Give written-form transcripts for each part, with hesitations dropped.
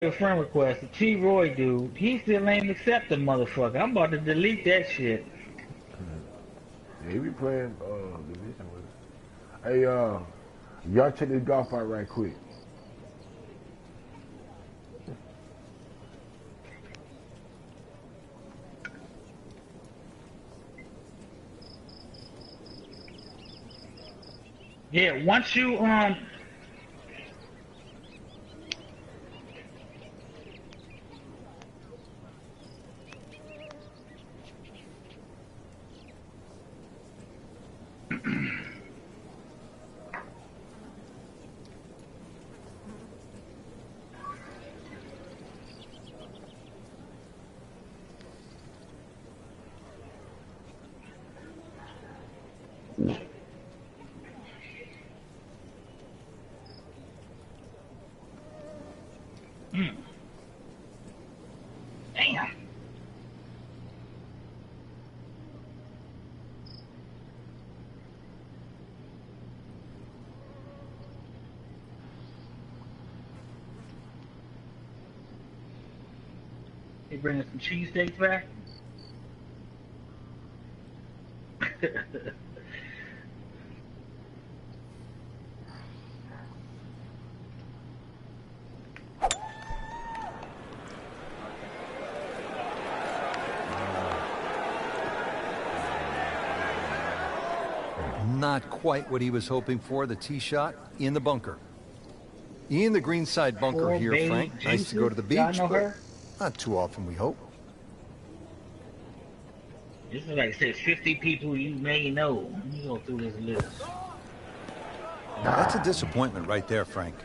a friend request, the T. Roy dude, he still ain't accept the motherfucker. I'm about to delete that shit. Yeah, he be playing division with us. Hey, y'all check this golf out right quick. Yeah, once you damn. They bringing some cheesesteaks back? Not quite what he was hoping for, the tee shot in the bunker. In the greenside bunker here, Frank. Nice to go to the beach, but not too often, we hope. This is like, say, 50 people you may know. Let me go through this list. Now, that's a disappointment right there, Frank.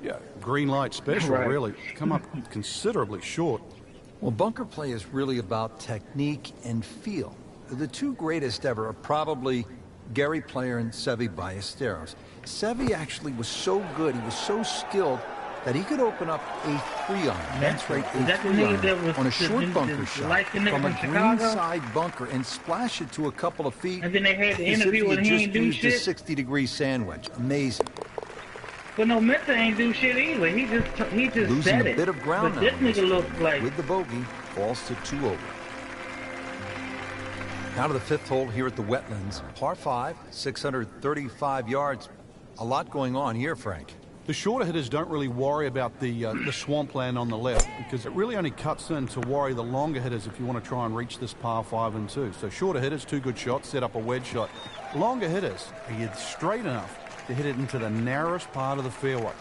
Yeah, green light special, Right. really. Come up considerably short. Well, bunker play is really about technique and feel. The two greatest ever are probably Gary Player and Seve Ballesteros. Seve actually was so good, he was so skilled, that he could open up a 3-iron. That's right, a 3-iron on a short bunker shot from a greenside bunker and splash it to a couple of feet. And then they had the as if interview he and had he just ain't do used a shit. 60-degree sandwich. Amazing. But no, Mentor ain't do shit either. He just Losing said a it. bit of ground But this now nigga looks like with the bogey, falls to 2 over. Now to the 5th hole here at the Wetlands. Par 5, 635 yards. A lot going on here, Frank. The shorter hitters don't really worry about the swampland on the left, because it really only cuts in to worry the longer hitters if you want to try and reach this par 5 and 2. So shorter hitters, 2 good shots, set up a wedge shot. Longer hitters, are you straight enough to hit it into the narrowest part of the fairway?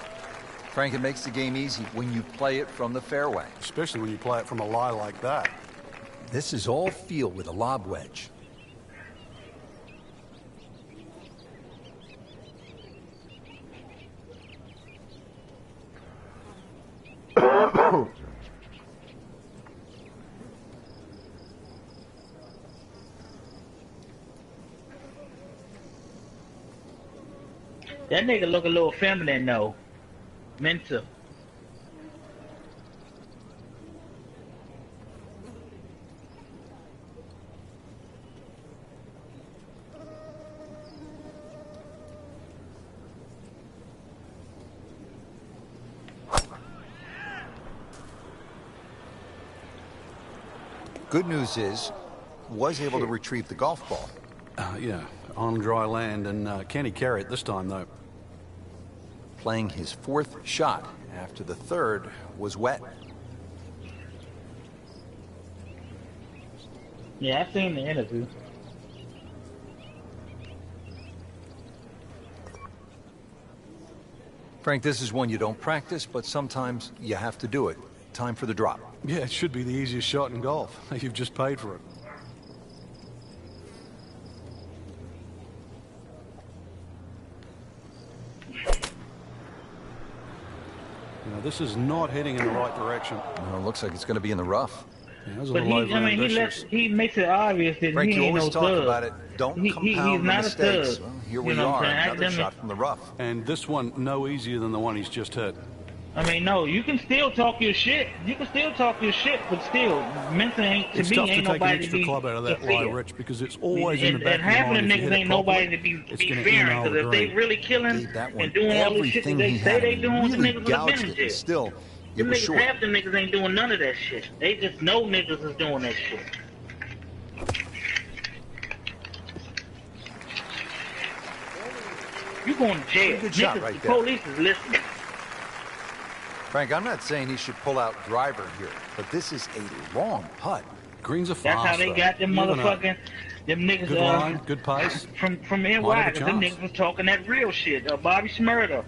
Frank, it makes the game easy when you play it from the fairway. Especially when you play it from a lie like that. This is all feel with a lob wedge. that nigga look a little feminine though. Mentor. Good news is, was able to retrieve the golf ball. Yeah, on dry land, and can he carry it this time, though? Playing his 4th shot after the 3rd was wet. Yeah, I seen the interview. Frank, this is one you don't practice, but sometimes you have to do it. Time for the drop. Yeah, it should be the easiest shot in golf. You've just paid for it. Now, this is not heading in the right direction. Well, it looks like it's going to be in the rough. Yeah, that was a But little he, I mean, overambitious. he makes it obvious that Frank, he you ain't always no talk thug. about it. Don't compound he's the not a mistakes. thug. Well, here You we know what are, I'm saying? another Academic. shot from the rough. And this one, no easier than the one he's just hit. I mean, no, you can still talk your shit. You can still talk your shit, but still, Mentor ain't, to It's me, tough to ain't take an nobody to extra be club out of that to lie, fear. Rich, because it's always in the back And of your half of mind. them If you niggas hit it ain't nobody properly, to be it's gonna fearing, email because the if they green. really killing Gave that one and doing all this shit that everything they he say had. they doing, the Really niggas would have gouged been in it. jail. And still, It Them was niggas, short. half them niggas ain't doing none of that shit. They just know niggas is doing that shit. You going to jail. Good shot Niggas, right the there. police is listening. Frank, I'm not saying he should pull out driver here, but this is a long putt. Greens are fast. That's how they though. got them You're gonna- motherfucking, them niggas, Good line, good pace. from Might NY, have a 'cause them chance. niggas was talking that real shit. Bobby Shmurda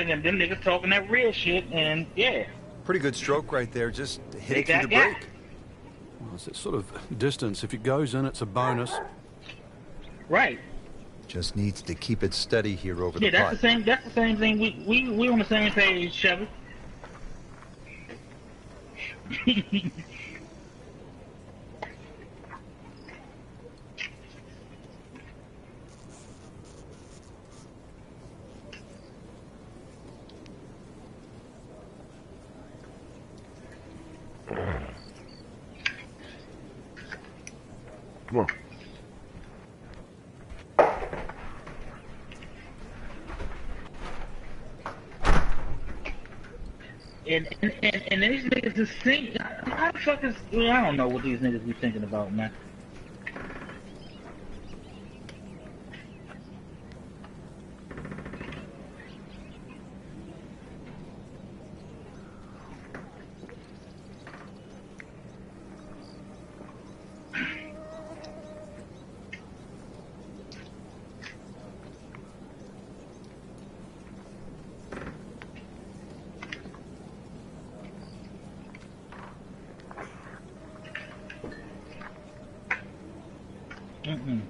and them niggas talking that real shit, and yeah. Pretty good stroke right there. Just hit it They through the got break. Well, it's that sort of distance. If it goes in, it's a bonus. Right. Just needs to keep it steady here over Yeah, the that's putt. the same thing. We on the same page, Chevy. Come on. And these niggas just think, how the fuck is, well, I don't know what these niggas be thinking about, man. Mm-mm.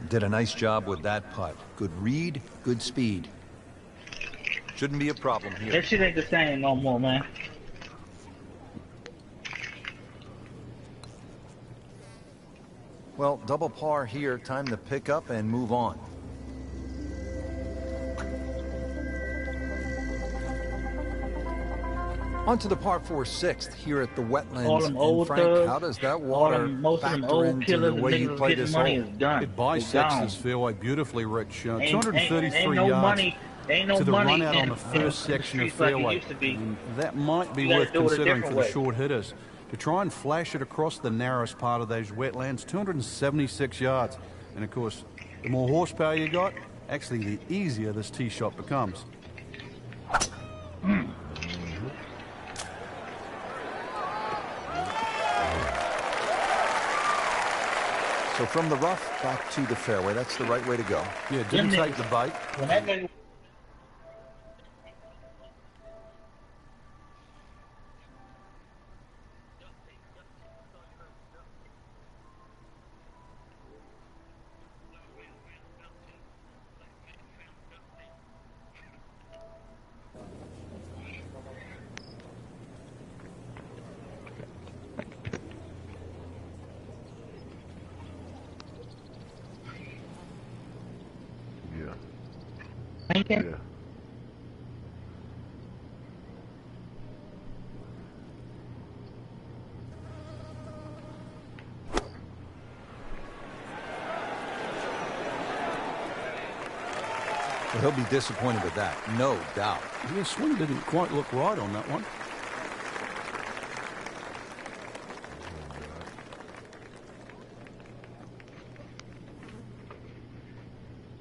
Did a nice job with that putt. Good read, good speed. Shouldn't be a problem here. That shit ain't the same no more, man. Well, double par here. Time to pick up and move on. On to the par 4 sixth here at the All wetlands. them old And Frank, thugs, how does that all water them, most of them factor old into killers, the the way you niggas play getting this money hole? is done. It bisects this fairway beautifully, Rich. 233 no yards money, ain't no to the money run out on in- the first in section of streets like it fairway. used to be. And that might be You gotta worth do it a considering different for the way. short hitters. To try and flash it across the narrowest part of those wetlands, 276 yards. And of course, the more horsepower you got, actually the easier this tee shot becomes. So from the rough back to the fairway. That's the right way to go. Yeah, didn't Them take the bait. When that nigga, Yeah. thinking, Yeah. Well, he'll be disappointed with that, no doubt. Yeah, swing didn't quite look right on that one.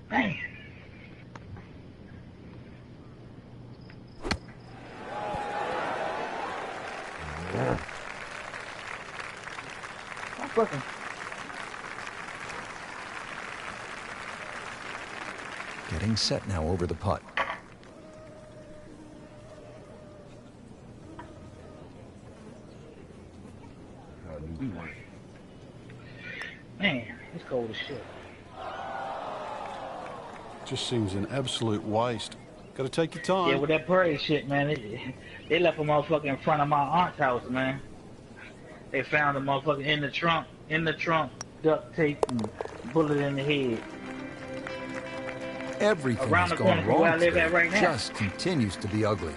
man. I'm fucking. Getting set now over the putt. Man, it's cold as shit. Just seems an absolute waste. Got to take your time. Yeah, with that parade shit, man, they left a motherfucker in front of my aunt's house, man. They found a motherfucker in the trunk, duct tape and bullet in the head. Everything Around has the corner gone from where I wrong live today. at right now. Just continues to be ugly.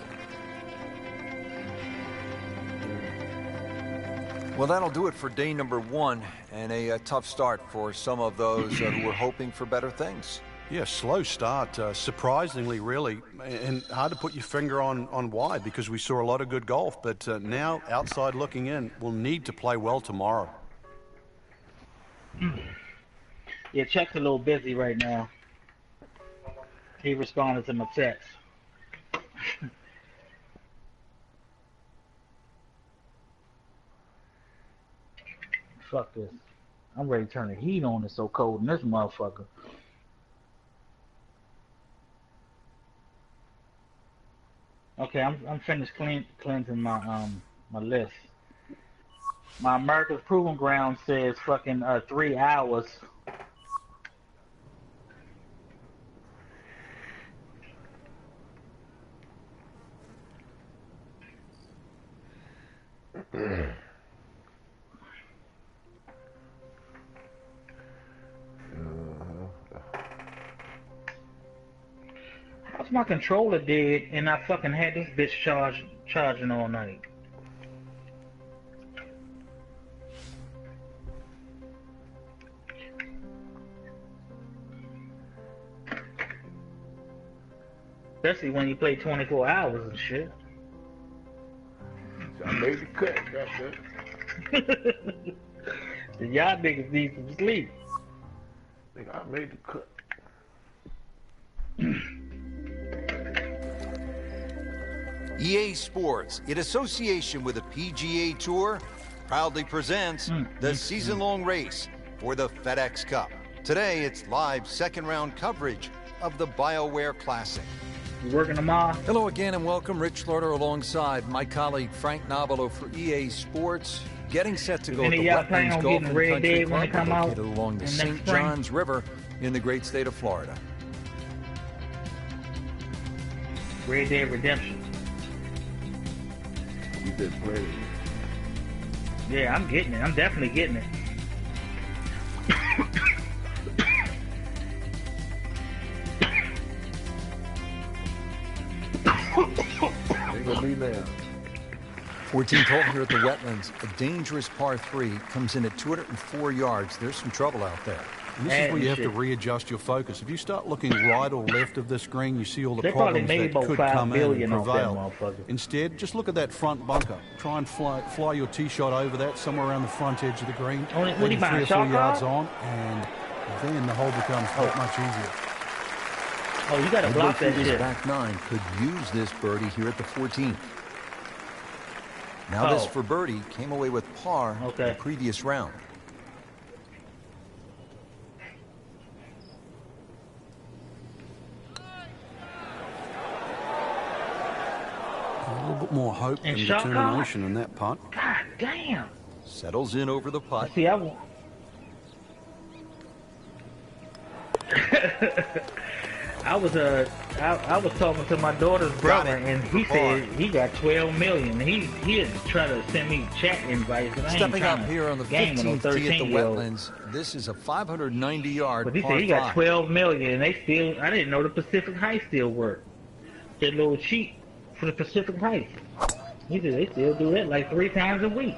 Well, that'll do it for day number 1, and a tough start for some of those who were hoping for better things. Yeah, slow start, surprisingly, really, and hard to put your finger on why, because we saw a lot of good golf, but now, outside looking in, we'll need to play well tomorrow. Yeah, Chuck's a little busy right now. He responded to my text. Fuck this. I'm ready to turn the heat on. It's so cold in this motherfucker. Okay, I'm finished cleansing my my list. My America's Proving Ground says fucking 3 hours. How's my controller dead and I fucking had this bitch charging all night? Especially when you play 24 hours and shit. I made the cut, goddamn. Y'all niggas need some sleep. Nigga, I made the cut. EA Sports, in association with the PGA Tour, proudly presents the season-long race for the FedEx Cup. Today, it's live second-round coverage of the BioWare Classic. You working tomorrow? Hello again and welcome. Rich Slaughter alongside my colleague Frank Novelo for EA Sports. Getting set to go to the Wetlands Golf and Country Club located along the St. Johns River in the great state of Florida. Red Dead Redemption. We've been playing. Yeah, I'm getting it. I'm definitely getting it. Ain't gonna be now. 14th hole here at the Wetlands. A dangerous par 3 comes in at 204 yards. There's some trouble out there. And this is where you have to readjust your focus. If you start looking right or left of this green, you see all the problems that could come in and prevail. Instead, just look at that front bunker. Try and fly your tee shot over that, somewhere around the front edge of the green. Maybe 3 or 4 yards on, and then the hole becomes that much easier. Oh, you got to block that shit. Back 9 could use this birdie here at the 14th. Now this for birdie came away with par the previous round. A little bit more hope and determination in that putt. God damn. Settles in over the putt. See, I won't. I was talking to my daughter's brother, and he said he got 12 million. He is trying to send me chat invites. And Stepping up here on the 15th tee at the Wetlands, this is a 590-yard. But he said he got 12 million, and they still. I didn't know the Pacific Heights still worked. That little cheat for the Pacific Heights. He said they still do it like 3 times a week.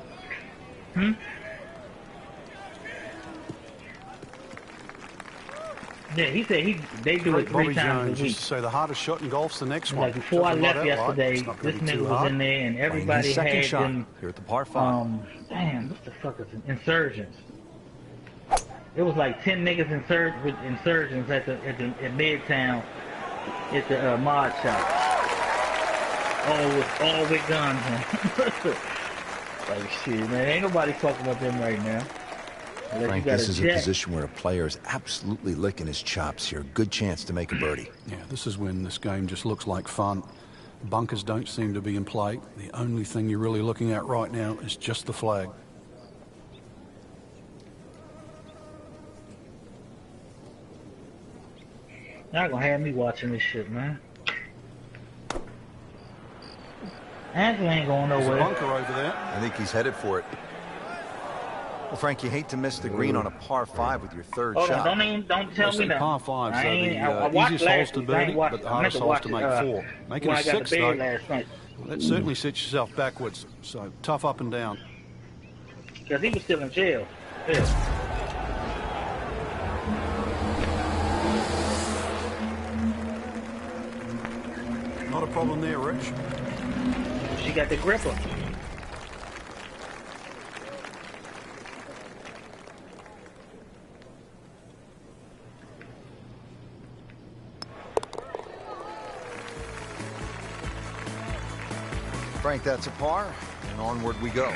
Yeah, he said they do it 3 times a week. So the hardest shot in golf's the next one. Like before I left yesterday, this nigga was in there and everybody had them. Here at the par 5. Damn, what the fuck is it? Insurgents? It was like 10 niggas with insurgents at Midtown at the mod shop. All with guns. Like shit, man. Ain't nobody talking about them right now. Frank, this is a position where a player is absolutely licking his chops here. Good chance to make a birdie. Yeah, this is when this game just looks like fun. Bunkers don't seem to be in play. The only thing you're really looking at right now is just the flag. Y'all gonna have me watching this shit, man. Angela ain't going There's a nowhere. bunker over there. I think he's headed for it. Well, Frank, you hate to miss the green on a par 5 with your third Hold shot. on, don't tell me that. Par 5, so I the watched easiest holes last to week. I ain't birdie, watched but it. the I meant hardest to holes watch to it, make 4. Making when a I got to 6, bed though, last night. that certainly sets yourself backwards. So tough up and down. Because he was still in jail. Yeah. Not a problem there, Rich. She got the gripper. Frank, that's a par, and onward we go.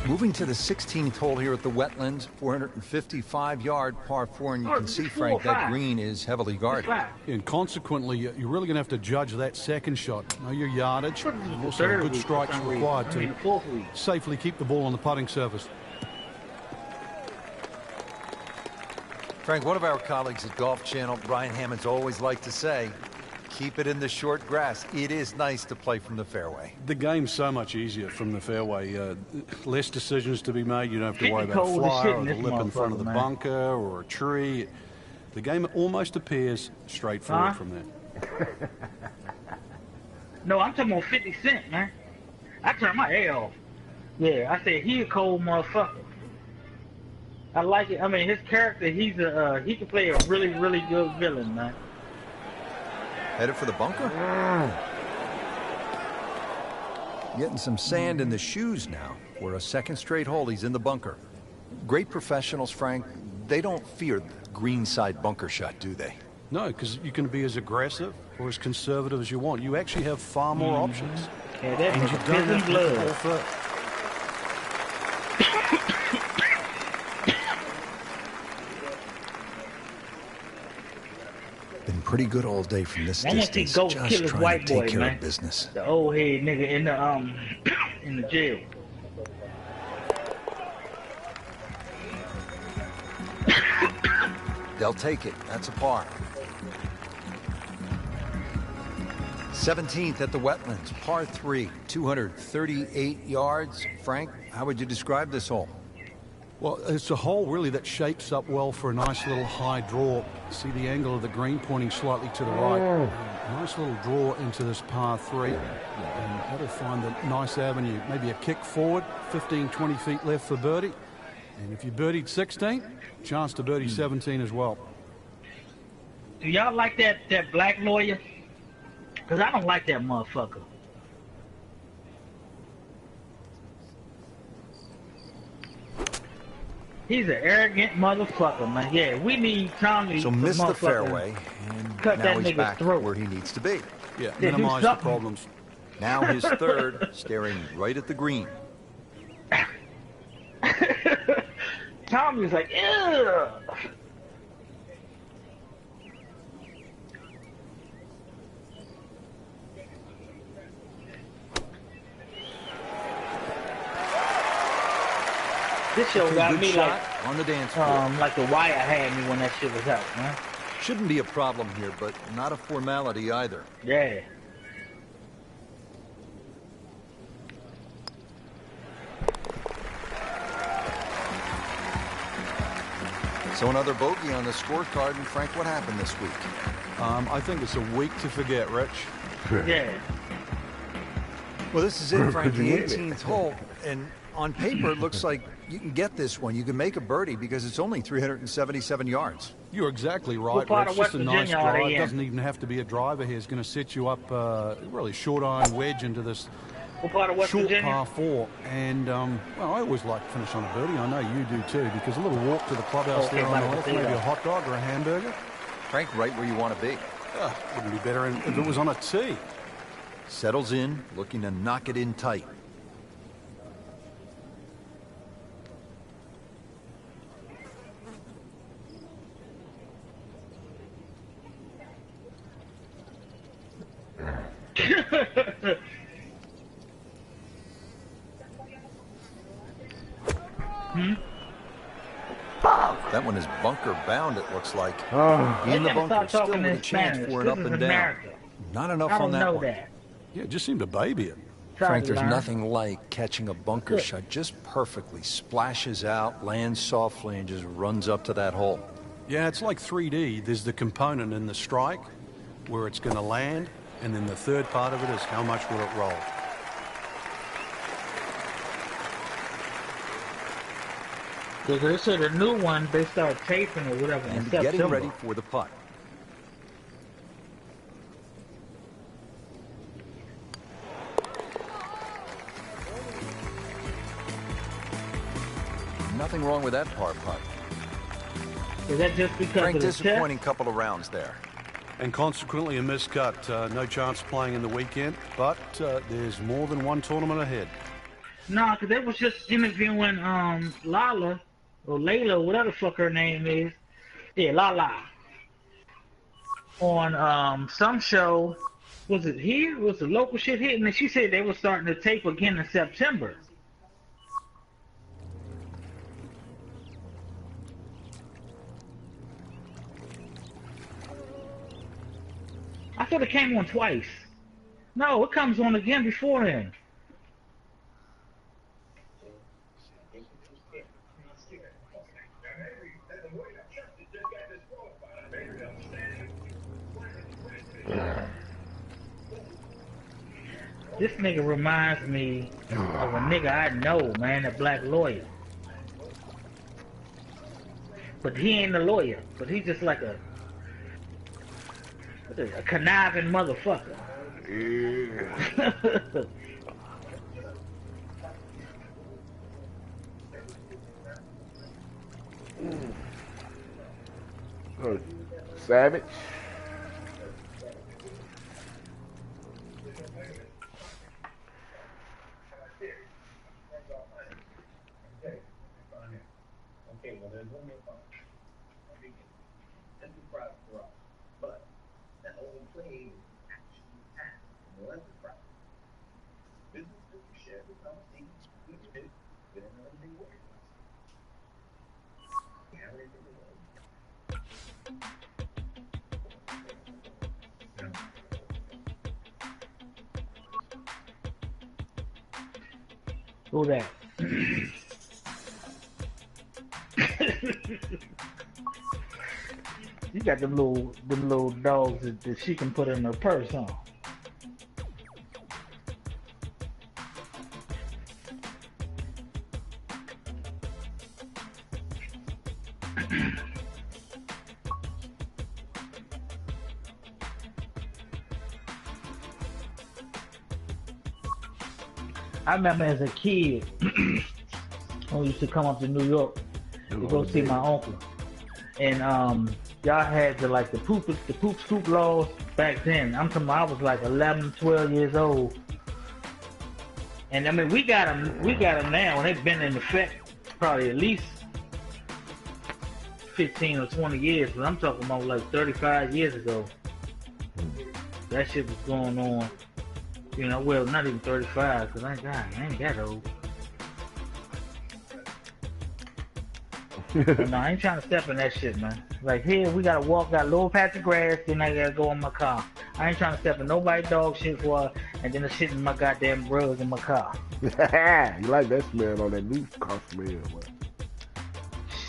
Moving to the 16th hole here at the Wetlands, 455-yard par 4, and you can see, Frank, that green is heavily guarded. And consequently, you're really going to have to judge that second shot. Know your yardage, and also good strikes required to safely keep the ball on the putting surface. Frank, one of our colleagues at Golf Channel, Brian Hammond's always liked to say, keep it in the short grass. It is nice to play from the fairway. The game's so much easier from the fairway. Less decisions to be made. You don't have to worry about a flyer or the lip in front of the bunker or a tree. The game almost appears straightforward from there. No, I'm talking about 50 Cent, man. I turned my hair off. Yeah, I said he a cold motherfucker. I like it. I mean, his character, he can play a really, really good villain, man. Headed for the bunker? Getting some sand in the shoes now. For a second straight hole, he's in the bunker. Great professionals, Frank, they don't fear the greenside bunker shot, do they? No, because you can be as aggressive or as conservative as you want. You actually have far more options. Yeah, And you don't have to hit the ball first. Been pretty good all day from this I want to see distance. Ghost Just kill his trying white to take boy, care man. of business. The old head nigga in the jail. They'll take it. That's a par. 17th at the Wetlands, par 3, 238 yards. Frank, how would you describe this hole? Well, it's a hole really that shapes up well for a nice little high draw. See the angle of the green pointing slightly to the right. Nice little draw into this par 3. And that'll find a nice avenue. Maybe a kick forward, 15, 20 feet left for birdie. And if you birdied 16, chance to birdie 17 as well. Do y'all like that black lawyer? Because I don't like that motherfucker. He's an arrogant motherfucker, man. Yeah, we need Tommy. So missed the fairway, and cut now that he's nigga's back throat. where he needs to be. Yeah, Yeah, do minimize the something. problems. Now his third, staring right at the green. Tommy's like, ew. This show A got good me shot on the dance floor. like the wire had me when that shit was out, man. Shouldn't be a problem here, but not a formality either. Yeah. So another bogey on the scorecard. And Frank, what happened this week? I think it's a week to forget, Rich. Yeah. Well, this is it, Frank, Could the you get it? 18th hole. And on paper, it looks like you can get this one. You can make a birdie because it's only 377 yards. You're exactly right, What part Rich. of Just a West nice Virginia are they drive. in? Doesn't even have to be a driver here. It's going to set you up really short iron wedge into this What part of West short Virginia? par 4. And, well, I always like to finish on a birdie. I know you do too, because a little walk to the clubhouse Okay, there on the right, left, see maybe that. a hot dog or a hamburger. Frank, right where you want to be. Wouldn't be better if it was on a tee. Settles in, looking to knock it in tight. That one is bunker bound, it looks like. Oh, In the They never bunker, start still talking with a in chance Spanish. for an This up is and down. America. Not enough I on don't that know one. that. Yeah, just seemed to baby it. Frank, Try to there's learn. nothing like catching a bunker Good. shot just perfectly, splashes out, lands softly, and just runs up to that hole. Yeah, it's like 3D. There's the component in the strike where it's going to land, and then the third part of it is how much will it roll. Because they said the new one, they start taping or whatever in And September. getting ready for the putt. Nothing wrong with that par putt. Is that just because Frank, of the disappointing test? couple of rounds there. And consequently a miscut. No chance playing in the weekend, but there's more than one tournament ahead. No, because they was just interviewing Lala, or Layla, whatever the fuck her name is. Yeah, Lala. On some show, was it here? Was the local shit here? And then she said they were starting to tape again in September. I thought it came on twice. No, it comes on again before then. This nigga reminds me of a nigga I know, man, a black lawyer. But he ain't a lawyer, but he's just like a conniving motherfucker. Yeah. Savage. Okay, well, there's one more problem. That's the product for us. But that only plane is actually passed. Well, that's the problem. Business that you share with us, we do. We don't have anything to worry about. We have anything to worry about. Who that? You got them little dogs that she can put in her purse, huh? I remember as a kid, I used to come up to New York to go see my uncle, and y'all had the poop scoop laws back then. I'm talking about I was like 11, 12 years old, and I mean we got them now, and they've been in effect probably at least 15 or 20 years, but I'm talking about like 35 years ago. That shit was going on. You know, well, not even 35, because I ain't that old. But no, I ain't trying to step in that shit, man. Like, here, we gotta walk, got a little patch of grass, then I gotta go in my car. I ain't trying to step in nobody's dog shit for, and then the shit in my goddamn rug in my car. You like that smell on that new car smell, man.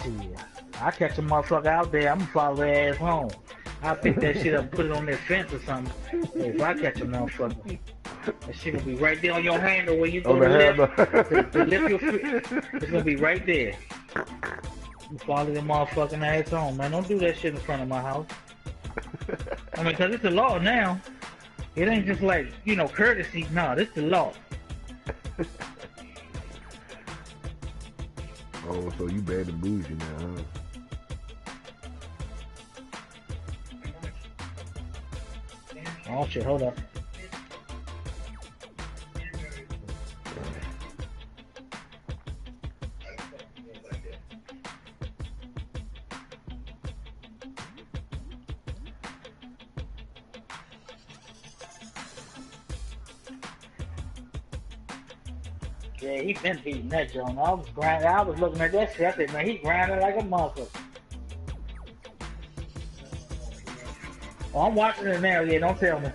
Shit. I catch a motherfucker out there, I'm gonna follow their ass home. I'll pick that shit up and put it on their fence or something. If I catch a motherfucker. That shit gonna be right there on your handle where you go to lift your foot. It's gonna be right there. You follow the motherfucking ass home, man. Don't do that shit in front of my house. I mean, 'cause it's the law now. It ain't just like, you know, courtesy. No, this the law. Oh, so you bad and bougie now, huh? Oh shit, hold up. Yeah, he been beating that joint. I was looking at that shit. I said, man, he grinding like a motherfucker. Oh, I'm watching it now. Yeah, don't tell me.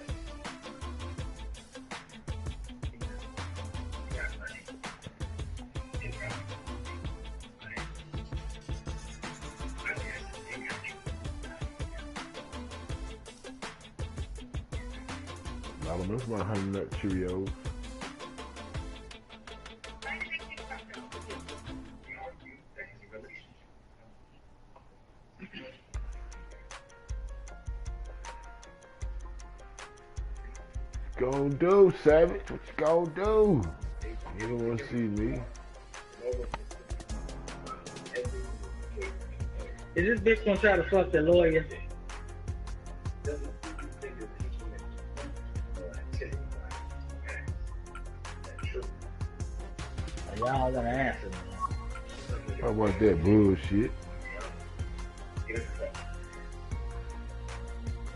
I don't know, it's about Honey Nut Cheerios. Gonna do, Savage? What you gonna do? You don't wanna see me. Is this bitch gonna try to fuck the lawyer? Y'all gonna answer me. How about that bullshit?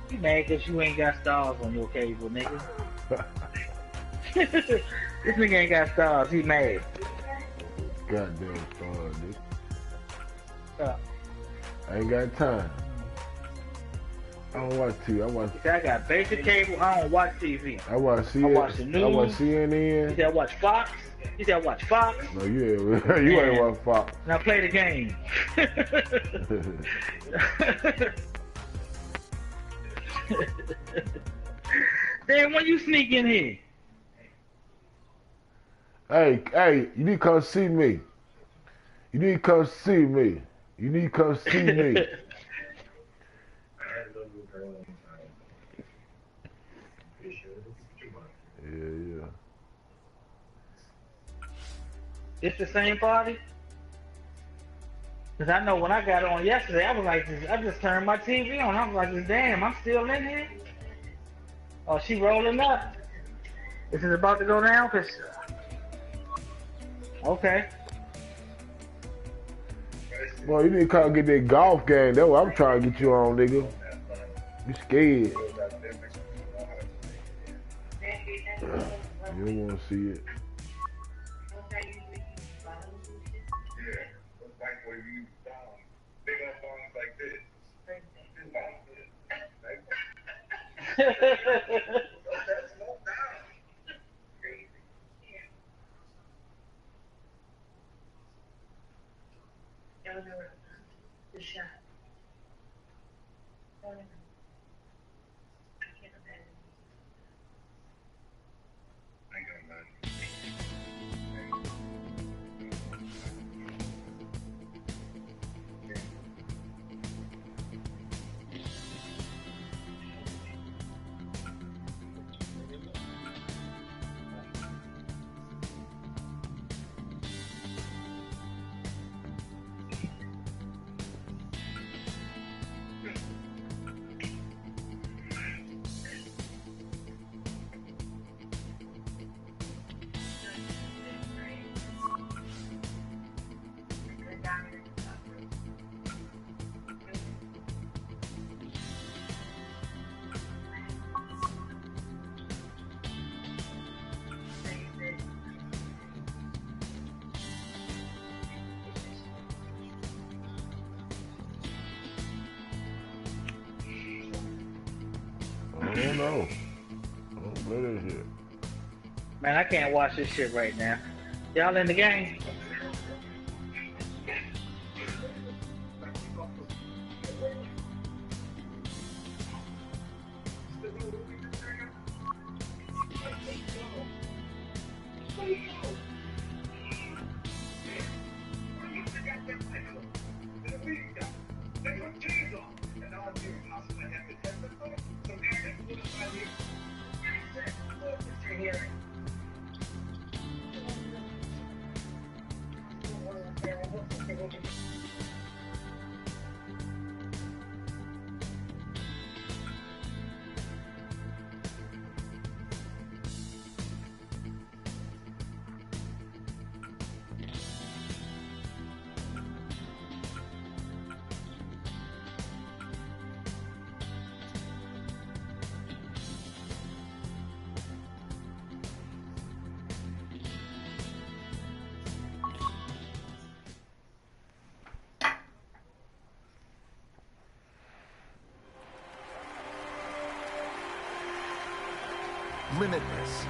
You mad cause you ain't got stars on your cable, nigga. This nigga ain't got stars, he mad. Goddamn stars, nigga. Uh, I ain't got time. I don't watch TV. I got basic cable, I don't watch TV. I watch CNN. I watch the news. I watch CNN. You said I watch Fox? You said I watch Fox? No, you ain't watch Fox. Now play the game. Then when you sneak in here? Hey, you need to come see me. You need to come see me. You need to come see me. Yeah. It's the same party? Cause I know when I got on yesterday, I was like, I just turned my TV on. I was like, damn, I'm still in here? Oh, she rolling up. Is it about to go down? Cause, okay. Boy, you need to come get that golf game. That's what I'm trying to get you on, nigga. You scared. You don't want to see it. The shot. I can't imagine. I can imagine. I don't know. I don't play that shit. Man, I can't watch this shit right now. Y'all in the game? Limitless.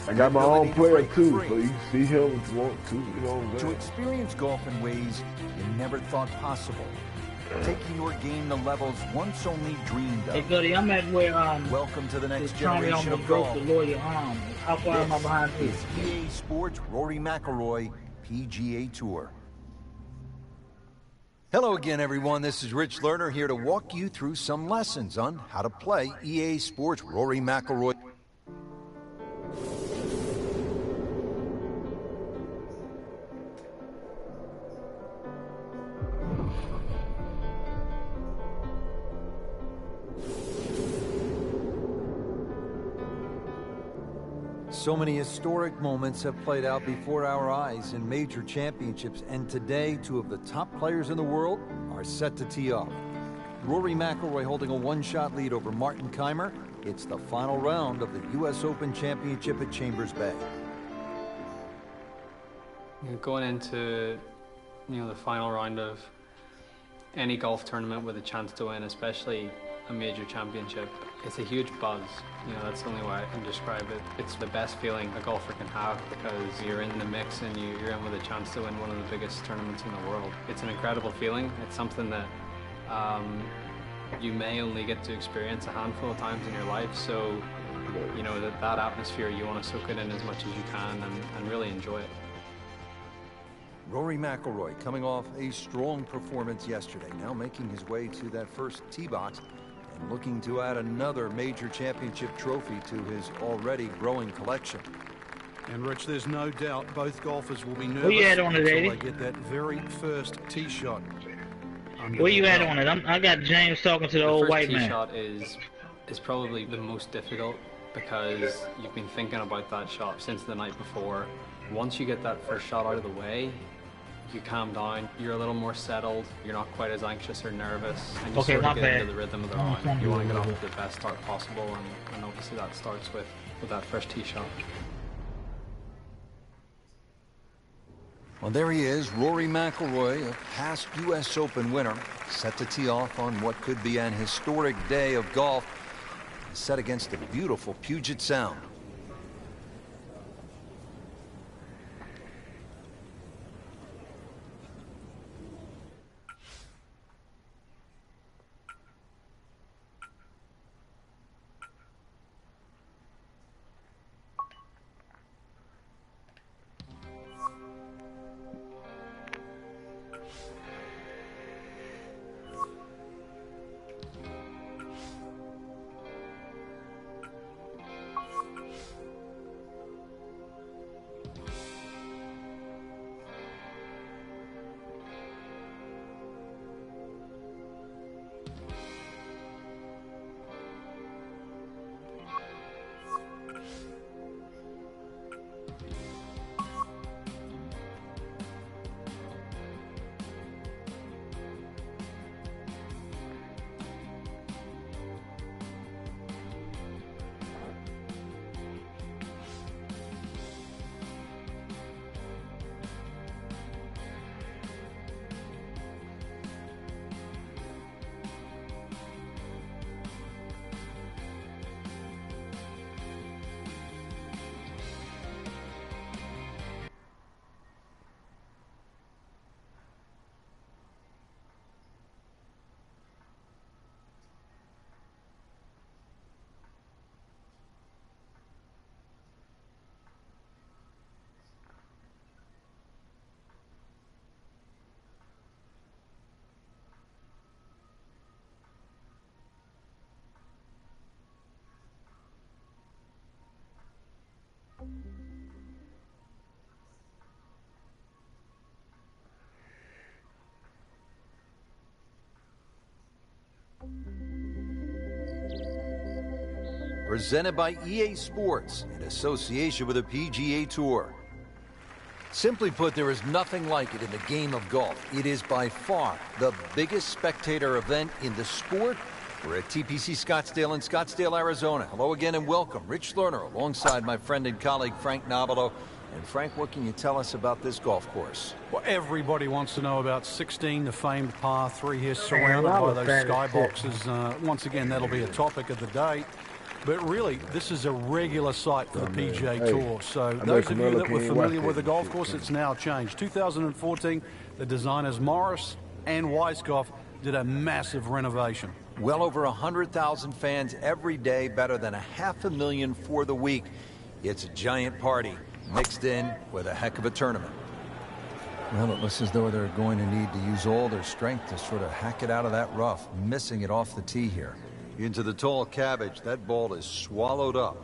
I got my own player too, so you can see him if you want to. You know what I'm To saying? experience golf in ways you never thought possible. taking your game to levels once only dreamed Hey, of. Goody, I'm at where Welcome to the next Tommy generation almost of broke golf. the lawyer arm. How far am I behind you? This is EA Sports Rory McIlroy PGA Tour. Hello again, everyone. This is Rich Lerner here to walk you through some lessons on how to play EA Sports Rory McIlroy. So many historic moments have played out before our eyes in major championships, and today, two of the top players in the world are set to tee off. Rory McIlroy holding a one-shot lead over Martin Keimer. It's the final round of the U.S. Open Championship at Chambers Bay. Going into, the final round of any golf tournament with a chance to win, especially a major championship, it's a huge buzz. That's the only way I can describe it. It's the best feeling a golfer can have because you're in the mix and you're in with a chance to win one of the biggest tournaments in the world. It's an incredible feeling. It's something that you may only get to experience a handful of times in your life. So, that atmosphere, you want to soak it in as much as you can and really enjoy it. Rory McIlroy coming off a strong performance yesterday, now making his way to that first tee box and looking to add another major championship trophy to his already growing collection. And Rich, there's no doubt both golfers will be nervous Where you at on it, until Eddie? they get that very first tee shot. Where you at on it? I got James talking to the old first white tee man. shot is probably the most difficult because you've been thinking about that shot since the night before. Once you get that first shot out of the way, you calm down, you're a little more settled, you're not quite as anxious or nervous, and you sort of get into the rhythm of the round. You want to get off to the best start possible, and obviously that starts with that first tee shot. Well, there he is, Rory McIlroy, a past U.S. Open winner, set to tee off on what could be an historic day of golf, set against the beautiful Puget Sound. Presented by EA Sports in association with the PGA Tour. Simply put, there is nothing like it in the game of golf. It is by far the biggest spectator event in the sport. We're at TPC Scottsdale in Scottsdale, Arizona. Hello again and welcome. Rich Lerner alongside my friend and colleague Frank Nobilo. And Frank, what can you tell us about this golf course? Well, everybody wants to know about 16, the famed par 3 here, surrounded by those skyboxes. Once again, that'll be a topic of the day. But really, this is a regular sight for the PGA Tour. So those of you that were familiar with the golf course, it's now changed. 2014, the designers Morris and Weiskopf did a massive renovation. Well over 100,000 fans every day, better than 500,000 for the week. It's a giant party, mixed in with a heck of a tournament. Well, it looks as though they're going to need to use all their strength to sort of hack it out of that rough, missing it off the tee here. Into the tall cabbage, that ball is swallowed up.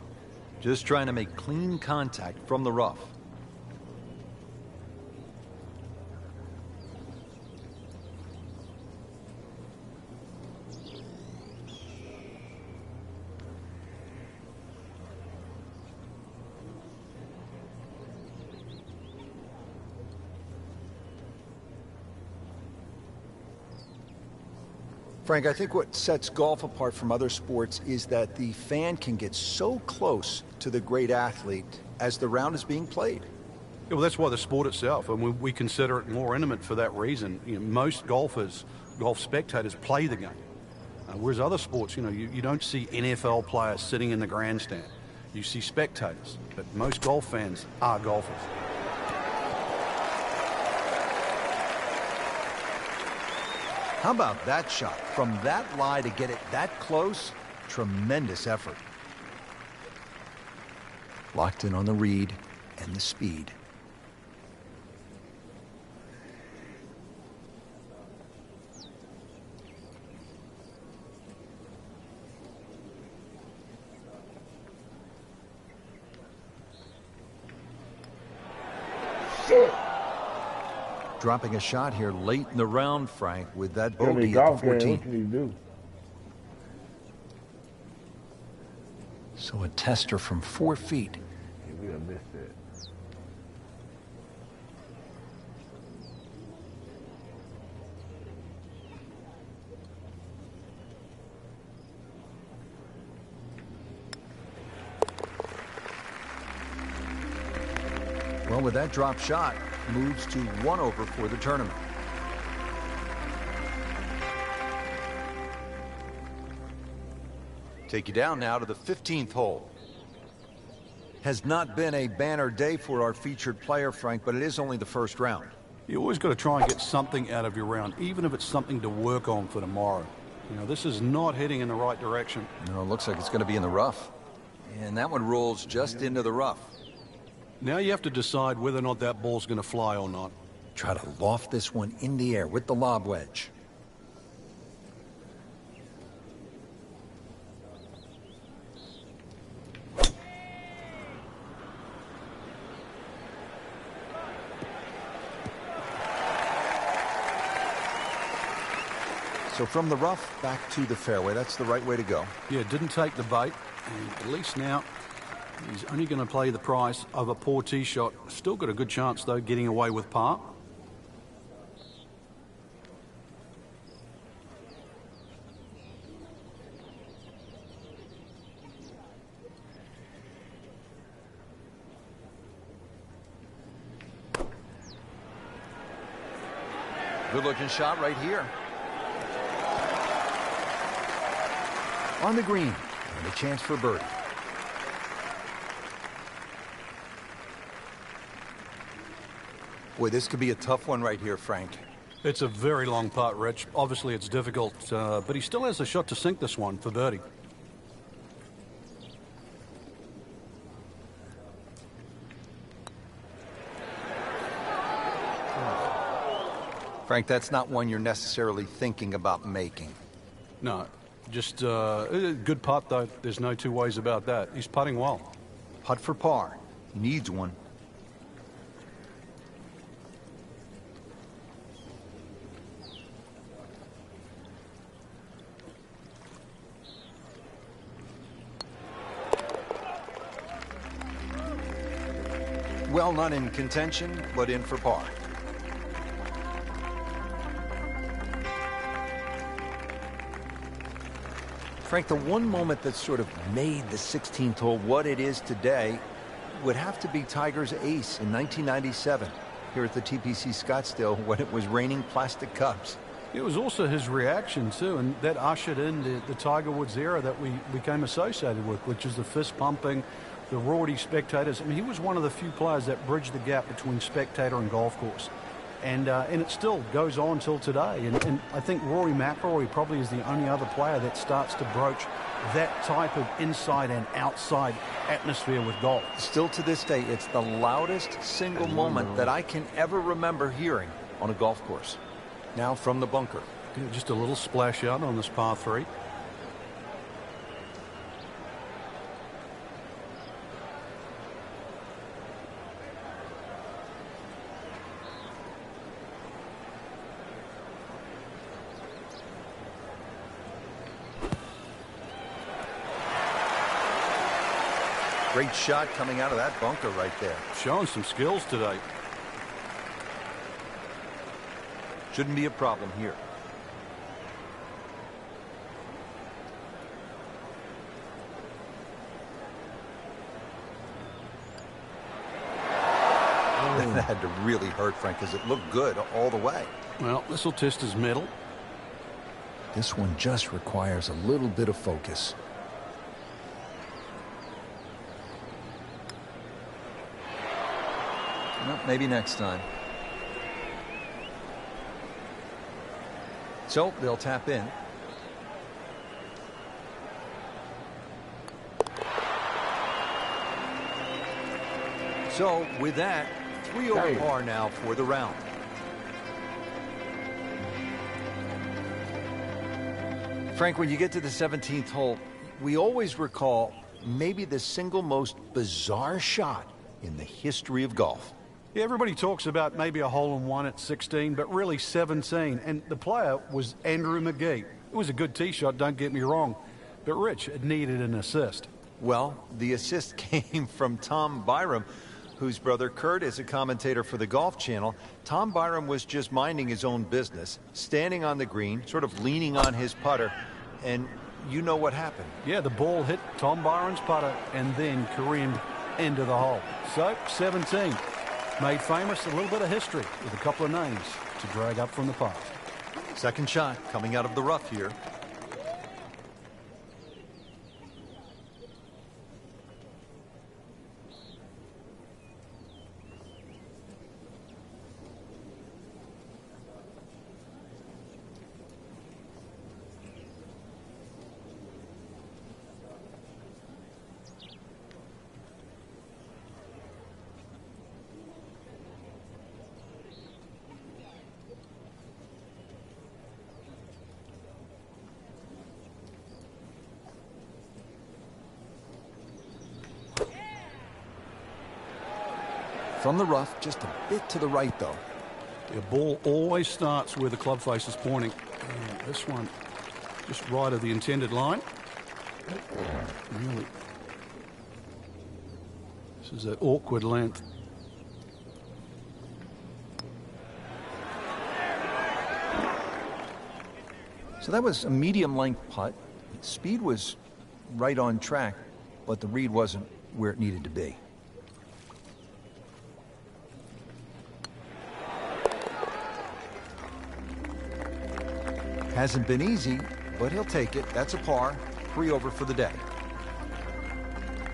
Just trying to make clean contact from the rough. Frank, I think what sets golf apart from other sports is that the fan can get so close to the great athlete as the round is being played. Yeah, well, that's why the sport itself, and we consider it more intimate for that reason. You know, most golf spectators play the game. Whereas other sports, you don't see NFL players sitting in the grandstand. You see spectators, but most golf fans are golfers. How about that shot? From that lie to get it that close, tremendous effort. Locked in on the read and the speed. Dropping a shot here late in the round, Frank, with that bogey at the 14. What can he do? So a tester from 4 feet. Yeah, we done missed that. Well, with that drop shot, moves to 1 over for the tournament. Take you down now to the 15th hole. Has not been a banner day for our featured player, Frank, but it is only the first round. You always got to try and get something out of your round, even if it's something to work on for tomorrow. This is not heading in the right direction. No, it looks like it's going to be in the rough. And that one rolls just into the rough. Now you have to decide whether or not that ball's going to fly or not. Try to loft this one in the air with the lob wedge. So from the rough back to the fairway, that's the right way to go. Yeah, didn't take the bait. And at least now he's only going to play the price of a poor tee shot. Still got a good chance, though, getting away with par. Good-looking shot right here. On the green, and a chance for birdie. Boy, this could be a tough one right here, Frank. It's a very long putt, Rich. Obviously, it's difficult, but he still has a shot to sink this one for birdie. Frank, that's not one you're necessarily thinking about making. No, just a good putt, though. There's no two ways about that. He's putting well. Putt for par. He needs one. Well, not in contention, but in for par. Frank, the one moment that sort of made the 16th hole what it is today would have to be Tiger's ace in 1997 here at the TPC Scottsdale when it was raining plastic cups. It was also his reaction, too, and that ushered in the Tiger Woods era that we became associated with, which is the fist pumping, the rowdy spectators. I mean, he was one of the few players that bridged the gap between spectator and golf course. And it still goes on till today. And I think Rory McIlroy probably is the only other player that starts to broach that type of inside and outside atmosphere with golf. Still to this day, it's the loudest single moment that I can ever remember hearing on a golf course. Now from the bunker. Just a little splash out on this par 3. Great shot coming out of that bunker right there. Showing some skills today. Shouldn't be a problem here. That had to really hurt, Frank, because it looked good all the way. Well, this will test his mettle. This one just requires a little bit of focus. Well, maybe next time. So they'll tap in. So with that, 3 over par now for the round. Frank, when you get to the 17th hole, we always recall maybe the single most bizarre shot in the history of golf. Yeah, everybody talks about maybe a hole-in-one at 16, but really 17. And the player was Andrew McGee. It was a good tee shot, don't get me wrong. But Rich, it needed an assist. Well, the assist came from Tom Byram, whose brother Kurt is a commentator for the Golf Channel. Tom Byram was just minding his own business, standing on the green, sort of leaning on his putter, and you know what happened. Yeah, the ball hit Tom Byram's putter and then careened into the hole. So, 17. Made famous, a little bit of history with a couple of names to drag up from the past. Second shot coming out of the rough here. From the rough, just a bit to the right, though. The ball always starts where the club face is pointing. And this one, just right of the intended line. Really. This is an awkward length. So that was a medium-length putt. Speed was right on track, but the read wasn't where it needed to be. Hasn't been easy, but he'll take it. That's a par. 3 over for the day.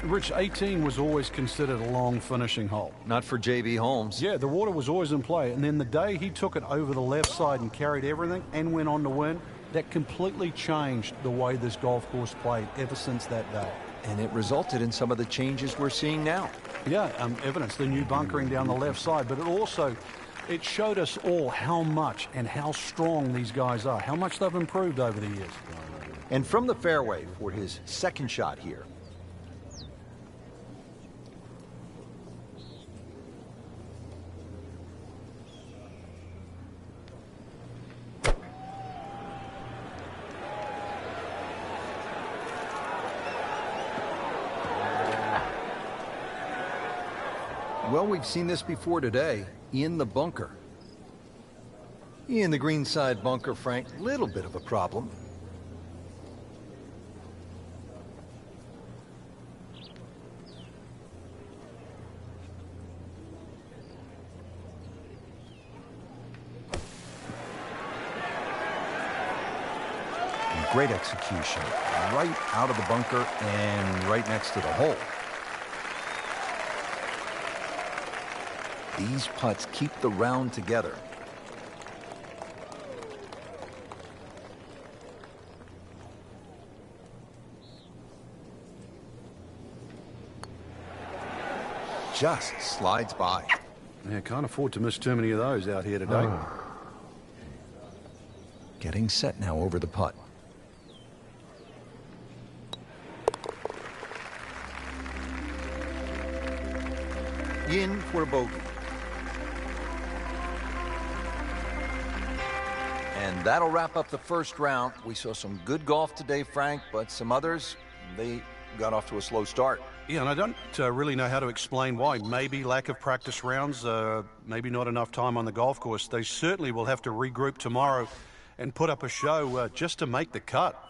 Rich, 18 was always considered a long finishing hole. Not for J.B. Holmes. Yeah, the water was always in play. And then the day he took it over the left side and carried everything and went on to win, that completely changed the way this golf course played ever since that day. And it resulted in some of the changes we're seeing now. Yeah, evidence, the new bunkering down the left side, but it showed us all how much and how strong these guys are, how much they've improved over the years. And from the fairway for his second shot here. Well, we've seen this before today, in the bunker. In the greenside bunker, Frank, little bit of a problem. And great execution, right out of the bunker and right next to the hole. These putts keep the round together. just slides by. Yeah, can't afford to miss too many of those out here today. Getting set now over the putt. In for a bogey. And that'll wrap up the first round. We saw some good golf today, Frank, but some others, they got off to a slow start. Yeah, and I don't really know how to explain why. Maybe lack of practice rounds, maybe not enough time on the golf course. They certainly will have to regroup tomorrow and put up a show just to make the cut.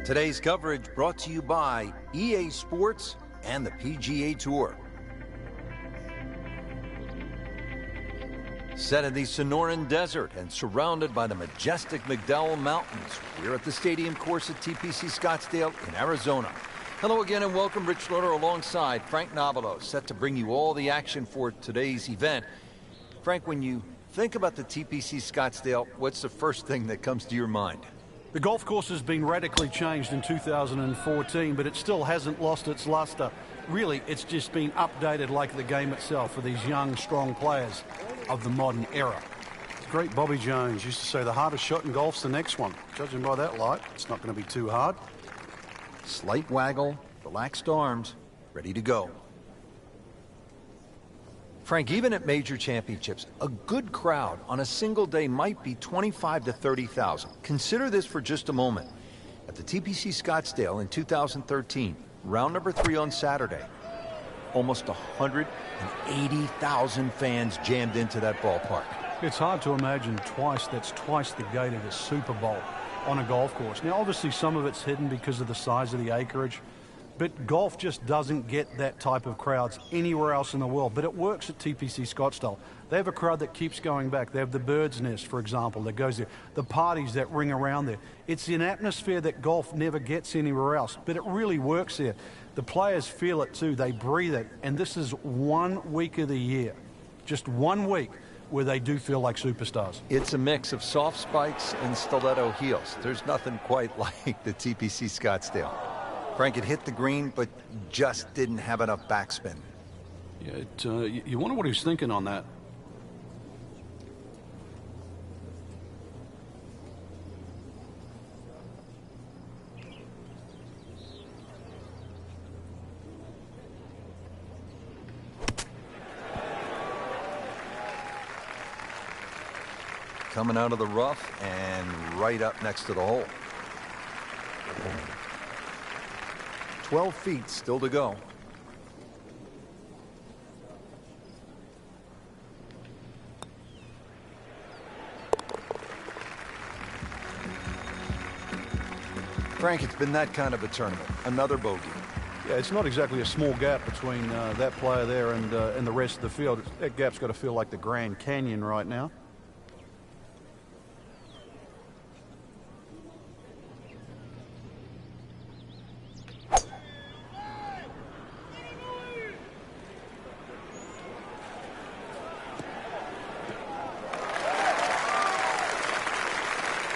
Today's coverage brought to you by EA Sports and the PGA Tour. Set in the Sonoran Desert and surrounded by the majestic McDowell Mountains, we're at the stadium course at TPC Scottsdale in Arizona. Hello again and welcome. Rich Slaughter alongside Frank Nobilo, set to bring you all the action for today's event. Frank, when you think about the TPC Scottsdale, what's the first thing that comes to your mind? The golf course has been radically changed in 2014, but it still hasn't lost its luster. Really, it's just been updated like the game itself for these young, strong players of the modern era. Great Bobby Jones used to say the hardest shot in golf's the next one. Judging by that light, it's not going to be too hard. Slight waggle, relaxed arms, ready to go. Frank, even at major championships, a good crowd on a single day might be 25 to 30,000. Consider this for just a moment. At the TPC Scottsdale in 2013, round number 3 on Saturday, almost 180,000 fans jammed into that ballpark. It's hard to imagine that's twice the gate of a Super Bowl on a golf course. Now, obviously, some of it's hidden because of the size of the acreage. But golf just doesn't get that type of crowds anywhere else in the world. But it works at TPC Scottsdale. They have a crowd that keeps going back. They have the Bird's Nest, for example, that goes there. The parties that ring around there. It's an atmosphere that golf never gets anywhere else. But it really works there. The players feel it too. They breathe it. And this is 1 week of the year, just 1 week, where they do feel like superstars. It's a mix of soft spikes and stiletto heels. There's nothing quite like the TPC Scottsdale. Frank, it hit the green, but just didn't have enough backspin. Yeah, you wonder what he's thinking on that. Coming out of the rough and right up next to the hole. 12 feet still to go. Frank, it's been that kind of a tournament. Another bogey. Yeah, it's not exactly a small gap between that player there and the rest of the field. That gap's got to feel like the Grand Canyon right now.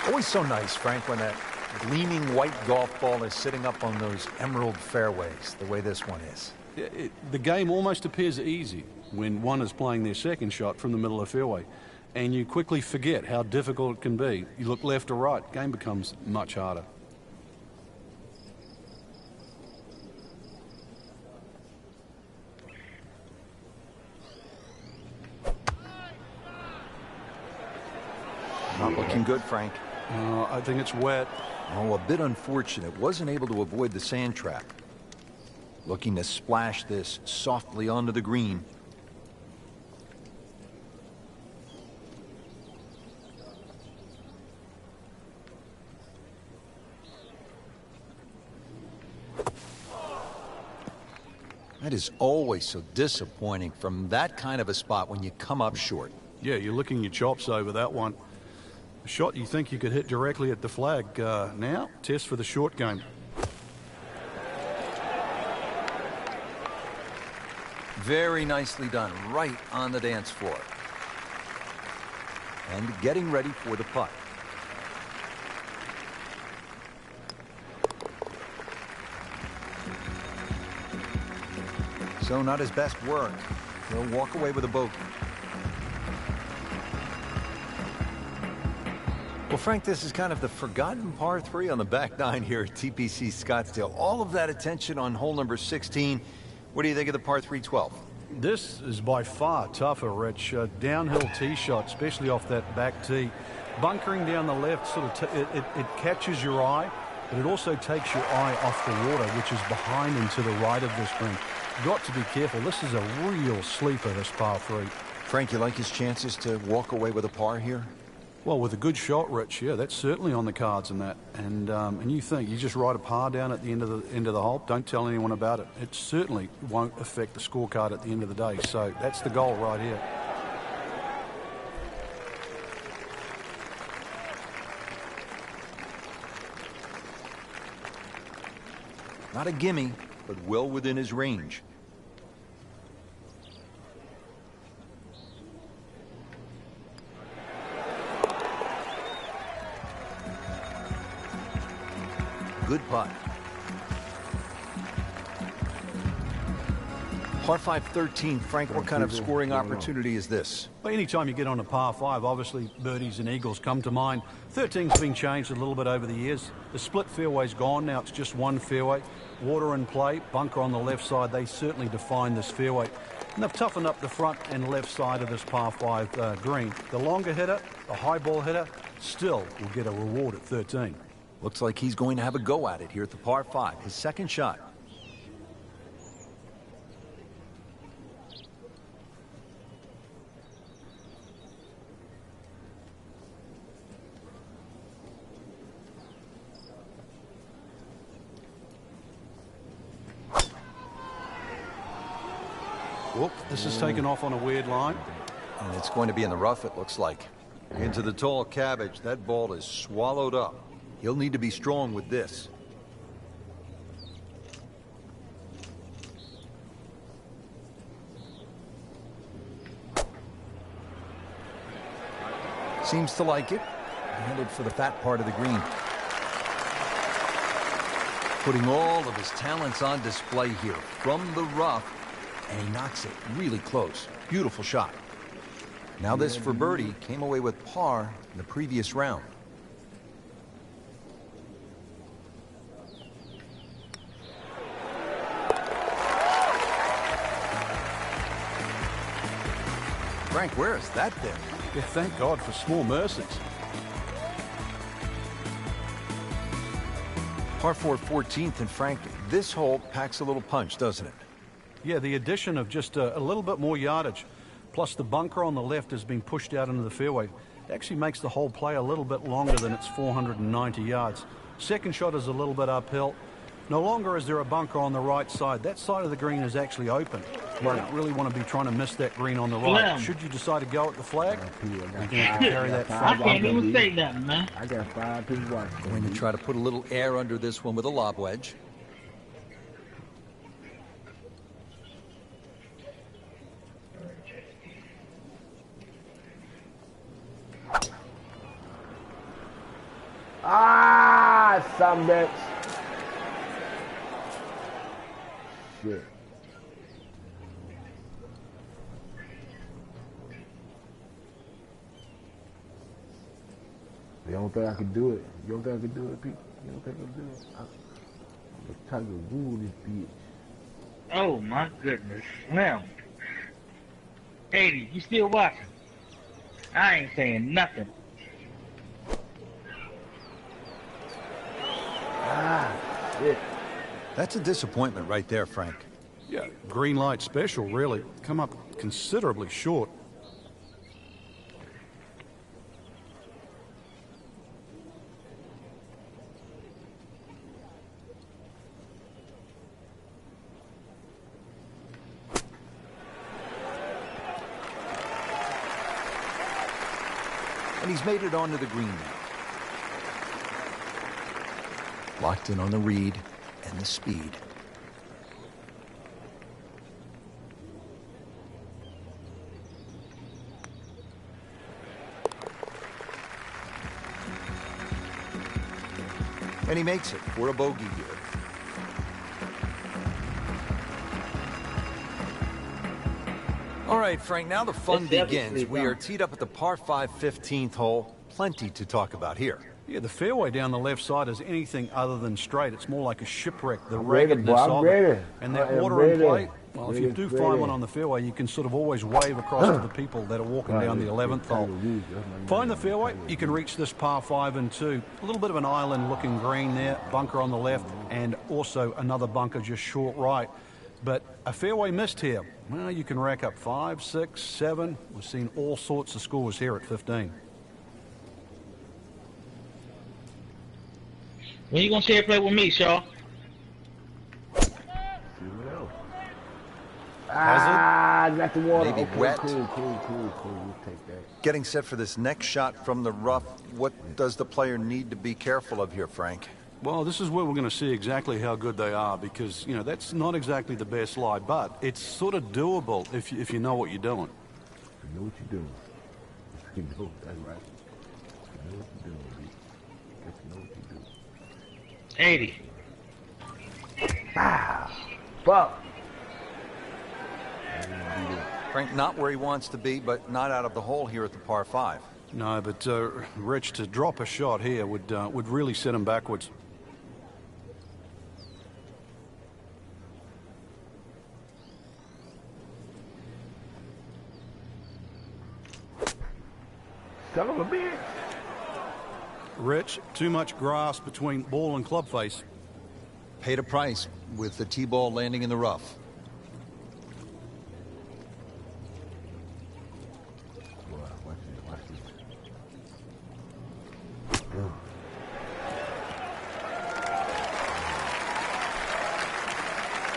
Always so nice, Frank, when that gleaming white golf ball is sitting up on those emerald fairways, the way this one is. The game almost appears easy when one is playing their second shot from the middle of the fairway, and you quickly forget how difficult it can be. You look left or right, game becomes much harder. Not looking good, Frank. I think it's wet. Oh, a bit unfortunate. Wasn't able to avoid the sand trap. Looking to splash this softly onto the green. That is always so disappointing from that kind of a spot when you come up short. Yeah, you're licking your chops over that one. A shot you think you could hit directly at the flag. Now, test for the short game. Very nicely done, right on the dance floor. And getting ready for the putt. So not his best work. He'll walk away with a bogey. Well, Frank, this is kind of the forgotten par 3 on the back 9 here at TPC Scottsdale. All of that attention on hole number 16. What do you think of the par 3 12? This is by far tougher, Rich. Downhill tee shot, especially off that back tee. Bunkering down the left, sort of it catches your eye, but it also takes your eye off the water, which is behind and to the right of this green. Got to be careful. This is a real sleeper, this par 3. Frank, you like his chances to walk away with a par here? Well, with a good shot, Rich, yeah, that's certainly on the cards in that. And you think you just write a par down at the end of the hole, don't tell anyone about it. It certainly won't affect the scorecard at the end of the day. So that's the goal right here. Not a gimme, but well within his range. Good putt. Par 5 13, Frank, what kind of scoring opportunity is this? Well, anytime you get on a par 5, obviously birdies and eagles come to mind. 13's been changed a little bit over the years. The split fairway's gone, now it's just one fairway. Water in play, bunker on the left side, they certainly define this fairway. And they've toughened up the front and left side of this par 5 green. The longer hitter, the high ball hitter, still will get a reward at 13. Looks like he's going to have a go at it here at the par 5, his second shot. Whoop, this is taken off on a weird line. And it's going to be in the rough, it looks like. Into the tall cabbage, that ball is swallowed up. He'll need to be strong with this. Seems to like it. Headed for the fat part of the green. Putting all of his talents on display here from the rough, and he knocks it really close. Beautiful shot. Now this for birdie, came away with par in the previous round. Frank, where is that been? Yeah, thank God for small mercies. Par 4 14th, and Frank, this hole packs a little punch, doesn't it? Yeah, the addition of just a little bit more yardage, plus the bunker on the left has been pushed out into the fairway. It actually makes the whole play a little bit longer than its 490 yards. Second shot is a little bit uphill. No longer is there a bunker on the right side. That side of the green is actually open. You don't really want to be trying to miss that green on the right. Should you decide to go at the flag, you're going to have to carry that I front. can't even say nothing, man. I got 5 people watching. Going to try to put a little air under this one with a lob wedge. Ah, some bitch. Shit. You don't think I could do it? You don't think I could do it, Pete? You don't think I could do it? I'm trying to rule this bitch. Oh my goodness. Now, 80, you still watching? I ain't saying nothing. Ah, shit. That's a disappointment right there, Frank. Yeah, green light special, really. Come up considerably short. And he's made it onto the green now. Locked in on the read and the speed. And he makes it for a bogey here. All right, Frank, now the fun begins. We are teed up at the par 5 15th hole. Plenty to talk about here. Yeah, the fairway down the left side is anything other than straight. It's more like a shipwreck, the ready, raggedness bro. of I'm it. ready. And that I am water in ready. play, well, if you do Ready. find one on the fairway, you can sort of always wave across to the people that are walking down the 11th hole. Find the fairway, you can reach this par 5 and 2. A little bit of an island-looking green there, bunker on the left, and also another bunker just short right. But a fairway missed here. Well, you can rack up 5, 6, 7. We've seen all sorts of scores here at 15. When you gonna share play with me, Shaw? Got the water. Maybe okay, wet. Cool. We'll take that. Getting set for this next shot from the rough. What does the player need to be careful of here, Frank? Well, this is where we're going to see exactly how good they are because, you know, that's not exactly the best lie, but it's sort of doable if you know what you're doing. You know what you're doing. You know, that's right. You know what you're doing, B. You know what you're doing. 80. Fuck. Frank, not where he wants to be, but not out of the hole here at the par 5. No, but Rich, to drop a shot here would really set him backwards. Son of a bitch. Rich, too much grass between ball and club face. Paid a price with the tee ball landing in the rough. Watch this.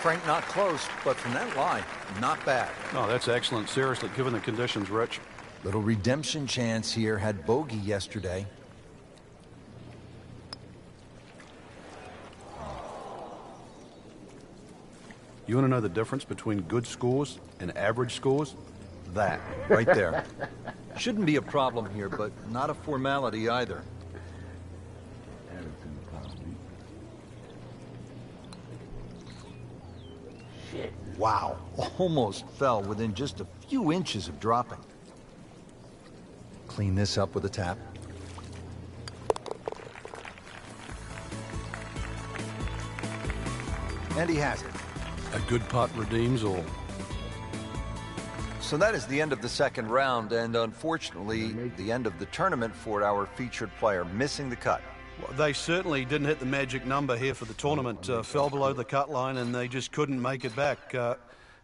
Frank, not close, but from that line, not bad. Oh, that's excellent. Seriously, given the conditions, Rich. Little redemption chance here. Had bogey yesterday. You want to know the difference between good scores and average scores? That, right there. Shouldn't be a problem here, but not a formality either. Attitude problem. Shit. Wow, almost fell within just a few inches of dropping. Clean this up with a tap. And he has it. A good putt redeems all. So that is the end of the second round, and unfortunately, the end of the tournament for our featured player, missing the cut. Well, they certainly didn't hit the magic number here for the tournament. Fell below the cut line, and they just couldn't make it back.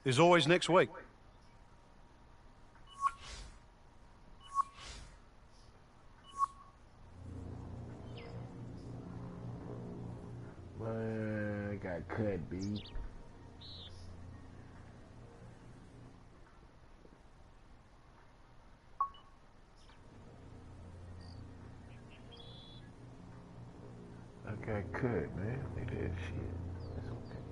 There's always next week. I got cut, B. I got cut, man. Look at that shit. That's okay.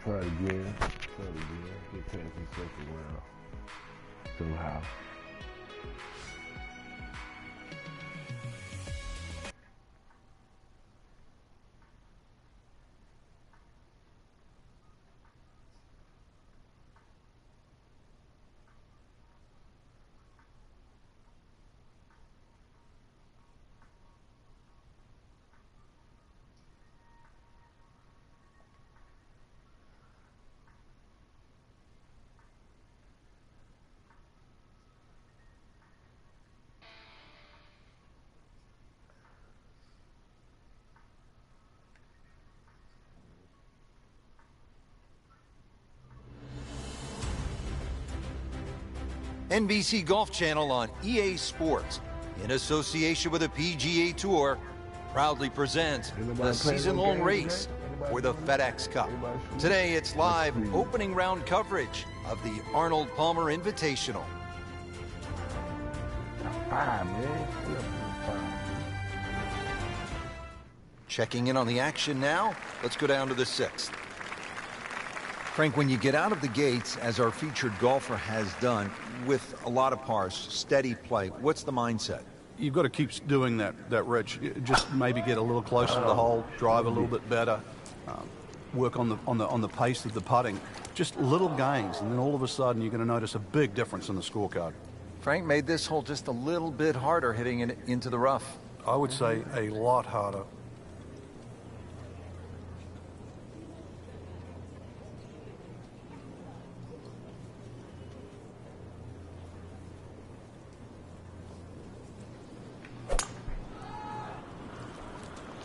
Try it again. Get past the second round. Somehow. NBC Golf Channel on EA Sports, in association with the PGA Tour, proudly presents the season-long race for the FedEx Cup. Today, it's live opening round coverage of the Arnold Palmer Invitational. Checking in on the action now, let's go down to the 6th. Frank, when you get out of the gates, as our featured golfer has done, with a lot of pars, steady play, what's the mindset? You've got to keep doing that, Rich. Just maybe get a little closer to the hole, drive a little bit better, work on the pace of the putting. Just little gains, and then all of a sudden you're going to notice a big difference in the scorecard. Frank made this hole just a little bit harder hitting it into the rough. I would say a lot harder.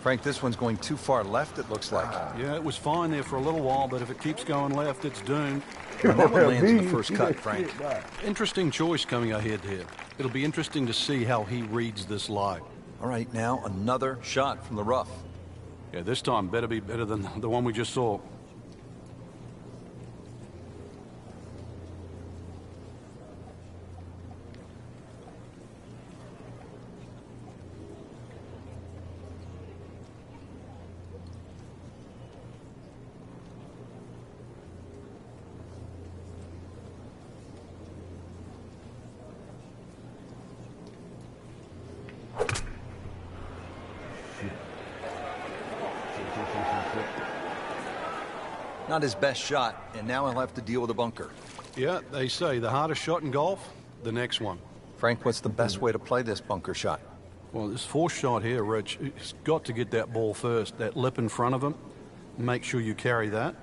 Frank, this one's going too far left, it looks like. Yeah, it was fine there for a little while, but if it keeps going left, it's doomed. And that one lands in the first cut, Frank. Interesting choice coming ahead here. It'll be interesting to see how he reads this lie. All right, now another shot from the rough. Yeah, this time better be better than the one we just saw. Not his best shot, and now he'll have to deal with a bunker. Yeah, they say the hardest shot in golf, the next one. Frank, what's the best way to play this bunker shot? Well, this fourth shot here, Rich, he's got to get that ball first, that lip in front of him. Make sure you carry that.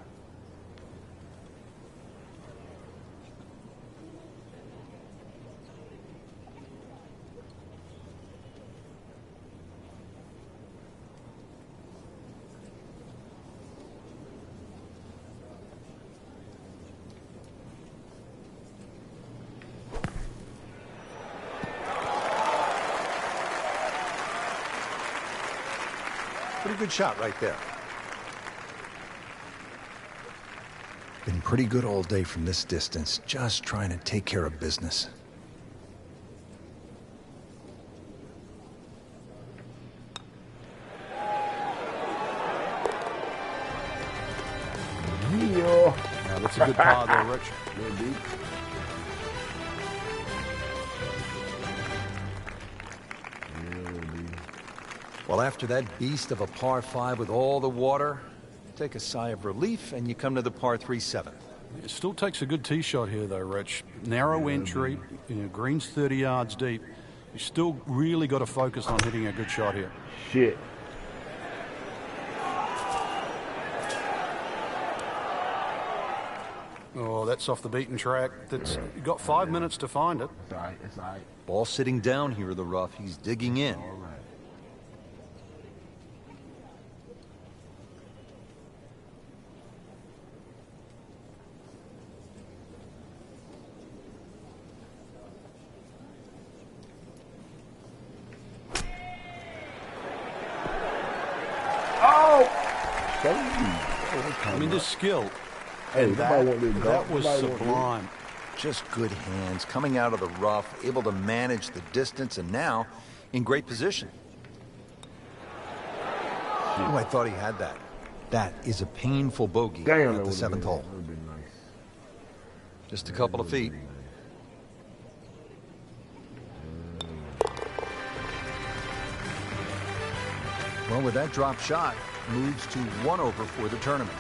Pretty good shot right there. Been pretty good all day from this distance, just trying to take care of business. Yeah, that's a good par there, Rich. Well, after that beast of a par 5 with all the water, take a sigh of relief and you come to the par 3-7. It still takes a good tee shot here, though, Rich. Narrow entry, green's 30 yards deep. You still really got to focus on hitting a good shot here. Shit. Oh, that's off the beaten track. You got 5 minutes to find it. It's all right. It's all right. Ball sitting down here in the rough. He's digging in. All right. I mean, this skill, Hey, and that was sublime. Just good hands, coming out of the rough, able to manage the distance, and now in great position. Oh, I thought he had that. That is a painful bogey at the 7th hole. Just a couple of feet. Well, with that drop shot, moves to 1 over for the tournament.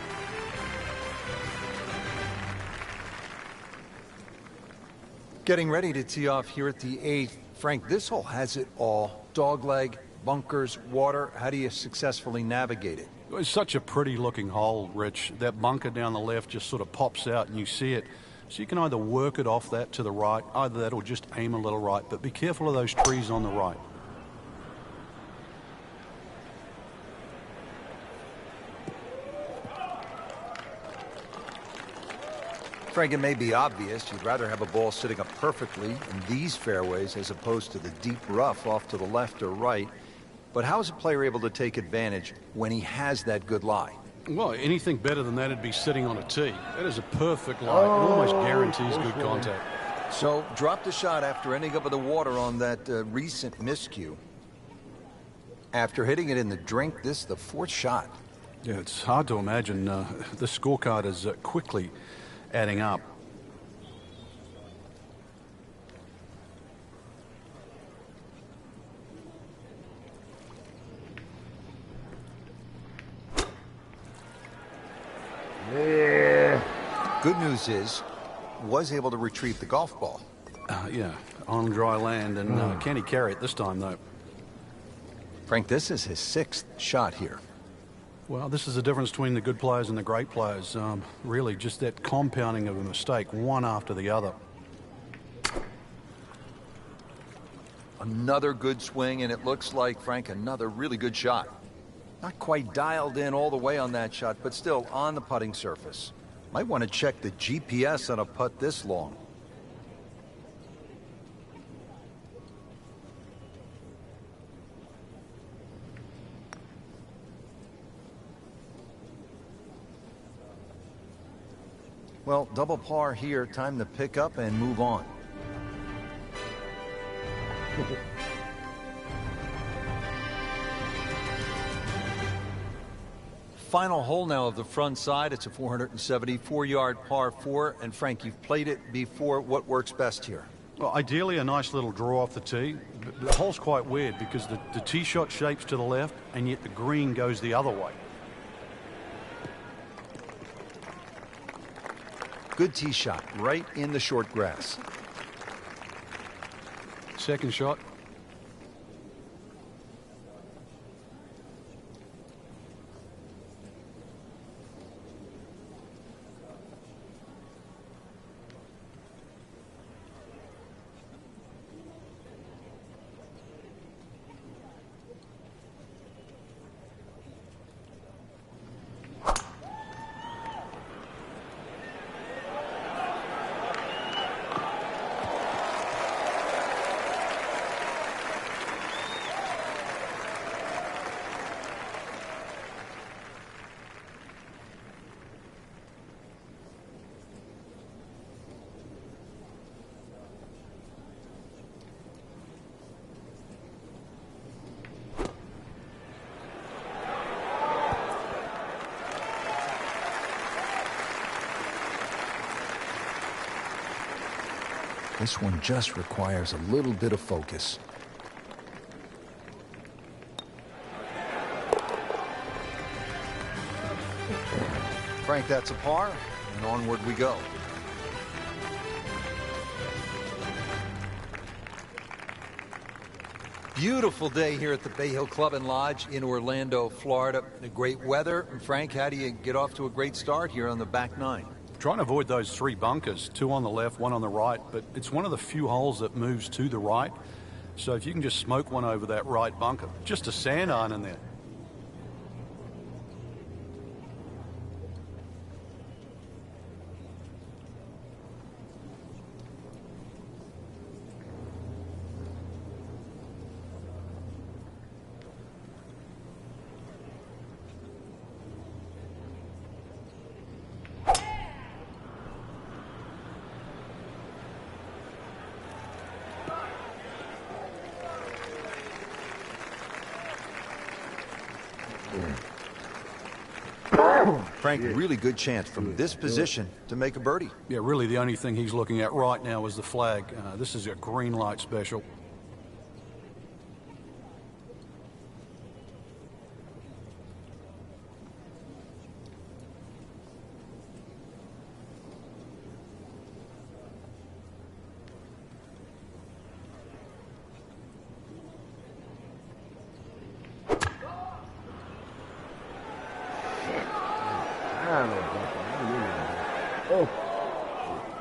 Getting ready to tee off here at the 8th. Frank, this hole has it all. Dogleg, bunkers, water. How do you successfully navigate it? It's such a pretty looking hole, Rich. That bunker down the left just sort of pops out and you see it. So you can either work it off that to the right, either that or just aim a little right. But be careful of those trees on the right. Frank, it may be obvious you'd rather have a ball sitting up perfectly in these fairways as opposed to the deep rough off to the left or right. But how is a player able to take advantage when he has that good lie? Well, anything better than that would be sitting on a tee. That is a perfect lie. It almost guarantees good contact. So, drop the shot after ending up with the water on that recent miscue. After hitting it in the drink, this is the fourth shot. Yeah, it's hard to imagine. The scorecard is quickly adding up. Yeah. Good news is, was able to retrieve the golf ball. Yeah, on dry land, and can he carry it this time, though? Frank, this is his sixth shot here. Well, this is the difference between the good players and the great players. Really, just that compounding of a mistake, one after the other. Another good swing, and it looks like, Frank, another really good shot. Not quite dialed in all the way on that shot, but still on the putting surface. Might want to check the GPS on a putt this long. Well, double par here. Time to pick up and move on. Final hole now of the front side. It's a 474-yard par 4. And Frank, you've played it before. What works best here? Well, ideally a nice little draw off the tee. The hole's quite weird because the tee shot shapes to the left, and yet the green goes the other way. Good tee shot, right in the short grass. Second shot. This one just requires a little bit of focus. Frank, that's a par, and onward we go. Beautiful day here at the Bay Hill Club and Lodge in Orlando, Florida. Great weather. And Frank, how do you get off to a great start here on the back nine? Trying to avoid those three bunkers, two on the left, one on the right, but it's one of the few holes that moves to the right. So if you can just smoke one over that right bunker, just a sand iron in there. Frank, really good chance from this position to make a birdie. Yeah, really the only thing he's looking at right now is the flag. This is a green light special.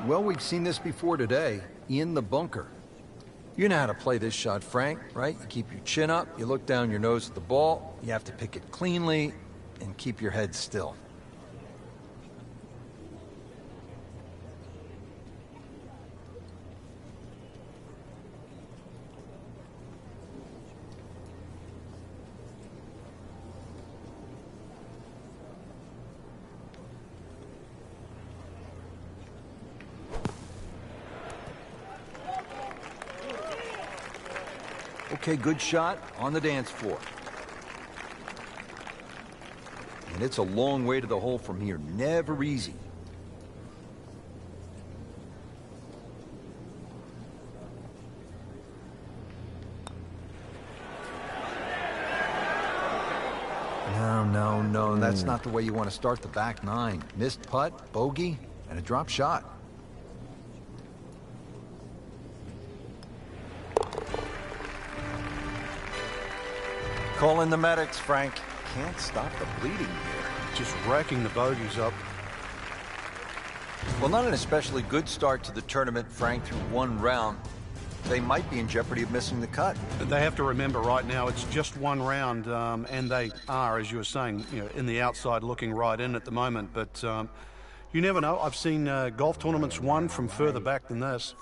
Well, we've seen this before today, in the bunker. You know how to play this shot, Frank, right? You keep your chin up, you look down your nose at the ball, you have to pick it cleanly, and keep your head still. Okay, good shot on the dance floor. And it's a long way to the hole from here. Never easy. No, that's not the way you want to start the back nine. Missed putt, bogey, and a drop shot. Call in the medics, Frank. Can't stop the bleeding here. Just racking the bogeys up. Well, not an especially good start to the tournament, Frank, through one round. They might be in jeopardy of missing the cut. They have to remember right now it's just one round, and they are, as you were saying, in the outside looking right in at the moment. But you never know. I've seen golf tournaments won from further back than this.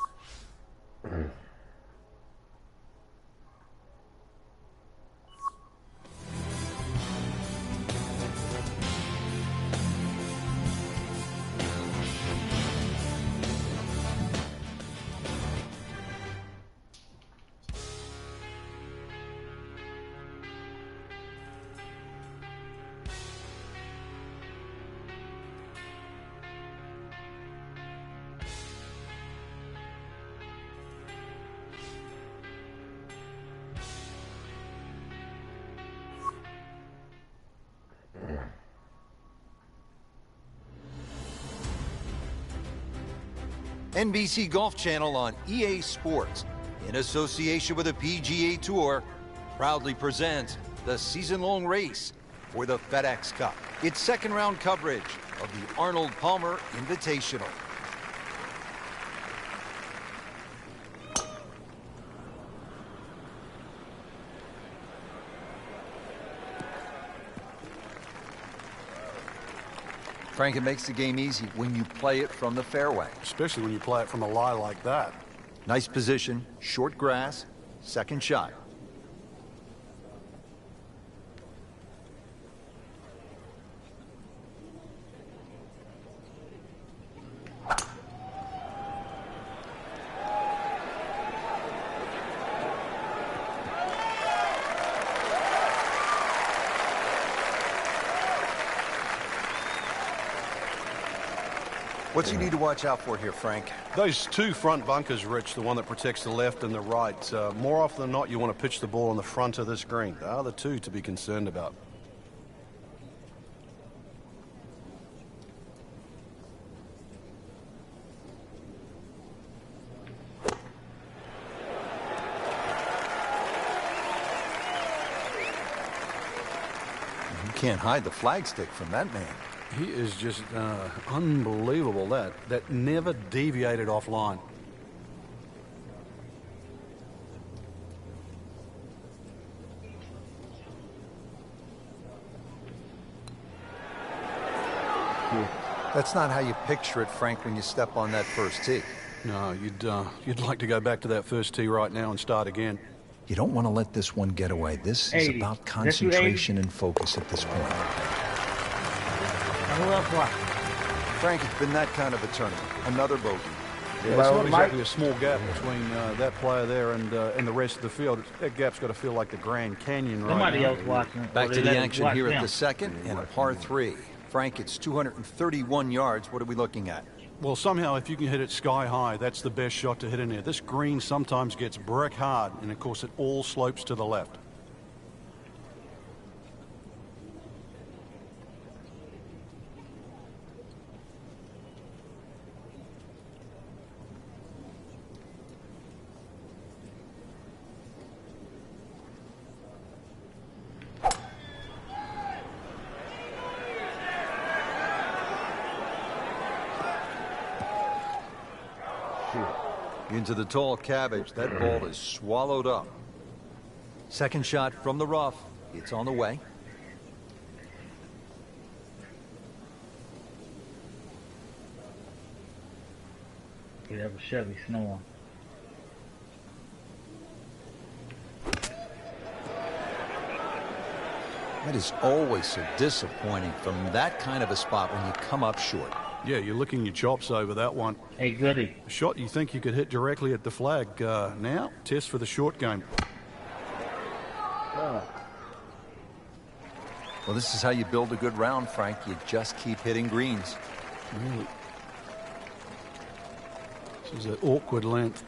NBC Golf Channel on EA Sports, in association with the PGA Tour, proudly presents the season-long race for the FedEx Cup. Its second-round coverage of the Arnold Palmer Invitational. Frank, it makes the game easy when you play it from the fairway. Especially when you play it from a lie like that. Nice position, short grass, second shot. What's you need to watch out for here, Frank? Those two front bunkers, Rich, the one that protects the left and the right. More often than not, you want to pitch the ball on the front of this green. They are the two to be concerned about. You can't hide the flagstick from that man. He is just unbelievable, that never deviated offline. That's not how you picture it, Frank, when you step on that first tee. No, you'd like to go back to that first tee right now and start again. You don't want to let this one get away. This is about concentration and focus at this point. Frank, it's been that kind of a tournament. Another bogey. Yeah, it's not exactly a small gap between that player there and the rest of the field. That gap's got to feel like the Grand Canyon right Somebody now. else watching. Back to the action here at the second and a par 3. Frank, it's 231 yards. What are we looking at? Well, somehow, if you can hit it sky high, that's the best shot to hit in there. This green sometimes gets brick hard, and of course, it all slopes to the left. Into the tall cabbage. That ball is swallowed up. Second shot from the rough. It's on the way. You have a Chevy snoring. That is always so disappointing from that kind of a spot when you come up short. Yeah, you're licking your chops over that one. Hey, goody. A shot you think you could hit directly at the flag. Now, test for the short game. Well, this is how you build a good round, Frank. You just keep hitting greens. Really? This is an awkward length.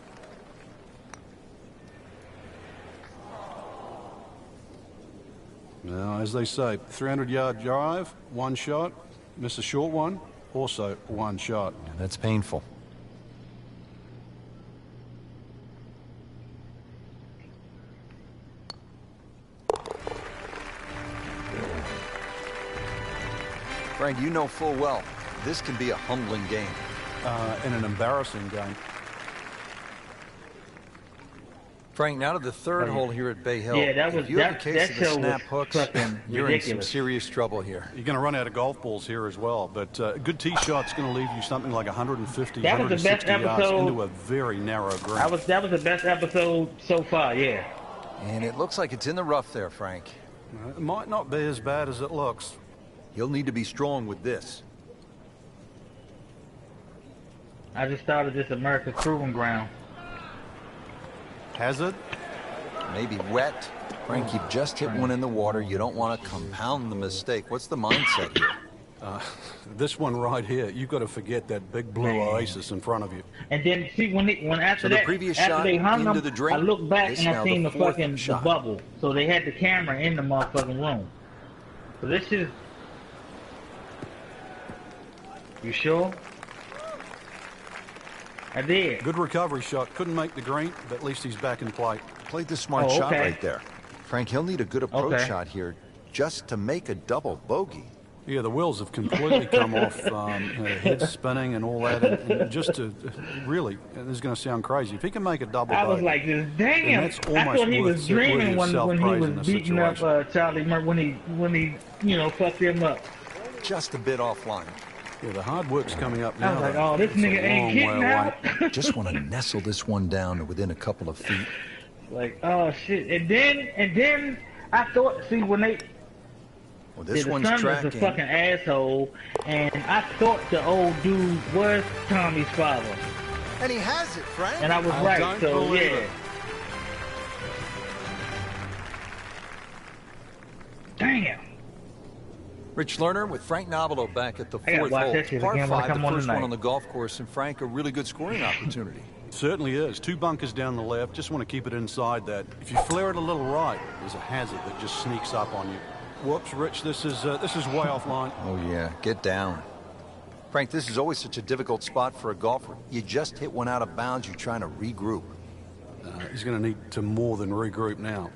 Now, as they say, 300-yard drive, one shot. Miss a short one, also one shot. That's painful. Frank, you know full well, this can be a humbling game. And an embarrassing game. Frank, now to the third hole here at Bay Hill. Yeah, that was if you have a case of the show snap was hooks, fucking you're in some ridiculous. serious trouble here. You're going to run out of golf balls here as well, but a good tee shot's going to leave you something like 150, That was the best 160 yards episode. into a very narrow green. That was the best episode so far. Yeah. And it looks like it's in the rough there, Frank. It might not be as bad as it looks. He'll need to be strong with this. I just started this America's Proving Ground. Hazard? Maybe wet. Frank, you've just hit one in the water. You don't want to compound the mistake. What's the mindset here? This one right here, you've got to forget that big blue oasis in front of you. And then see when after So the that, previous after shot they hung into them, the drink. I looked back This and I now seen the the fourth fucking shot. bubble. So they had the camera in the motherfucking room. So this is. You sure? I did. Good recovery shot. Couldn't make the green, but at least he's back in play. Played the smart Oh, shot okay. right there. Frank, he'll need a good approach Okay. shot here just to make a double bogey. Yeah, the wheels have completely come off, head spinning and all that. And just to really, this is going to sound crazy. If he can make a double I was bogey, like, this then damn. that's I almost thought he worth was dreaming when he self-praise in was this beating up situation. Charlie Murphy when he fucked him up. Just a bit offline. Yeah, the hard work's coming up I now. was like, though. oh, this It's a nigga ain't long getting way out. away. Just want to nestle this one down to within a couple of feet. Like, oh shit. And then I thought, see, when they Well, this the one's son was a tracking. fucking asshole, and I thought the old dude was Tommy's father, And he has it, Frank. and I was I right. don't So believe yeah. it. Damn. Rich Lerner with Frank Nobilo back at the I gotta fourth watch hole. that shit Par again when I 5, the come on first one tonight. on the golf course, and Frank, a really good scoring opportunity. Certainly is. Two bunkers down the left. Just want to keep it inside that. If you flare it a little right, there's a hazard that just sneaks up on you. Whoops, Rich, this is way offline. Oh, yeah. Get down. Frank, this is always such a difficult spot for a golfer. You just hit one out of bounds. You're trying to regroup. He's going to need to more than regroup now.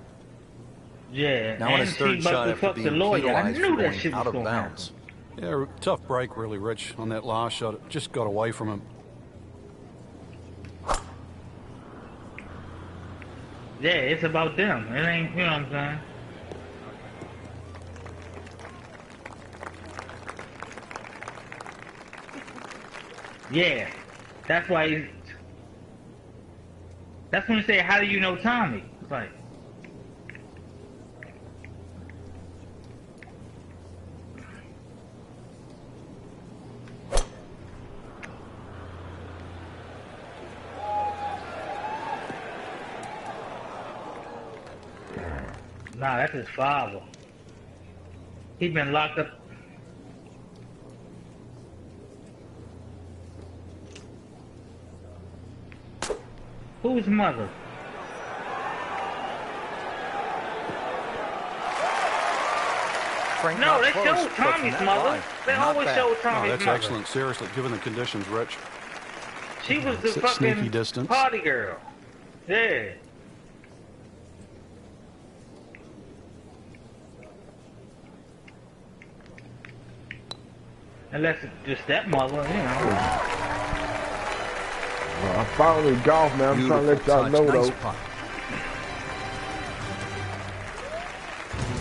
Yeah. Now on his third shot after fuck the being lawyer. I penalized knew for that going shit was out of gonna bounds. Yeah, tough break, really, Rich, on that last shot. It just got away from him. Yeah, it's about them. It ain't, you know what I'm saying? Yeah, that's why. That's when you say, "How do you know Tommy?" It's like, nah, that's his father. He been locked up. Whose mother? Frank, No, not they close, showed but from Tommy's that mother. line, They not always bad. show Oh, Tommy's that's mother. excellent. Seriously, given the conditions, Rich. She was the Sneaky fucking distance. party girl. Yeah. Unless it's just stepmother, you know. I finally golf, man. I'm trying to let y'all know, Nice though. putt.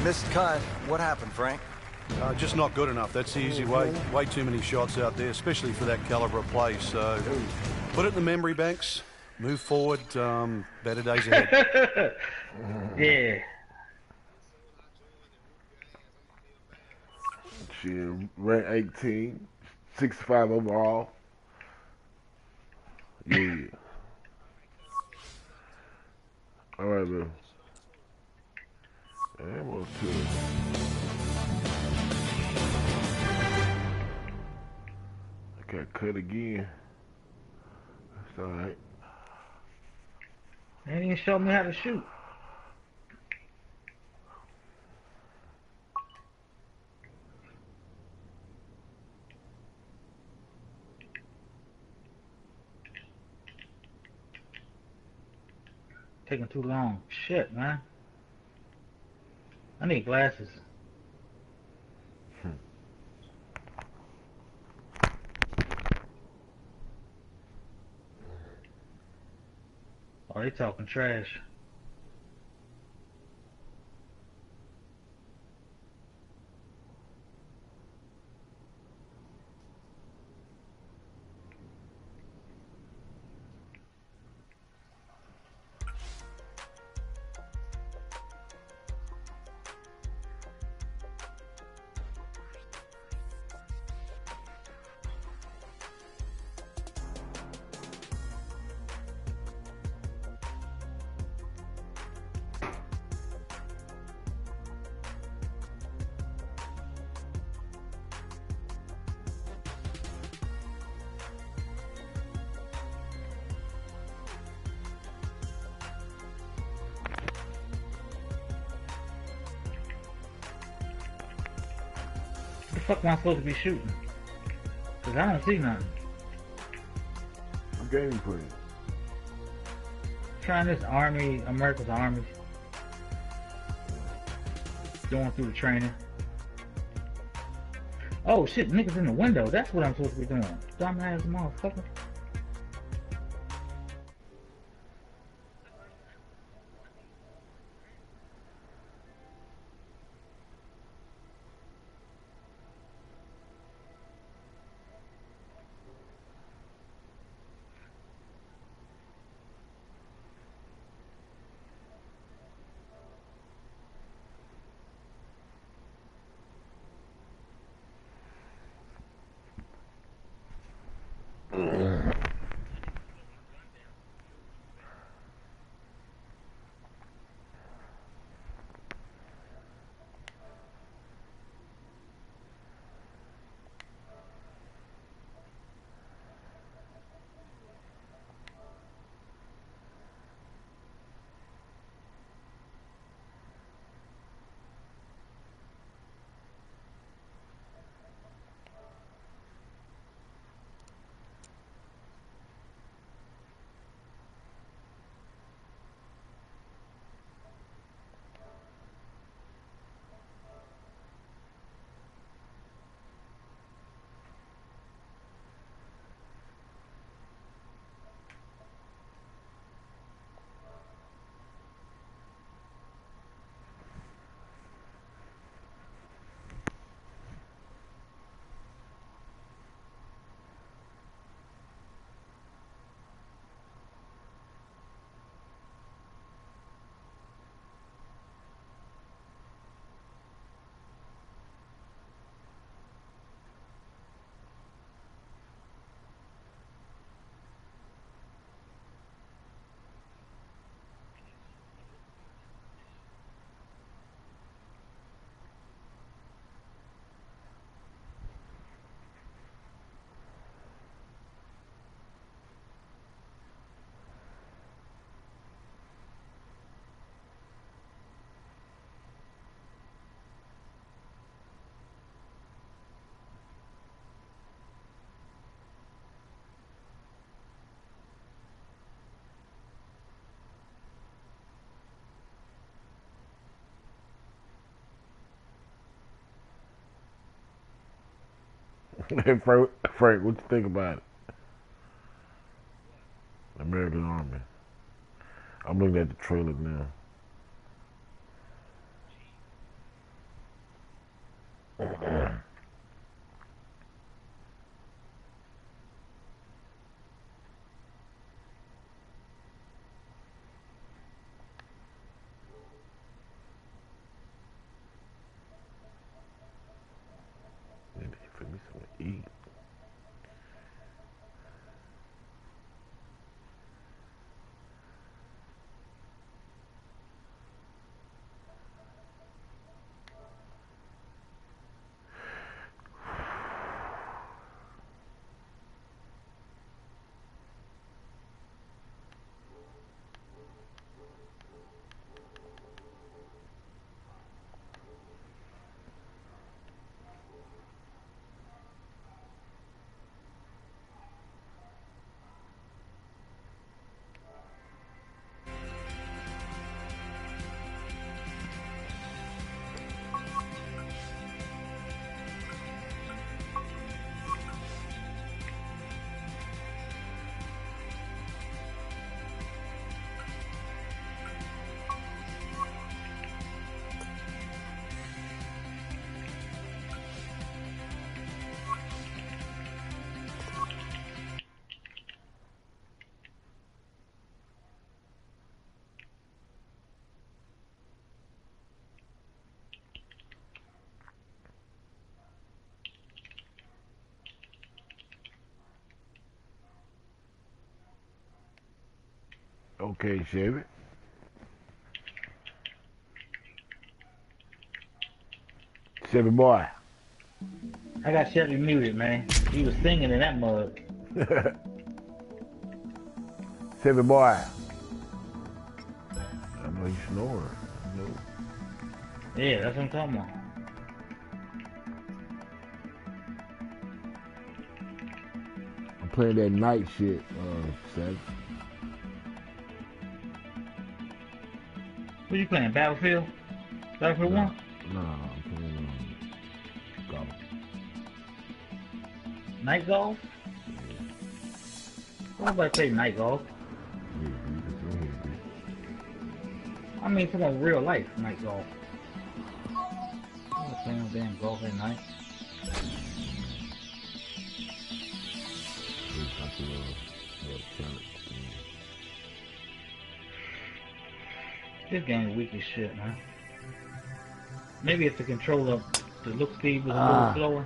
Missed cut. What happened, Frank? Just not good enough. That's the easy way. Way too many shots out there, especially for that caliber of play. So put it in the memory banks. Move forward. Better days ahead. Yeah. She ranked 18, 65 overall. Yeah. All right, man. And we'll do it. Got cut again. That's alright. They didn't show me how to shoot. Taking too long. Shit, man. I need glasses. Oh, they talking trash. What the fuck am I supposed to be shooting? Cause I don't see nothing. What game you playing? Trying this army, America's Army. Going through the training. Oh shit, niggas in the window. That's what I'm supposed to be doing. Dumbass motherfucker. Hey, Frank, what you think about it? American Army. I'm looking at the trailer now. Maybe for me something to eat. Okay, Chevy. Chevy boy. I got Chevy muted, man. He was singing in that mug. Chevy boy. I know you snoring. I know. Yeah, that's what I'm talking about. I'm playing that night shit, Seth. What you playing? Battlefield? Battlefield 1? No, I'm playing golf. Night golf? Nobody play night golf. Yeah, dude, it's in here, dude. I mean, come on, real life night golf. I'm not playing no damn golf at night. It's like a little challenge thing. This game weak as shit, man. Maybe if the controller, the look speed was a little slower.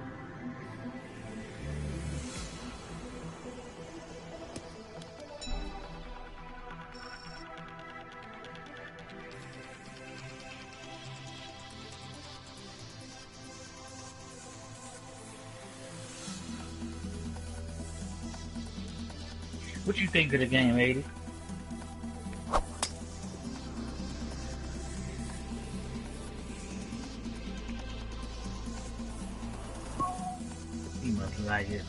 What you think of the game, 80? He must like it.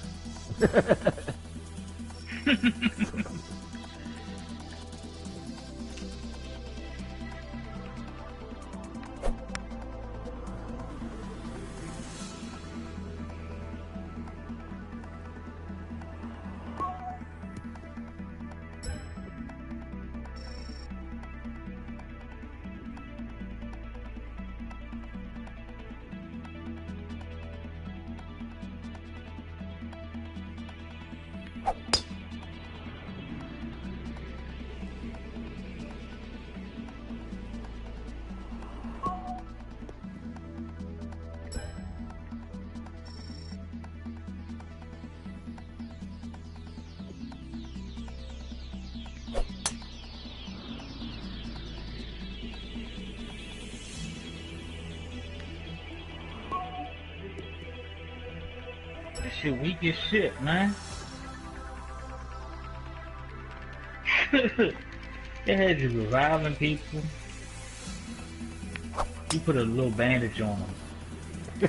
This shit weak as shit, man. They had you reviving people. You put a little bandage on him,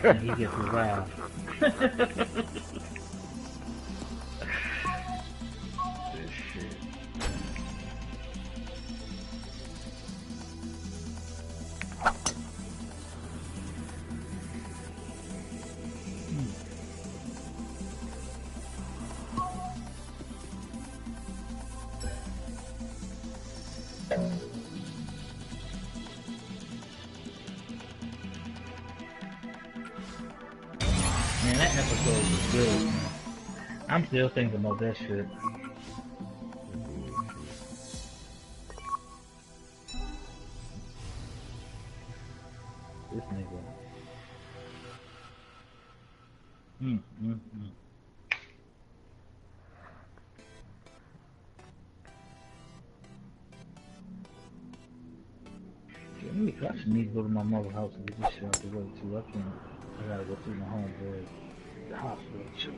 and he gets revived. This shit. Man, that episode was good. I'm still thinking about that shit. This nigga. I should need to go to my mother's house and get this shit out the way too. I gotta go see my homeboy at the hospital too.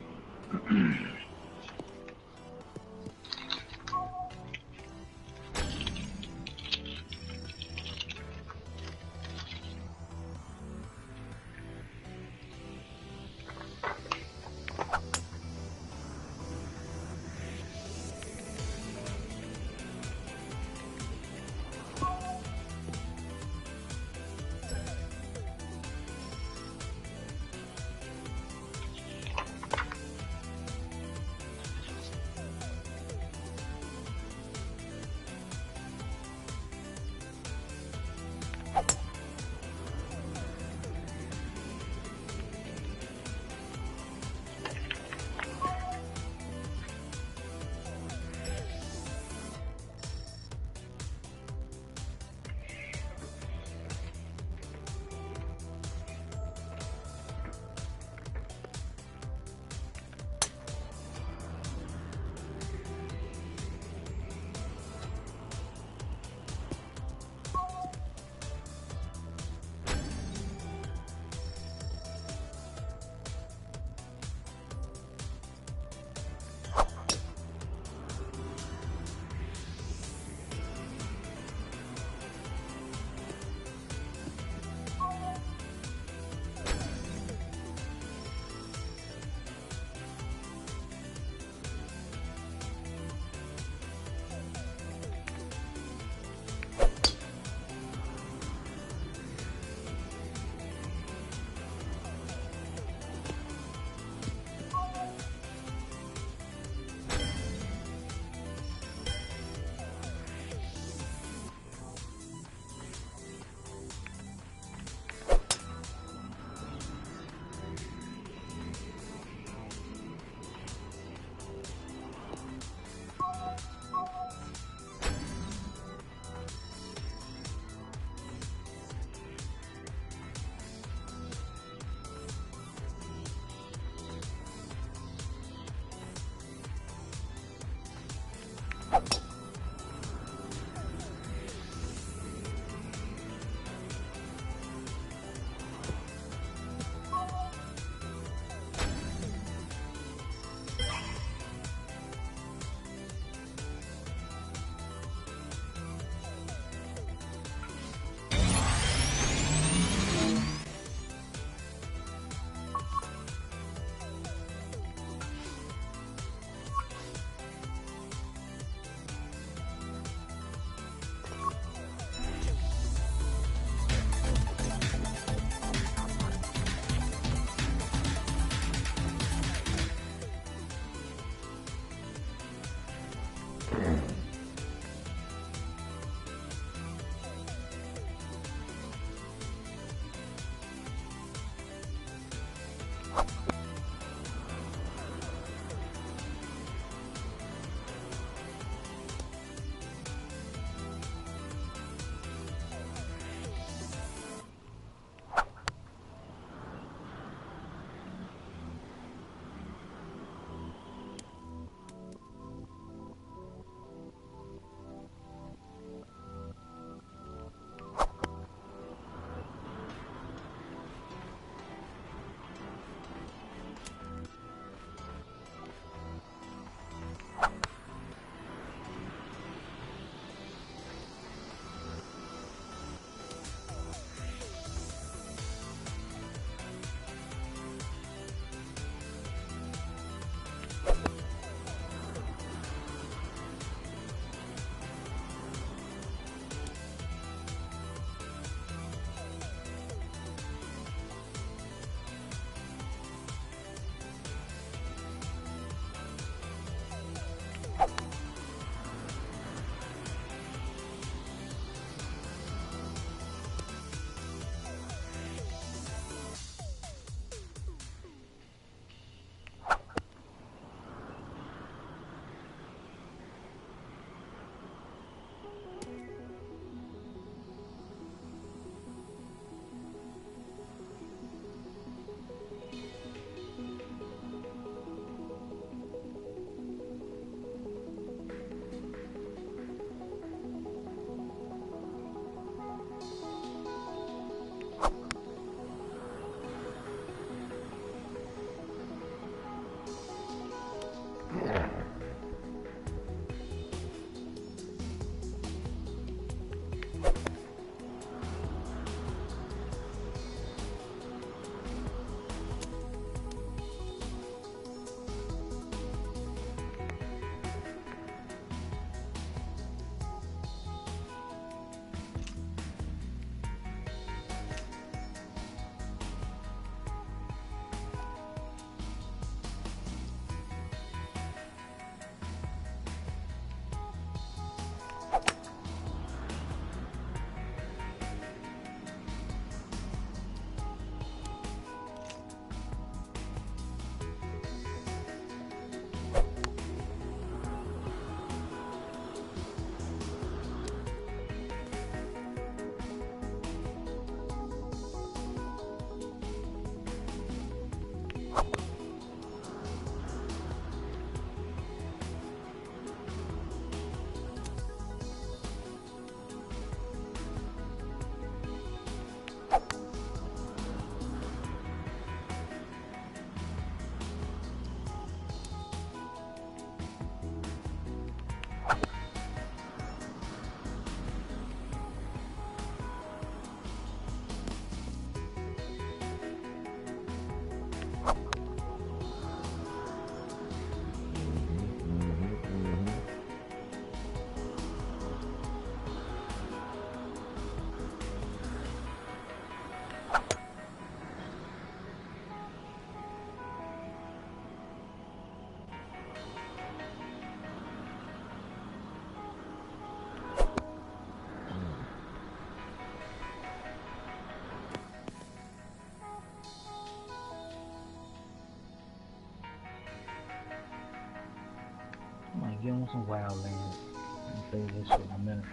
get on some Wildlands. I'm gonna save this shit in a minute.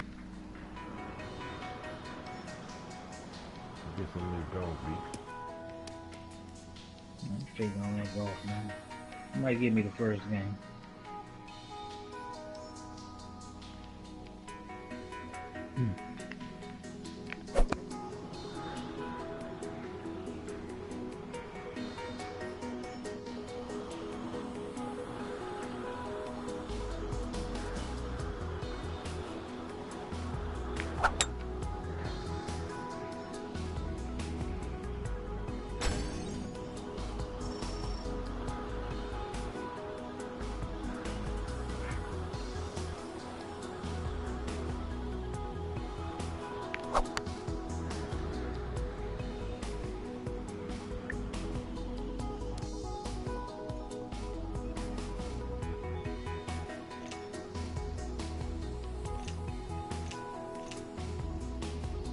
Get some new golf, B. I'm figuring on that golf, man. It might give me the first game.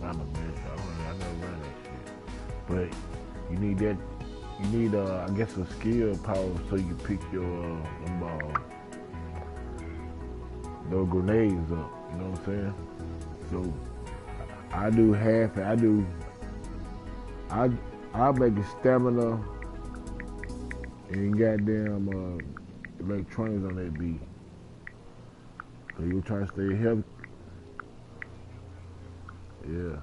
I'm a bitch. I never run that shit. But you need that. You need, I guess, a skill power so you can pick your those grenades up. You know what I'm saying? So I do half. I make a stamina and goddamn electronics on that beat. So you try to stay healthy. Yeah.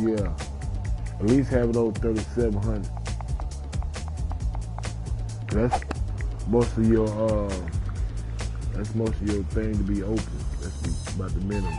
Yeah. At least have it over 3,700. That's most of your thing to be open. That's about the minimum.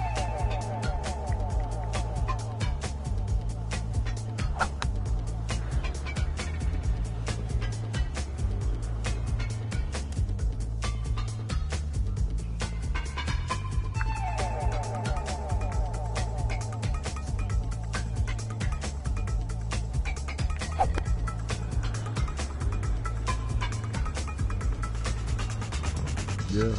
Yeah.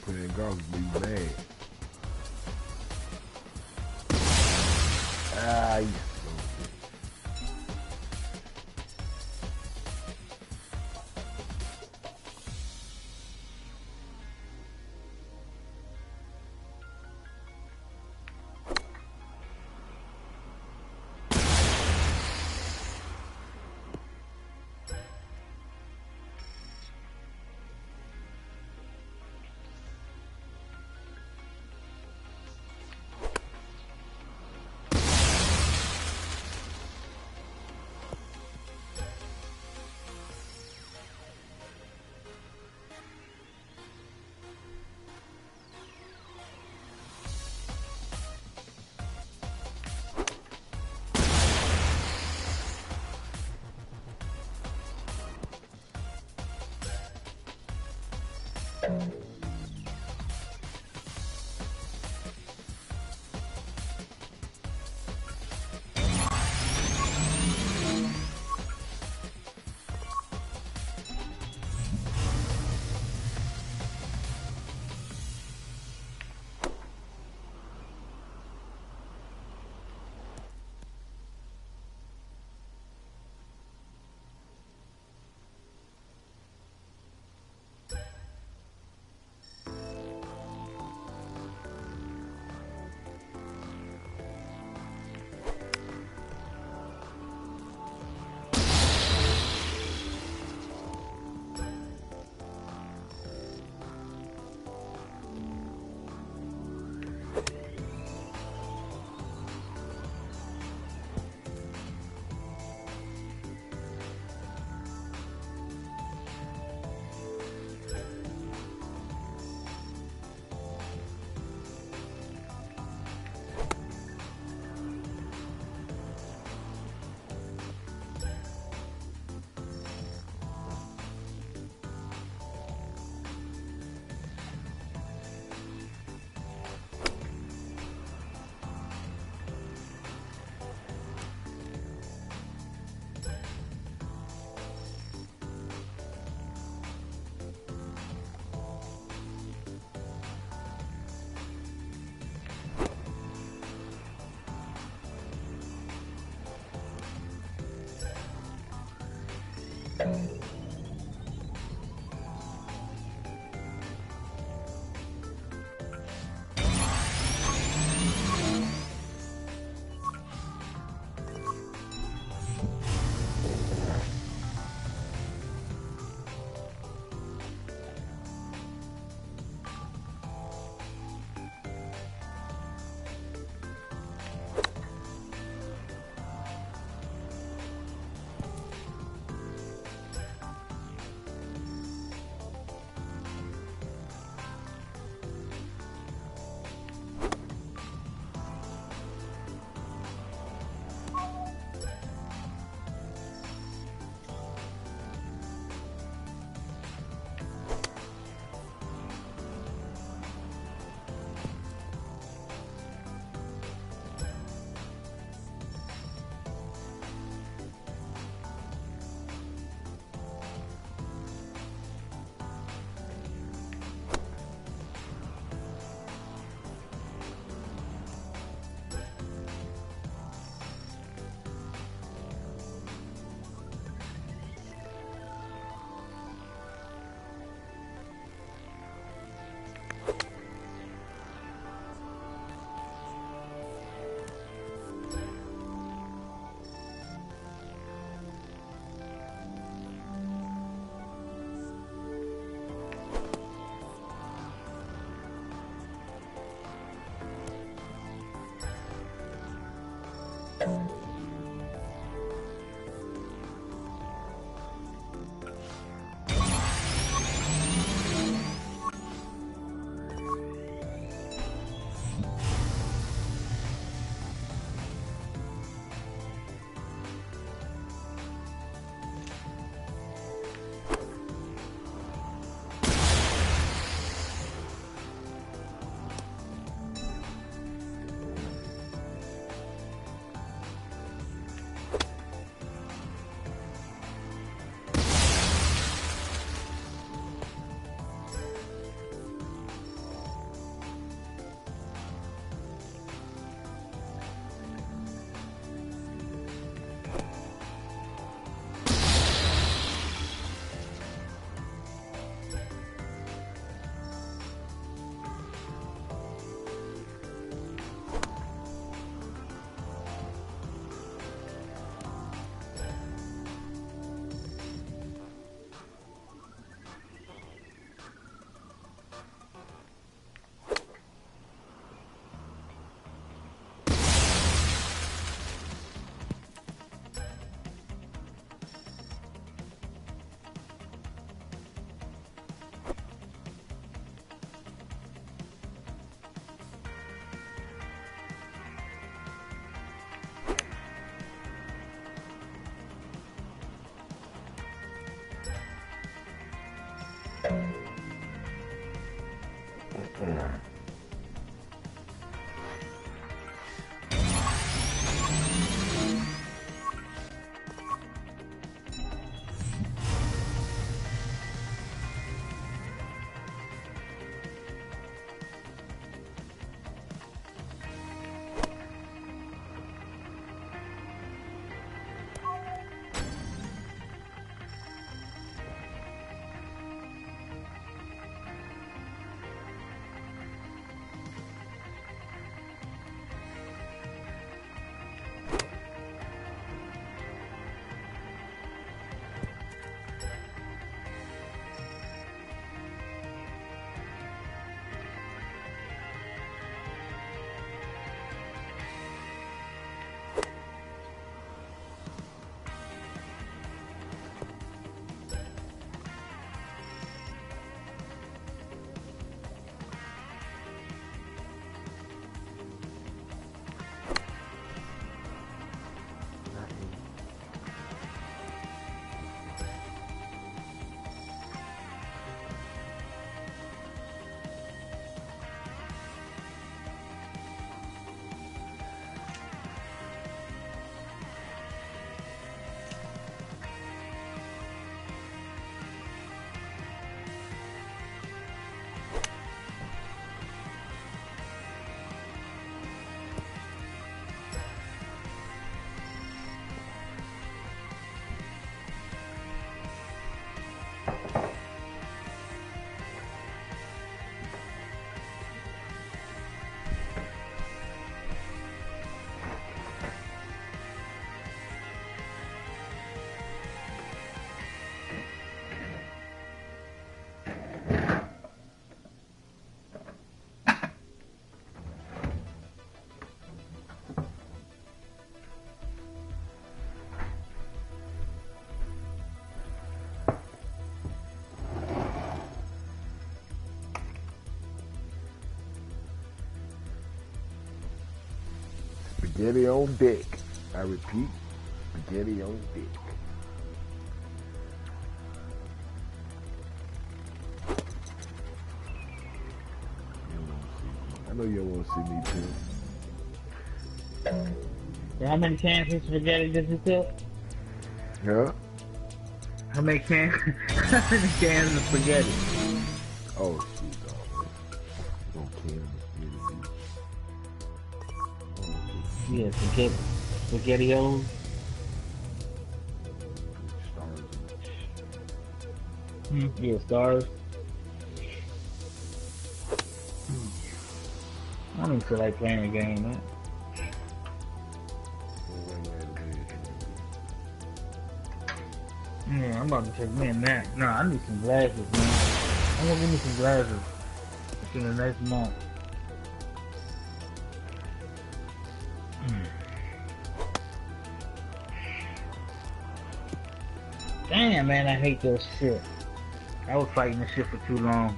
playing golf, be mad. Ah, you Spaghetti on deck. I repeat, spaghetti on deck. I know you don't want to see me too. How many cans of spaghetti did you cook? Yeah? How many cans? How many cans of spaghetti? Oh, shoot, dog. Don't can of spaghetti. Yeah, spaghetti-os. Stars. Yeah, stars. I don't even feel like playing a game, man. Yeah, I'm about to take me a nap. No, I need some glasses, man. I'm gonna give me some glasses in the next month. Damn, man, I hate that shit. I was fighting this shit for too long.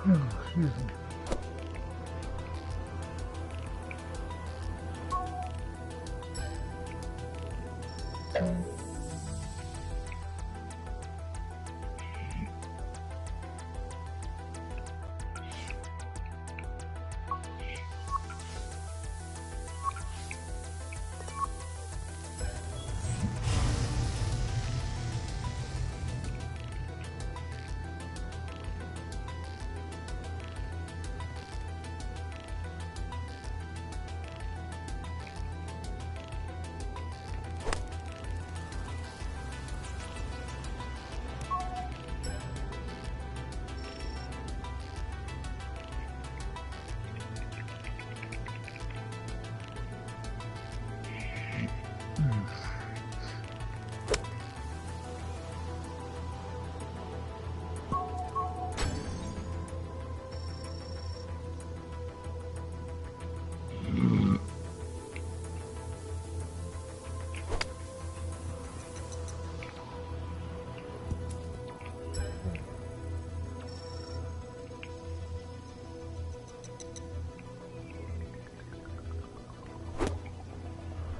Excuse me.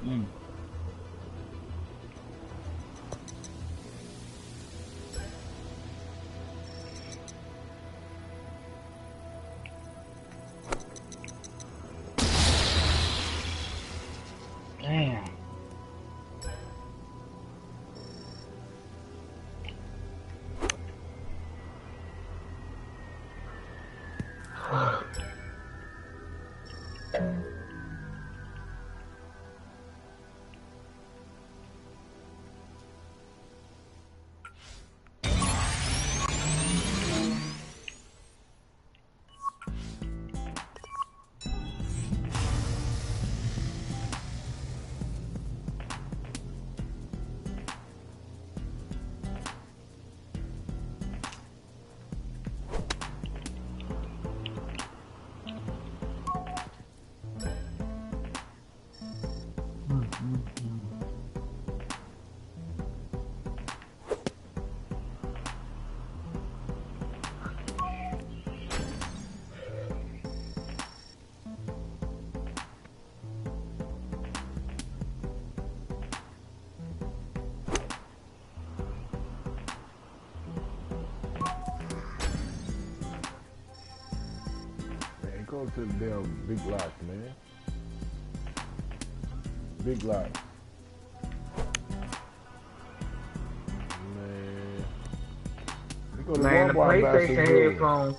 Mm. Damn. Man, go to the damn big lots, man. Big lots. Man. You go to Man, the Walmart and buy some PlayStation good. headphones.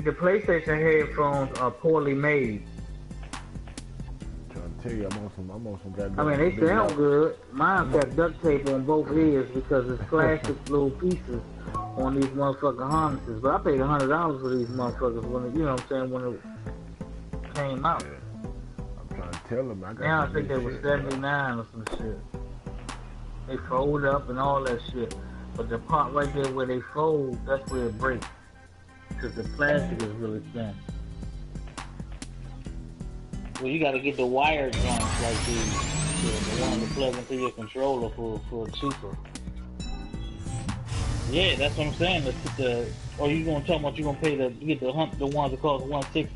The PlayStation headphones are poorly made. Trying to tell you, I'm on some goddamn. I mean, they big sound lots. good. Mine's got duct tape on both ears because it's plastic little pieces on these motherfucking harnesses. But I paid $100 for these motherfuckers when it, you know what I'm saying, when it came out. Yeah. I'm trying to tell them I got Now I some think good they were shit, 79 or some shit. They fold up and all that shit. But the part right there where they fold, that's where it breaks. Because the plastic is really thin. Well, you gotta get the wired joints like these. The one to plug into your controller for cheaper. Yeah, that's what I'm saying. Or you gonna talk about you gonna pay you get the ones that cost $160.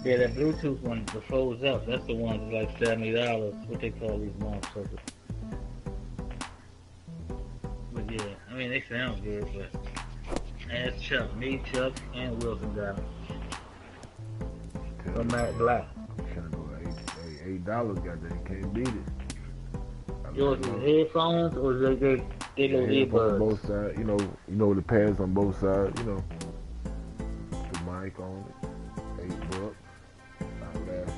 Yeah, that Bluetooth one that folds up, that's the one that's like $70. What they call these motherfuckers. But yeah, I mean they sound good, but ask Chuck, me, Chuck, and Wilson got them. From Matt Black. I'm trying to go $8 goddamn, can't beat it. Yours is headphones or is they little headphones on earbuds? both sides, you know the pads on both sides, the mic on it, $8. Not bad.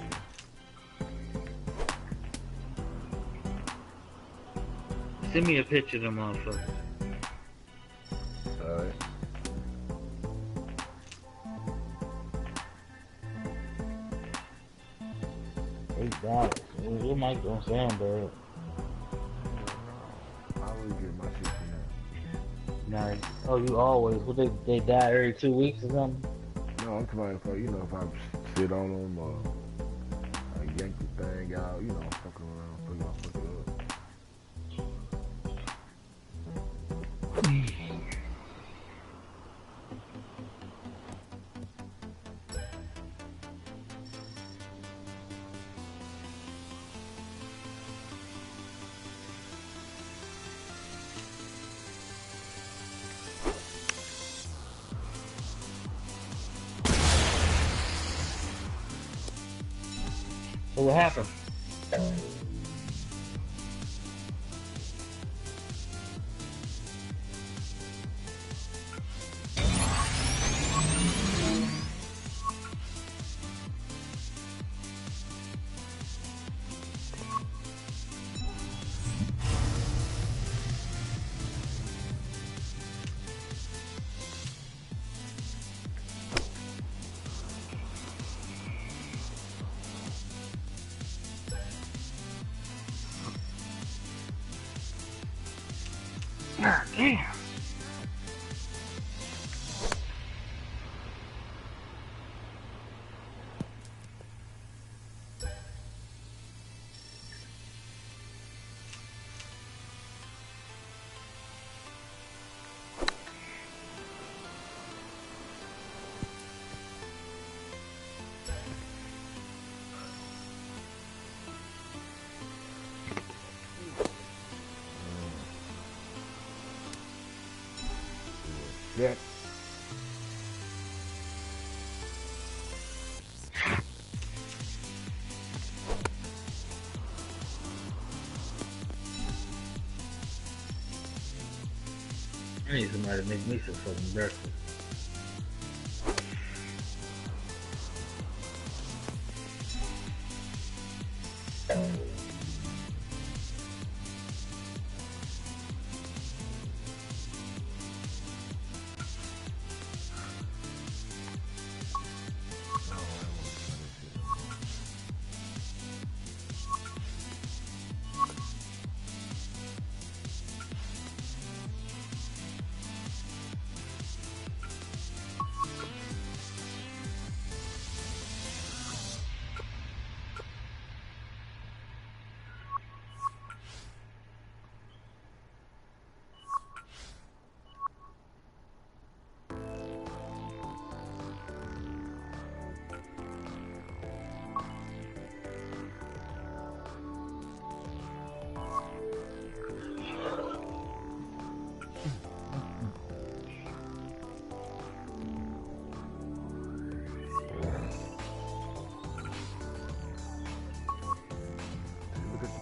Send me a picture of them motherfuckers. Alright. $8. Your mic don't sound bad. I always get my shit from them. Nice. Oh, you always? Well, they die every 2 weeks or something? No, I'm talking about if I sit on them or I yank the thing out, fuck around, fuck it up. So what happened? God damn. That. I need somebody to make me some fucking breakfast.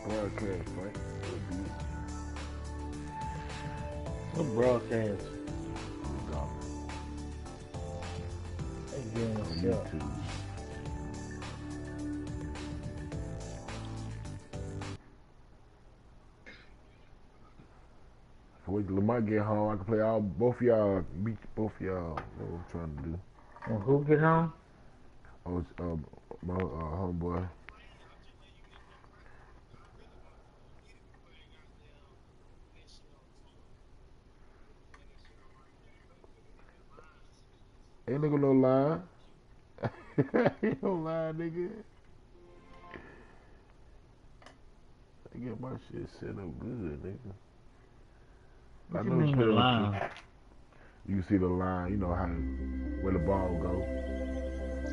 Broadcast, right? What broadcast? They doing a show. YouTube. So wait till Lamar get home. I can play both of y'all, beat both of y'all. That's what I'm trying to do. When who get home? Oh, it's, my homeboy. Ain't nigga no lie. Ain't no lie, nigga. I get my shit set up good, nigga. What you mean the line? You can see the line, you know how where the ball go.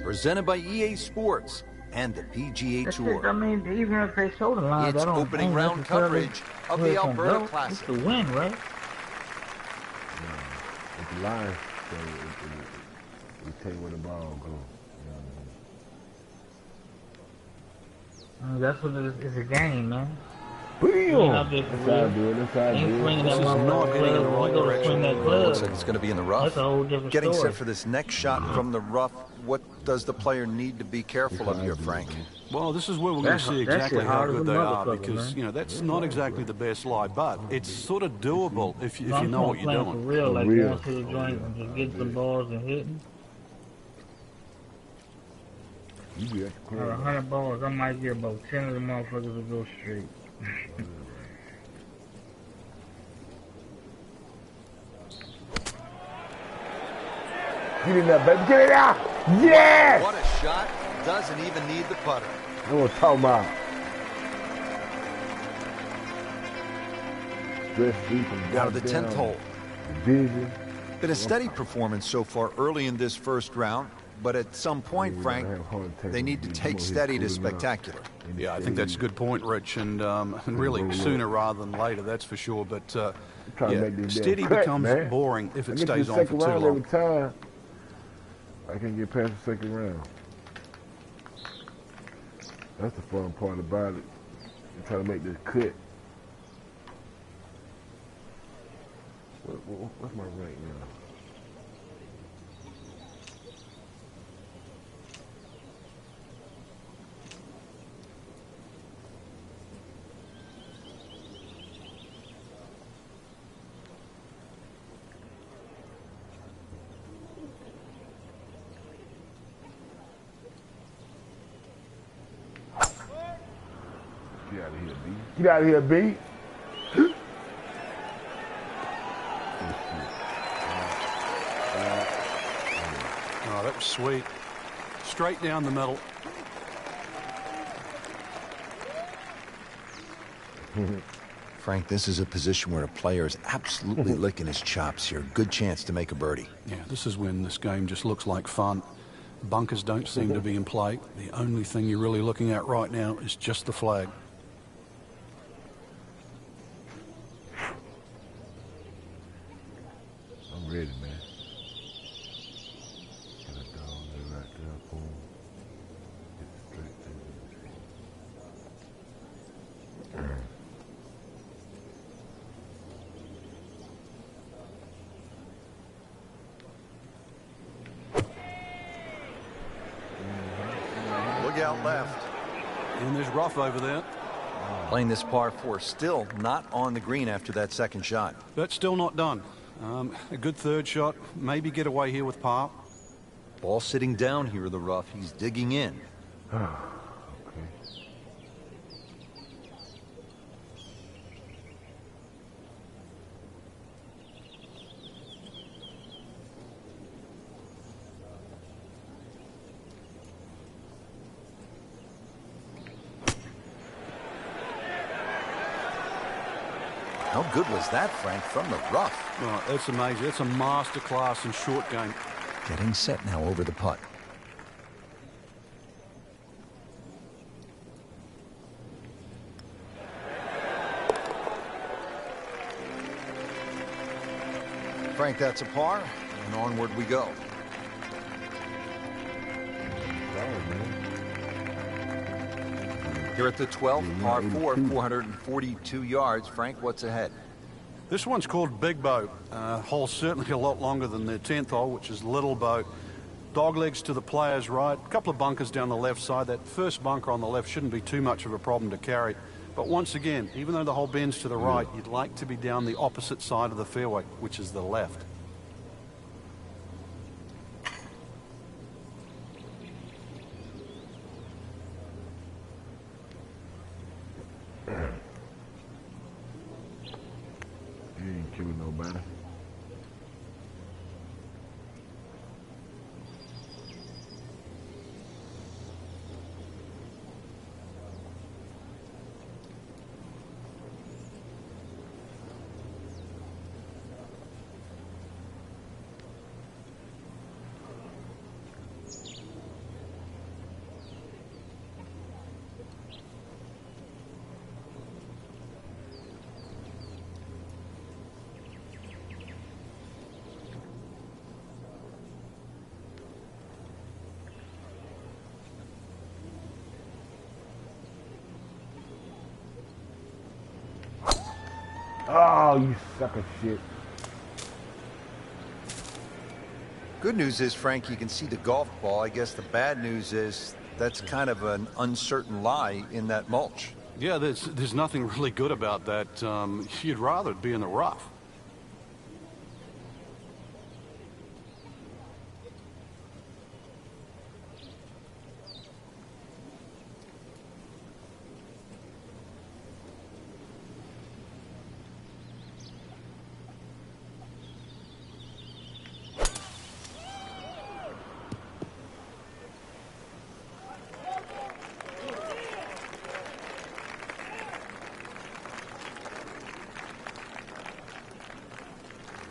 Presented by EA Sports and the PGA That's Tour. it. I mean, even if they show the line, It's that don't opening ain't round necessarily coverage of where the it's gonna Alberta go. Classic. It's the win, right? If the line, so it tell you where the ball go. I mean, that's what it is. It's a game, man. Bam! That's how I do it. That's how I do it. This is not heading in the right direction. Looks like it's going to be in the rough. That's a whole different Getting story. set for this next shot from the rough, what does the player need to be careful of here, Frank? Well, this is where we're going to see That exactly shit how hard as good a they are, motherfucker, because, man. you know, that's not exactly the best lie, but it's sort of doable if you I'm know what you're playing for doing. real, like real. going to the joint and just getting some balls and hitting. You be at the Out of club. 100 balls, I might get about 10 of the motherfuckers to go straight. Get in there, baby. Get it out! Yeah! What a shot. Doesn't even need the putter. That's what I'm talking about. Stress free from Out of the goddamn 10th hole. Division. Been a steady performance so far early in this first round, but at some point, Frank, they need to take steady to spectacular. Yeah, I think that's a good point, Rich, and really sooner rather than later, that's for sure. But Trying to yeah, make this damn steady cut, becomes man. boring if I it get to stays the on for second too round long. every time. I can't get past the second round. That's the fun part about it. I'm trying to make this cut. What's my rank now? Get out of here, B. Get out of here, B. Oh, that was sweet. Straight down the middle. Frank, this is a position where a player is absolutely licking his chops here. Good chance to make a birdie. Yeah, this is when this game just looks like fun. Bunkers don't seem to be in play. The only thing you're really looking at right now is just the flag. I'm ready, man. out left. And there's rough over there. Playing this par 4, still not on the green after that second shot. But still not done. A good third shot. Maybe get away here with par. Ball sitting down here in the rough. He's digging in. Okay. How good was that, Frank, from the rough? Oh, that's amazing. That's a masterclass in short game. Getting set now over the putt. Frank, that's a par, and onward we go. Here at the 12th, par 4, 442 yards. Frank, what's ahead? This one's called Big Boat. Hole's certainly a lot longer than the 10th hole, which is Little Boat. Dog legs to the player's right. A couple of bunkers down the left side. That first bunker on the left shouldn't be too much of a problem to carry. But once again, even though the hole bends to the right, you'd like to be down the opposite side of the fairway, which is the left. You ain't killing nobody. Oh, you suck of shit. Good news is, Frank, you can see the golf ball. I guess the bad news is that's kind of an uncertain lie in that mulch. Yeah, there's nothing really good about that. You'd rather it be in the rough.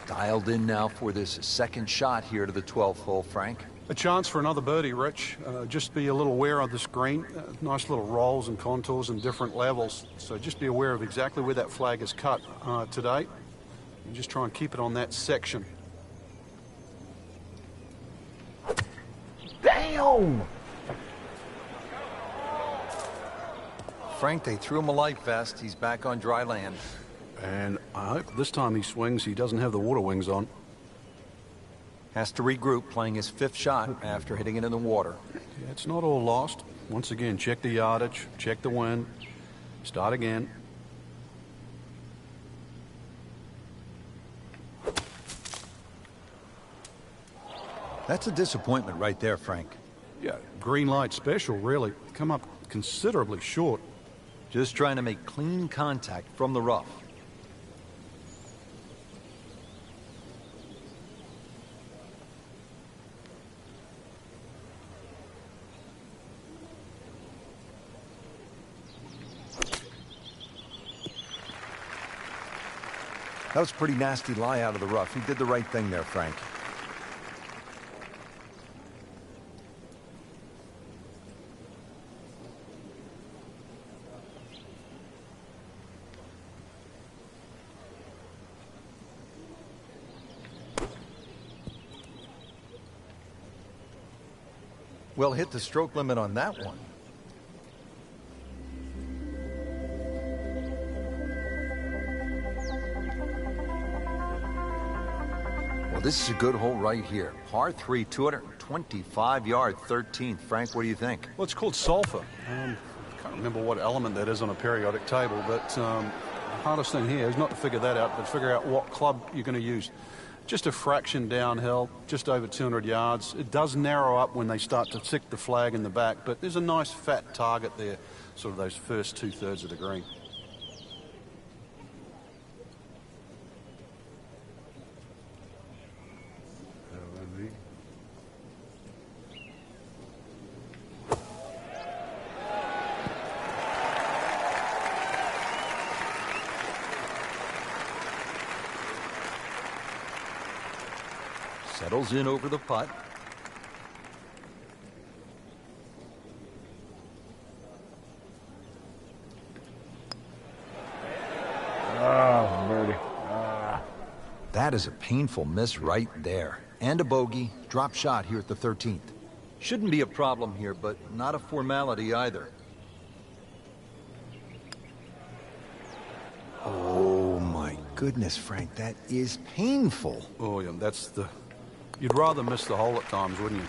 Dialed in now for this second shot here to the 12th hole, Frank. A chance for another birdie, Rich. Just be a little aware of the screen. Nice little rolls and contours and different levels. So just be aware of exactly where that flag is cut today. And just try and keep it on that section. Damn! Frank, they threw him a life vest. He's back on dry land. And I hope this time he swings, he doesn't have the water wings on. Has to regroup, playing his 5th shot after hitting it in the water. Yeah, it's not all lost. Once again, check the yardage, check the wind, start again. That's a disappointment right there, Frank. Yeah, green light special, really. Come up considerably short. Just trying to make clean contact from the rough. That was a pretty nasty lie out of the rough. He did the right thing there, Frank. Well, hit the stroke limit on that one. this is a good hole right here. Par 3, 225-yard 13th. Frank, what do you think? Well, it's called sulfur. I can't remember what element that is on a periodic table, but the hardest thing here is not to figure that out, but figure out what club you're going to use. Just a fraction downhill, just over 200 yards. It does narrow up when they start to stick the flag in the back, but there's a nice fat target there, sort of those first 2/3 of the green. Settles in over the putt. Oh, birdie. That is a painful miss right there. And a bogey. Drop shot here at the 13th. Shouldn't be a problem here, but not a formality either. Oh, my goodness, Frank. That is painful. Oh, yeah, that's the... You'd rather miss the hole at times, wouldn't you?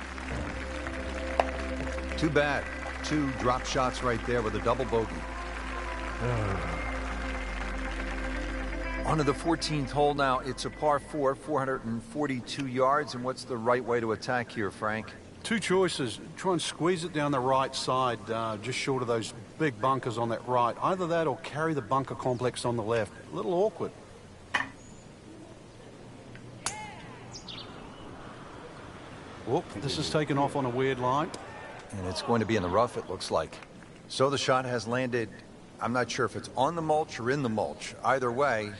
Too bad. 2 drop shots right there with a double bogey. On to the 14th hole now. It's a par 4, 442 yards. And what's the right way to attack here, Frank? 2 choices. Try and squeeze it down the right side, just short of those big bunkers on that right. Either that or carry the bunker complex on the left. A little awkward. Whoop, this is taken off on a weird line. And it's going to be in the rough, it looks like. So the shot has landed, I'm not sure if it's on the mulch or in the mulch. Either way,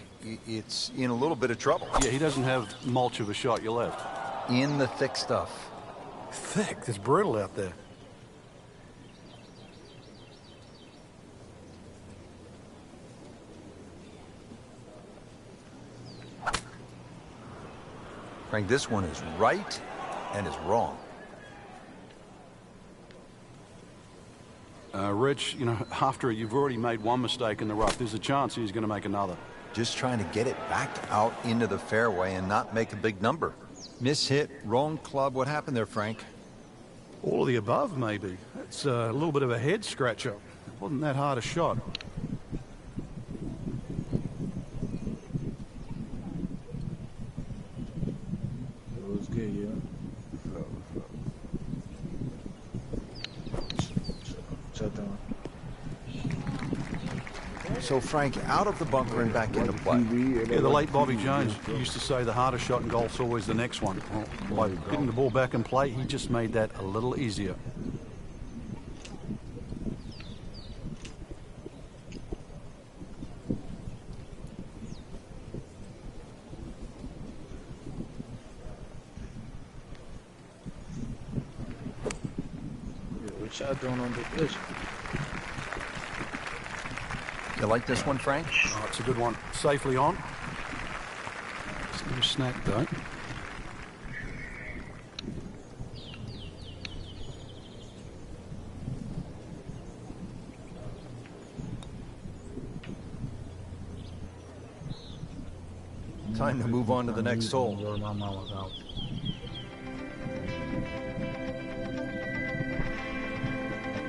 it's in a little bit of trouble. Yeah, he doesn't have mulch of a shot, you're left. In the thick stuff. Thick, it's brutal out there. Frank, this one is right and is wrong. Rich, you know, after you've already made one mistake in the rough, there's a chance he's going to make another. Just trying to get it back out into the fairway and not make a big number. Miss hit, wrong club. What happened there, Frank? All of the above, maybe. It's a little bit of a head scratcher. It wasn't that hard a shot. It was good, yeah. Shut down. So, Frank, out of the bunker and back into play. Yeah, the late Bobby Jones used to say the hardest shot in golf's always the next one. Well, by getting the ball back in play, he just made that a little easier. What y'all doing on the pitch? You like this one, Frank? Oh, it's a good one. Safely on. It's no snack, though. Time to move on to the next hole. My mom was out.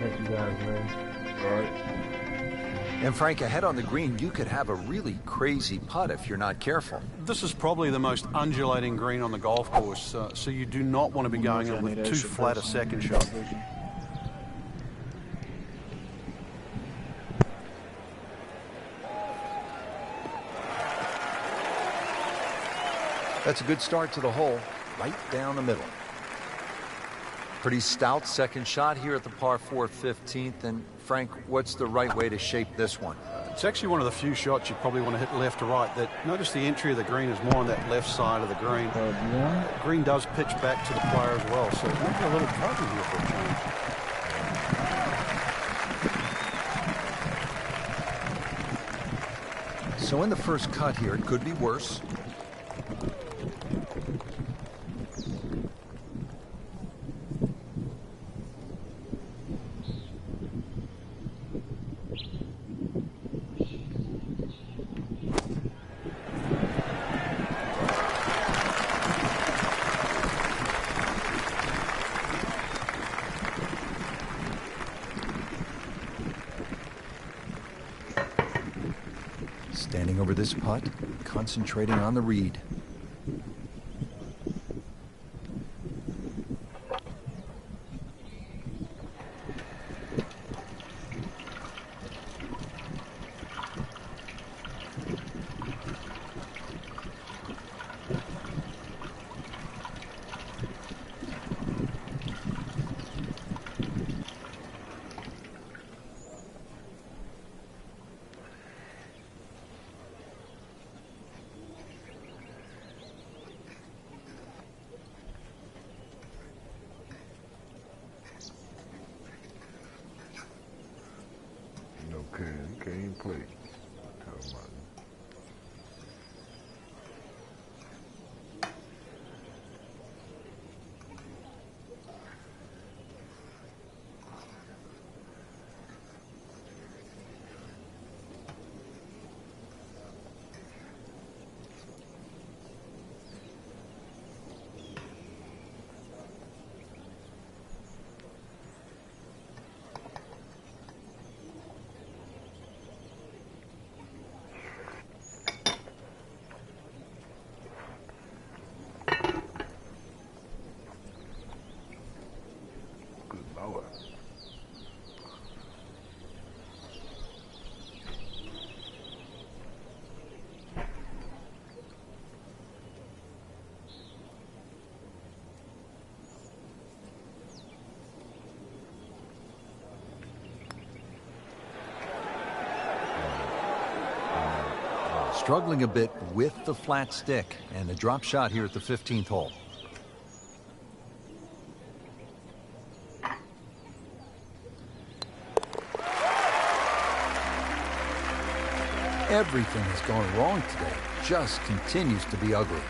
Thank you guys, man. All right. And Frank, ahead on the green, you could have a really crazy putt if you're not careful. This is probably the most undulating green on the golf course, so you do not want to be going in with too flat a second shot. That's a good start to the hole, right down the middle. Pretty stout second shot here at the par 4 15th. And Frank, what's the right way to shape this one? It's actually one of the few shots you probably want to hit left to right. Notice the entry of the green is more on that left side of the green. Green does pitch back to the player as well, so it might be a little cover here for a change. So in the first cut here, it could be worse. Standing over this putt, concentrating on the read. Okay, you can't even play. Tell 'em about it. Good Lord. Struggling a bit with the flat stick and a drop shot here at the 15th hole. Everything has gone wrong today. Just continues to be ugly.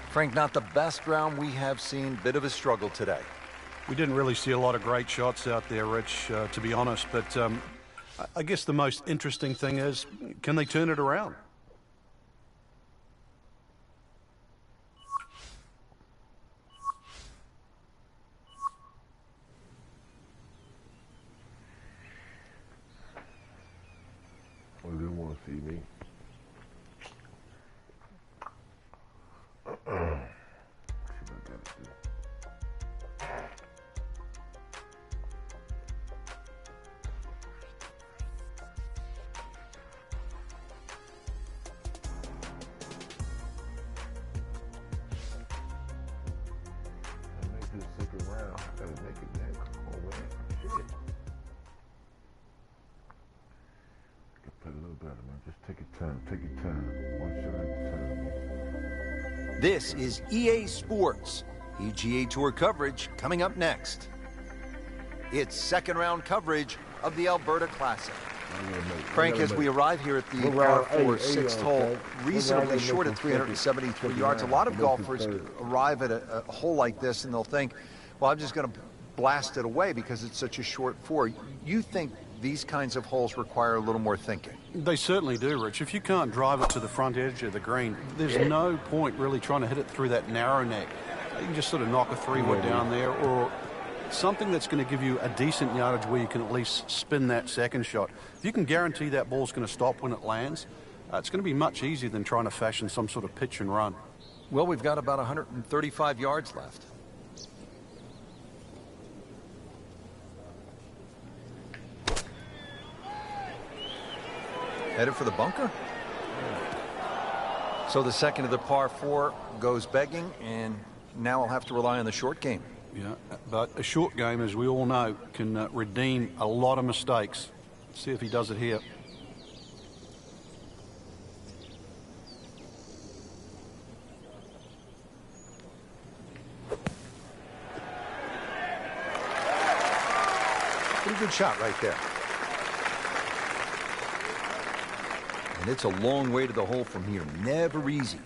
Frank, not the best round we have seen. Bit of a struggle today. We didn't really see a lot of great shots out there, Rich, to be honest. But I guess the most interesting thing is, can they turn it around? Well, they want to see me. See what I gotta do. I make this second round. I gotta make it back. Oh, man. Shit. Play a little better, man. Just take your time. Take your time. One shot at a time, man. This is EA Sports. PGA Tour coverage coming up next. It's second round coverage of the Alberta Classic. Frank, as we arrive here at the par 4 sixth hole, reasonably short at 373 yards. A lot of golfers arrive at a hole like this and they'll think, well, I'm just going to blast it away because it's such a short four. You think these kinds of holes require a little more thinking? They certainly do, Rich. If you can't drive it to the front edge of the green, there's no point really trying to hit it through that narrow neck. You can just sort of knock a 3-wood down there, or something that's going to give you a decent yardage where you can at least spin that second shot. If you can guarantee that ball's going to stop when it lands, it's going to be much easier than trying to fashion some sort of pitch and run. Well, we've got about 135 yards left. Headed for the bunker? So the second of the par 4 goes begging, and now I'll have to rely on the short game. Yeah, but a short game, as we all know, can redeem a lot of mistakes. Let's see if he does it here. Pretty good shot right there. And it's a long way to the hole from here. Never easy.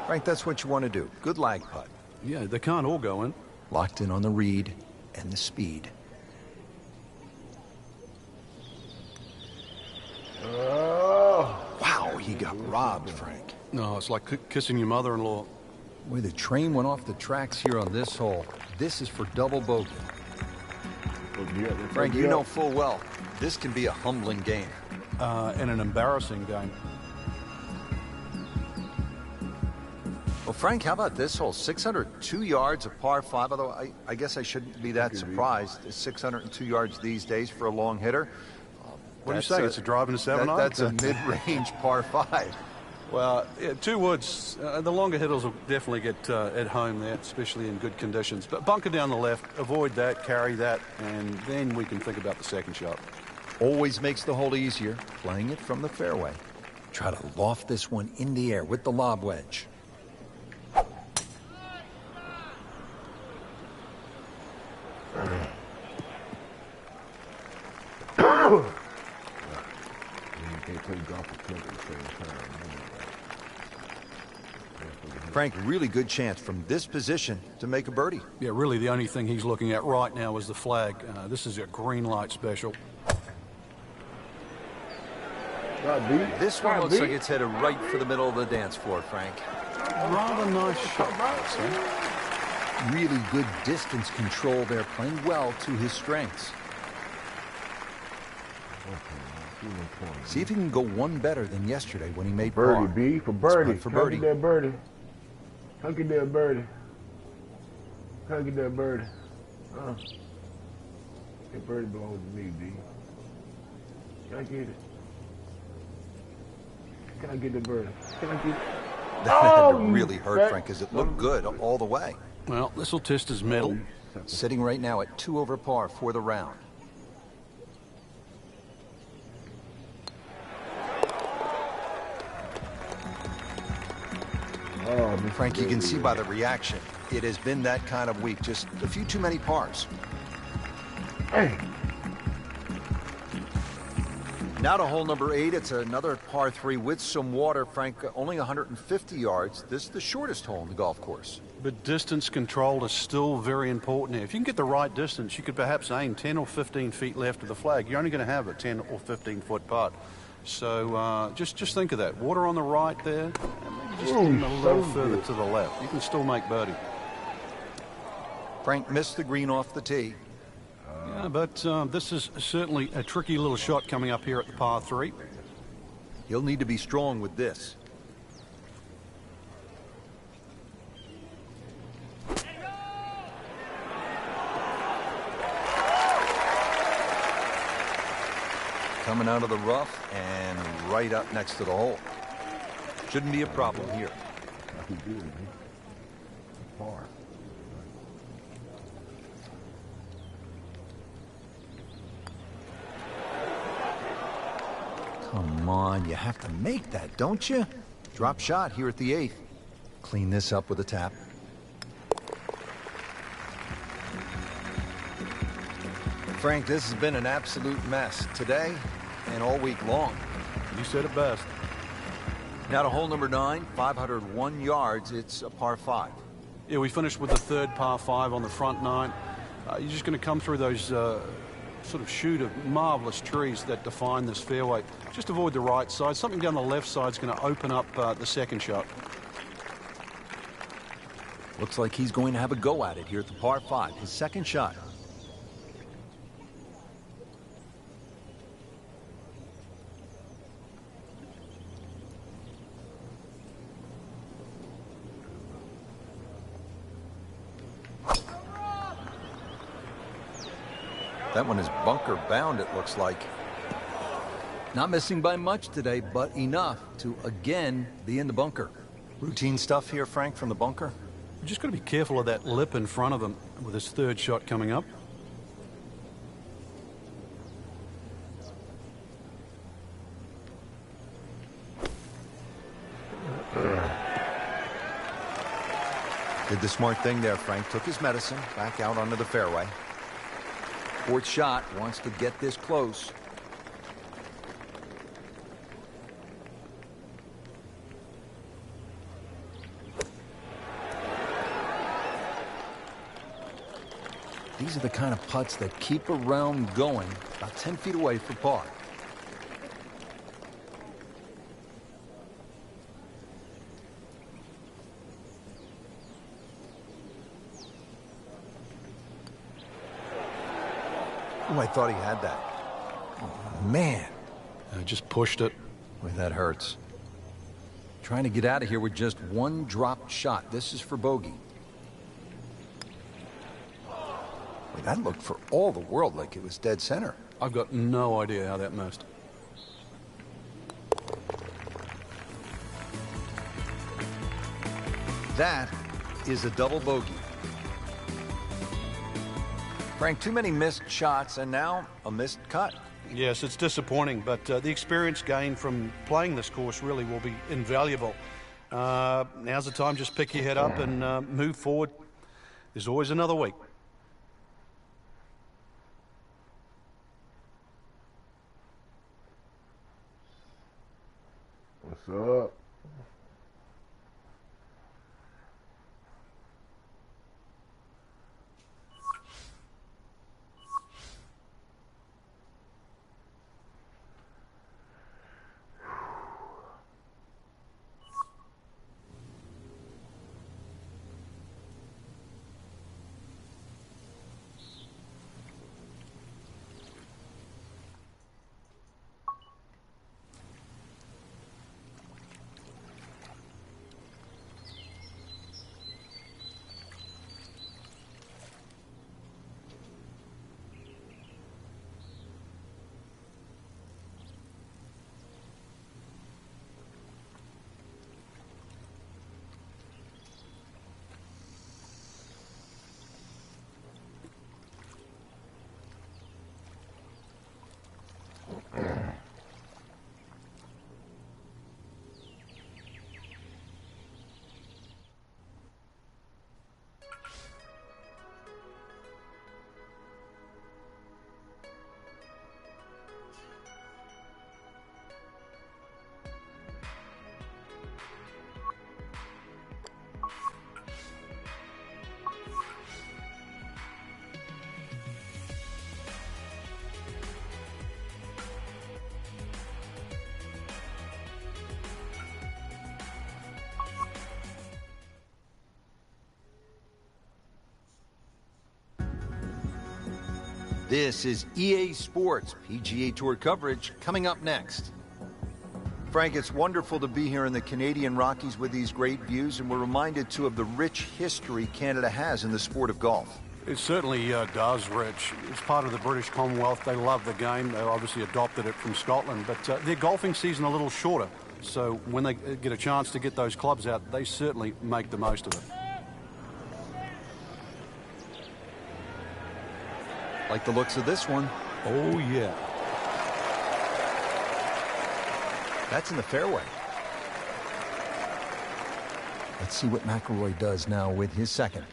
Frank, that's what you want to do. Good lag putt. Yeah, they can't all go in. Locked in on the read and the speed. Oh. Wow, he got robbed, Frank. No, it's like kissing your mother-in-law. The way the train went off the tracks here on this hole, this is for double bogey. Frank, you know full well, this can be a humbling game. And an embarrassing game. Well, Frank, how about this hole? 602 yards of par 5, although I guess I shouldn't be that surprised. 602 yards these days for a long hitter. What do you say? It's a driving a 7-iron? That's a mid-range par 5. Well, yeah, 2 woods. The longer hitters will definitely get at home there, especially in good conditions. But bunker down the left, avoid that, carry that, and then we can think about the second shot. Always makes the hole easier, playing it from the fairway. Try to loft this one in the air with the lob wedge. Frank, really good chance from this position to make a birdie. Yeah, really the only thing he's looking at right now is the flag. This is a green light special. This one looks like it's headed right for the middle of the dance floor, Frank. Rather nice shot, I'd say. Really good distance control there, playing well to his strengths. See if he can go one better than yesterday when he made par. Birdie, B, for birdie. For birdie. Come get that birdie. Come get that birdie. Come get that birdie. That birdie belongs to me, B. Can I get it? Can I get the birdie? Can I get it? That really hurt, Frank, because it looked good all the way. Well, this will test his mettle. Sitting right now at 2 over par for the round. Frank, you can see by the reaction, it has been that kind of week. Just a few too many pars. Hey. Now to hole number 8. It's another par 3 with some water, Frank. Only 150 yards. This is the shortest hole in the golf course. But distance control is still very important here. If you can get the right distance, you could perhaps aim 10 or 15 feet left of the flag. You're only going to have a 10 or 15-foot putt. So just think of that. Water on the right there, and maybe just even a little further to the left. You can still make birdie. Frank missed the green off the tee. Yeah, but this is certainly a tricky little shot coming up here at the par 3. He'll need to be strong with this. Coming out of the rough and right up next to the hole. Shouldn't be a problem here. Come on, you have to make that, don't you? Drop shot here at the 8th. Clean this up with a tap. Frank, this has been an absolute mess today and all week long. You said it best. Now to hole number 9, 501 yards. It's a par 5. Yeah, we finished with the third par 5 on the front 9. You're just going to come through those sort of chute of marvelous trees that define this fairway. Just avoid the right side. Something down the left side is going to open up the second shot. Looks like he's going to have a go at it here at the par 5. His second shot. That one is bunker bound, it looks like. Not missing by much today, but enough to again be in the bunker. Routine stuff here, Frank, from the bunker. You're just got to be careful of that lip in front of him with his third shot coming up. Did the smart thing there, Frank. Took his medicine, back out onto the fairway. Fourth shot, wants to get this close. These are the kind of putts that keep a round going, about 10 feet away for par. Oh, I thought he had that. Oh, man. Just pushed it. Boy, that hurts. Trying to get out of here with just one dropped shot. This is for bogey. Boy, that looked for all the world like it was dead center. I've got no idea how that missed. That is a double bogey. Frank, too many missed shots and now a missed cut. Yes, it's disappointing, but the experience gained from playing this course really will be invaluable. Now's the time, just pick your head up and move forward. There's always another week. What's up? This is EA Sports PGA Tour coverage coming up next. Frank, it's wonderful to be here in the Canadian Rockies with these great views, and we're reminded, too, of the rich history Canada has in the sport of golf. It certainly does, Rich. It's part of the British Commonwealth. They love the game. They obviously adopted it from Scotland, but their golfing season a little shorter. So when they get a chance to get those clubs out, they certainly make the most of it. Like the looks of this one. Oh, yeah. That's in the fairway. Let's see what McIlroy does now with his second.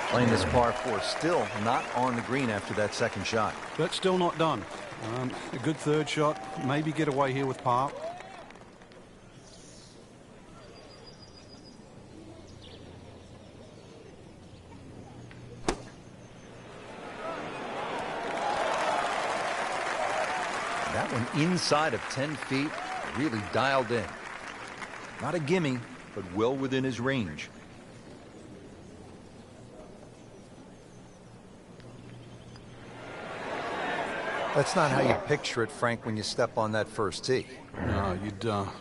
Playing this par 4, still not on the green after that second shot. But still not done. A good third shot. Maybe get away here with par. That one inside of 10 feet, really dialed in. Not a gimme, but well within his range. That's not how you picture it, Frank, when you step on that first tee. No,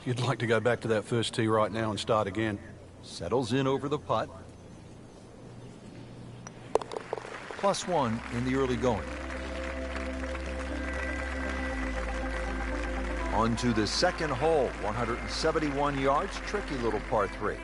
you'd like to go back to that first tee right now and start again. Settles in over the putt. +1 in the early going. On to the second hole, 171 yards, tricky little par 3.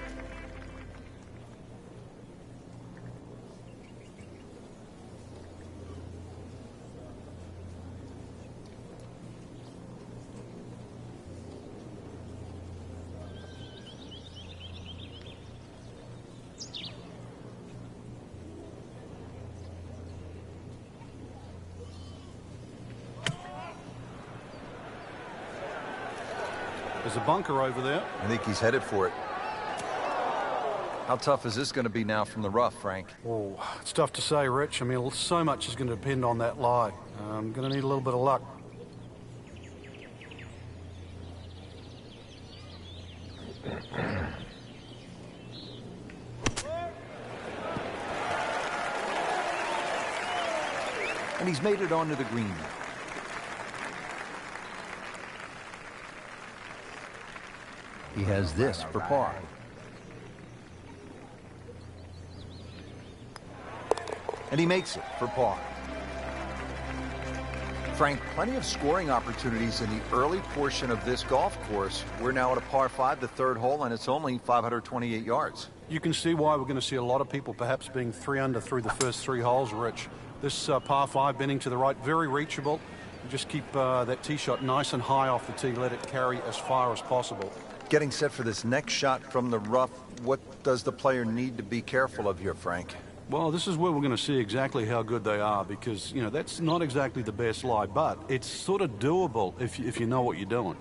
There's a bunker over there. I think he's headed for it. How tough is this going to be now from the rough, Frank? Oh, it's tough to say, Rich. I mean, so much is going to depend on that lie. I'm going to need a little bit of luck. And he's made it onto the green now. He has this for par. And he makes it for par. Frank, plenty of scoring opportunities in the early portion of this golf course. We're now at a par 5, the third hole, and it's only 528 yards. You can see why we're going to see a lot of people perhaps being 3 under through the first 3 holes, Rich. This par 5 bending to the right, very reachable. Just keep that tee shot nice and high off the tee. Let it carry as far as possible. Getting set for this next shot from the rough, what does the player need to be careful of here, Frank? Well, this is where we're going to see exactly how good they are because, you know, that's not exactly the best lie, but it's sort of doable if you know what you're doing.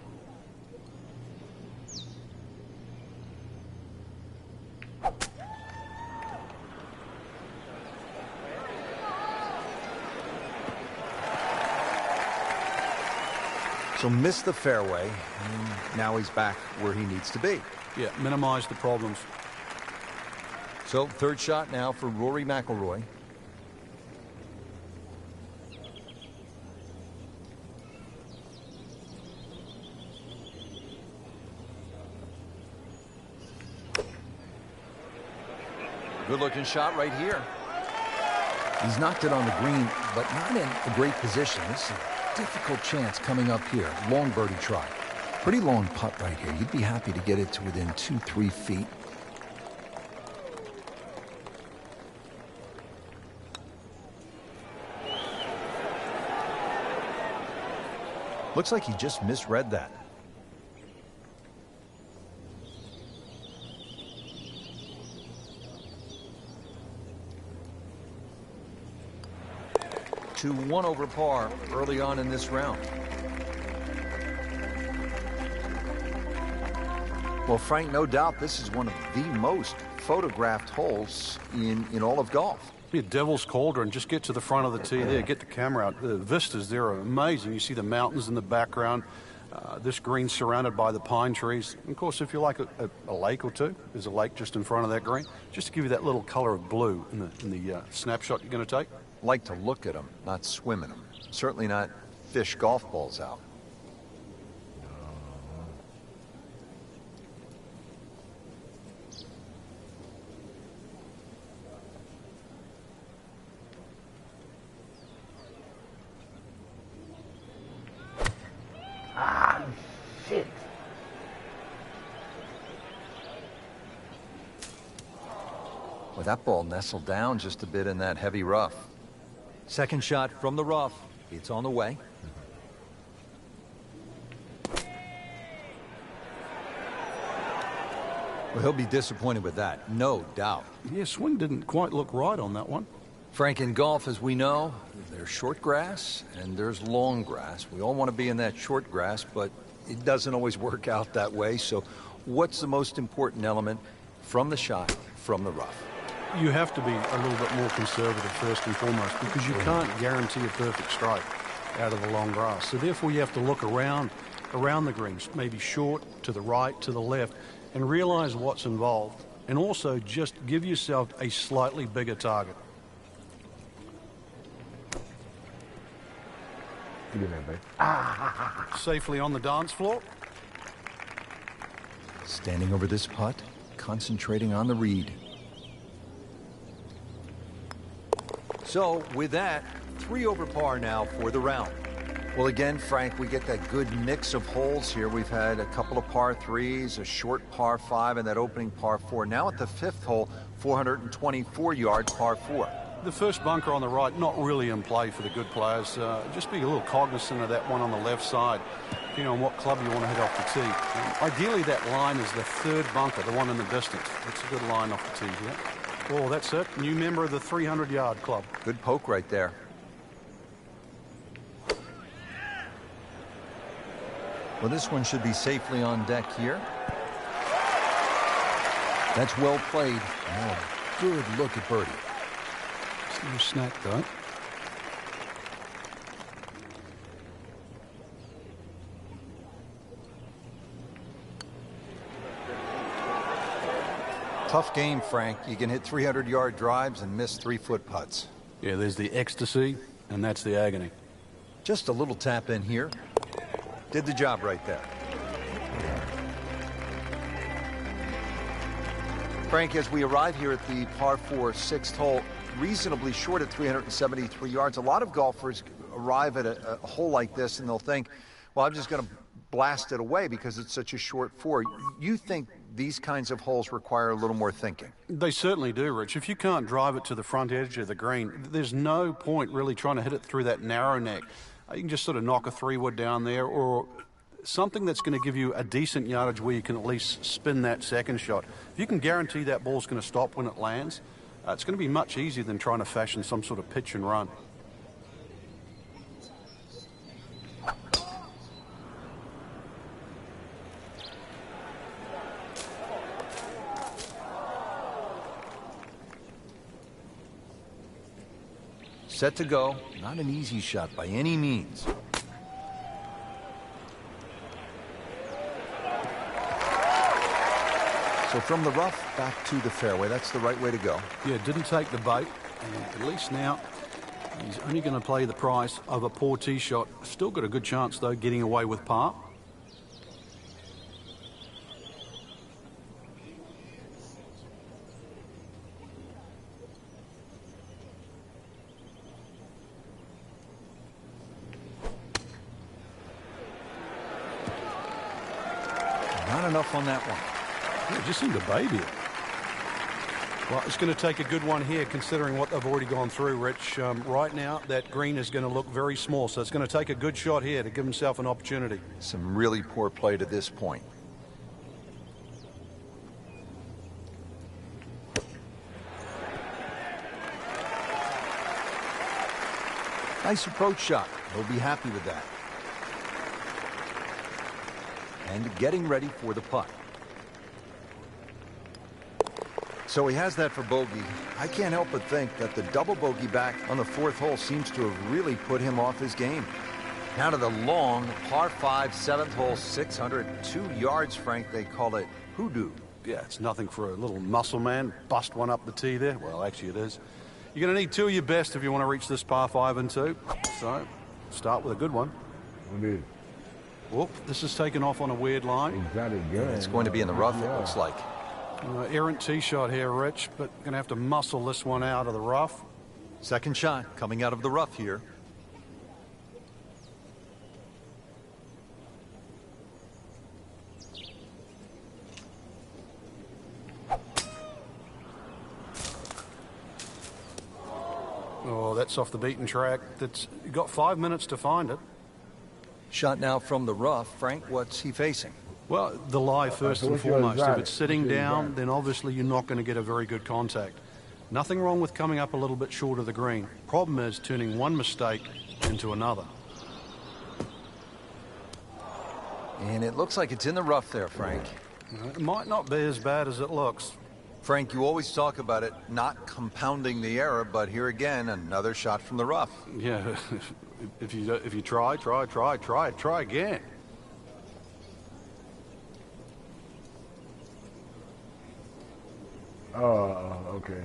So missed the fairway, and now he's back where he needs to be. Yeah, minimize the problems. So third shot now for Rory McIlroy. Good-looking shot right here. He's knocked it on the green, but not in a great position. This is a difficult chance coming up here. Long birdie try. Pretty long putt right here. You'd be happy to get it to within 2-3 feet. Looks like he just misread that. To 1 over par early on in this round. Well, Frank, no doubt this is one of the most photographed holes in all of golf. Yeah, Devil's Cauldron, just get to the front of the tee there, get the camera out. The vistas there are amazing. You see the mountains in the background, this green surrounded by the pine trees. And of course, if you like a lake or two, there's a lake just in front of that green, just to give you that little color of blue in the snapshot you're going to take. Like to look at them, not swim in them. Certainly not fish golf balls out. Shit. Well, that ball nestled down just a bit in that heavy rough. Second shot from the rough. It's on the way. Well, he'll be disappointed with that, no doubt. Yeah, swing didn't quite look right on that one. Frank, in golf, as we know, there's short grass and there's long grass. We all want to be in that short grass, but it doesn't always work out that way. So what's the most important element from the shot, from the rough? You have to be a little bit more conservative first and foremost because you can't guarantee a perfect strike out of the long grass. So therefore you have to look around the greens, maybe short, to the right, to the left, and realize what's involved. And also just give yourself a slightly bigger target. Get in there, babe. Safely on the dance floor. Standing over this putt, concentrating on the read. So, with that, 3 over par now for the round. Well, again, Frank, we get that good mix of holes here. We've had a couple of par 3s, a short par 5, and that opening par 4. Now at the 5th hole, 424-yard par 4. The first bunker on the right, not really in play for the good players. Just be a little cognizant of that one on the left side, depending on what club you want to hit off the tee. Ideally, that line is the 3rd bunker, the one in the distance. It's a good line off the tee here. Oh, that's it. New member of the 300-yard club. Good poke right there. Well, this one should be safely on deck here. That's well played. Oh, good look at birdie. Still snack though. Tough game, Frank. You can hit 300-yard drives and miss 3-foot putts. Yeah, there's the ecstasy, and that's the agony. Just a little tap in here. Did the job right there. Frank, as we arrive here at the par 4 6th hole, reasonably short at 373 yards, a lot of golfers arrive at a hole like this and they'll think, well, I'm just going to blast it away because it's such a short 4. You think these kinds of holes require a little more thinking? They certainly do, Rich. If you can't drive it to the front edge of the green, there's no point really trying to hit it through that narrow neck. You can just sort of knock a 3-wood down there, or something that's going to give you a decent yardage where you can at least spin that second shot. If you can guarantee that ball's going to stop when it lands, it's going to be much easier than trying to fashion some sort of pitch and run. Set to go. Not an easy shot by any means. So from the rough back to the fairway, that's the right way to go. Yeah, didn't take the bait, and at least now he's only going to play the price of a poor tee shot. Still got a good chance, though, getting away with par. Not enough on that one. Yeah, just seemed to baby it. Well, it's going to take a good one here, considering what they've already gone through, Rich. Right now, that green is going to look very small, so it's going to take a good shot here to give himself an opportunity. Some really poor play to this point. Nice approach shot. He'll be happy with that. And getting ready for the putt. So he has that for bogey. I can't help but think that the double bogey back on the 4th hole seems to have really put him off his game. Now to the long par 5 7th hole, 602 yards, Frank. They call it hoodoo. Yeah, it's nothing for a little muscle man. Bust one up the tee there. Well, actually it is. You're going to need 2 of your best if you want to reach this par 5 and 2. So, start with a good one. Whoop, this is taken off on a weird line. It's going to be in the rough, it looks like. Errant tee shot here, Rich, but going to have to muscle this one out of the rough. Second shot coming out of the rough here. Oh, that's off the beaten track. That's got 5 minutes to find it. Shot now from the rough. Frank, what's he facing? Well, the lie first and foremost. If it's sitting down, then obviously you're not going to get a very good contact. Nothing wrong with coming up a little bit short of the green. Problem is turning one mistake into another. And it looks like it's in the rough there, Frank. It might not be as bad as it looks. Frank, you always talk about it not compounding the error, but here again, another shot from the rough. Yeah, if you try again. Oh, okay.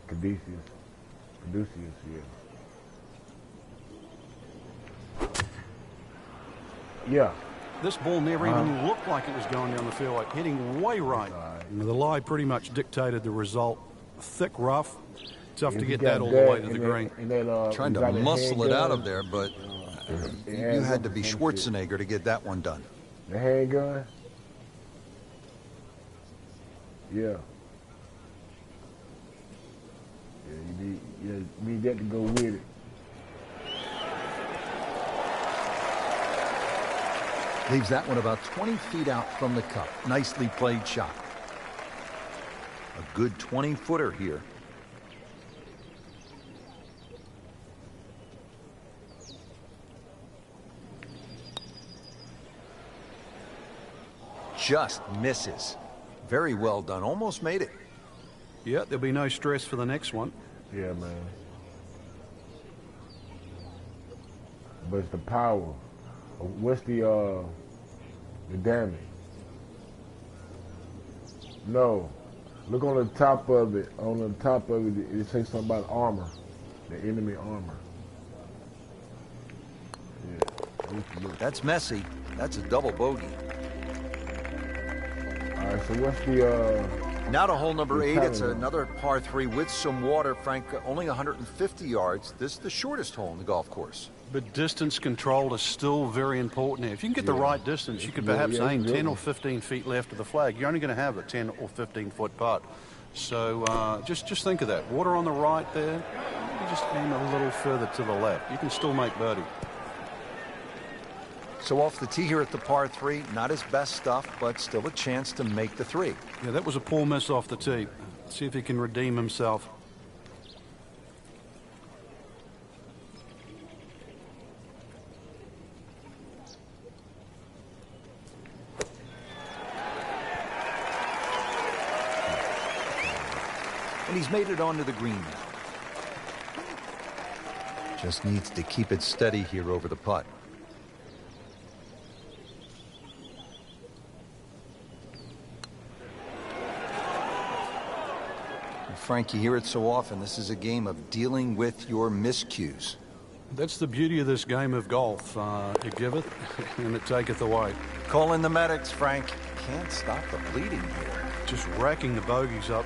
Caduceus, yeah. Yeah. This ball never even looked like it was going down the fairway, hitting way right. The lie pretty much dictated the result. Thick rough, tough to get that all the way to the green. Trying to muscle it out of there, but you had to be Schwarzenegger to get that one done. The handgun? Yeah. Yeah, you need that to go with it. Leaves that one about 20 feet out from the cup. Nicely played shot. A good 20-footer here. just misses. Very well done. Almost made it. Yeah, there'll be no stress for the next one. Yeah, man. But it's the power. What's the damage? No. Look on the top of it. On the top of it, it says something about armor. The enemy armor. Yeah. That's messy. That's a double bogey. All right, so what's the... Now to hole number 8, it's calendar? another par 3 with some water, Frank, only 150 yards. This is the shortest hole in the golf course. But distance control is still very important here. If you can get the right distance, you could perhaps aim 10 or 15 feet left of the flag. You're only going to have a 10 or 15-foot putt. So just think of that. Water on the right there. You just aim a little further to the left. You can still make birdie. So off the tee here at the par 3, not his best stuff, but still a chance to make the 3. Yeah, that was a poor miss off the tee. See if he can redeem himself. And he's made it onto the green now. Just needs to keep it steady here over the putt. Frank, you hear it so often. This is a game of dealing with your miscues. That's the beauty of this game of golf. It giveth and it taketh away. Call in the medics, Frank. Can't stop the bleeding here. Just racking the bogeys up.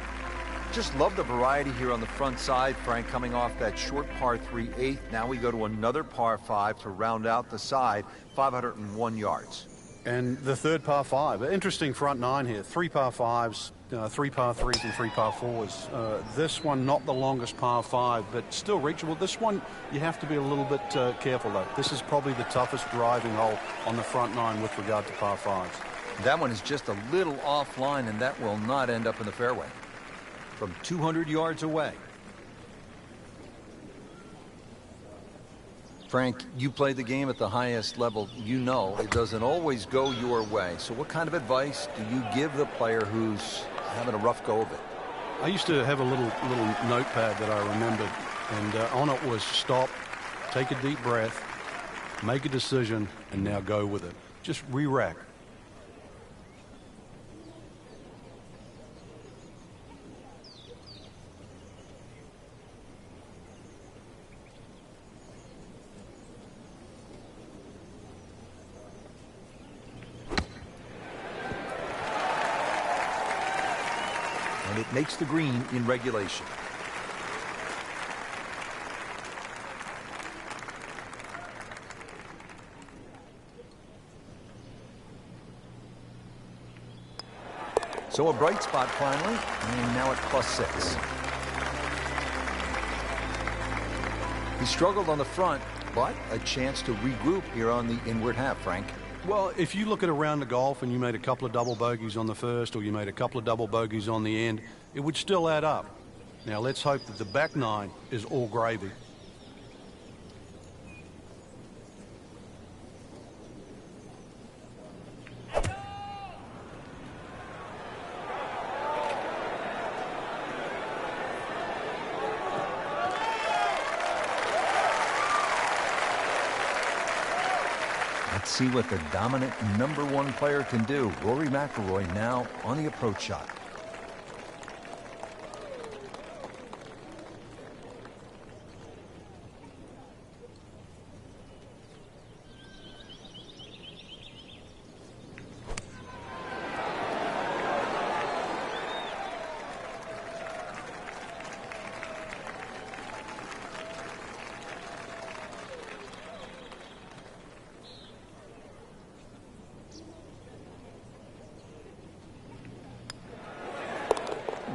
Just love the variety here on the front side, Frank, coming off that short par 3 8th. Now we go to another par 5 to round out the side, 501 yards. And the third par 5. Interesting front 9 here. 3 par 5s, 3 par 3s, and 3 par 4s. This one, not the longest par 5, but still reachable. This one, you have to be a little bit careful, though. This is probably the toughest driving hole on the front 9 with regard to par 5s. That one is just a little offline, and that will not end up in the fairway. From 200 yards away. Frank, you play the game at the highest level. You know it doesn't always go your way. So what kind of advice do you give the player who's having a rough go of it? I used to have a little notepad that I remembered, and on it was stop, take a deep breath, make a decision, and now go with it. Just re-rack. And it makes the green in regulation. So a bright spot finally, and now at +6. He struggled on the front, but a chance to regroup here on the inward half, Frank. Well, if you look at around the golf and you made a couple of double bogeys on the first or you made a couple of double bogeys on the end, it would still add up. Now let's hope that the back 9 is all gravy. Let's see what the dominant #1 player can do. Rory McIlroy now on the approach shot.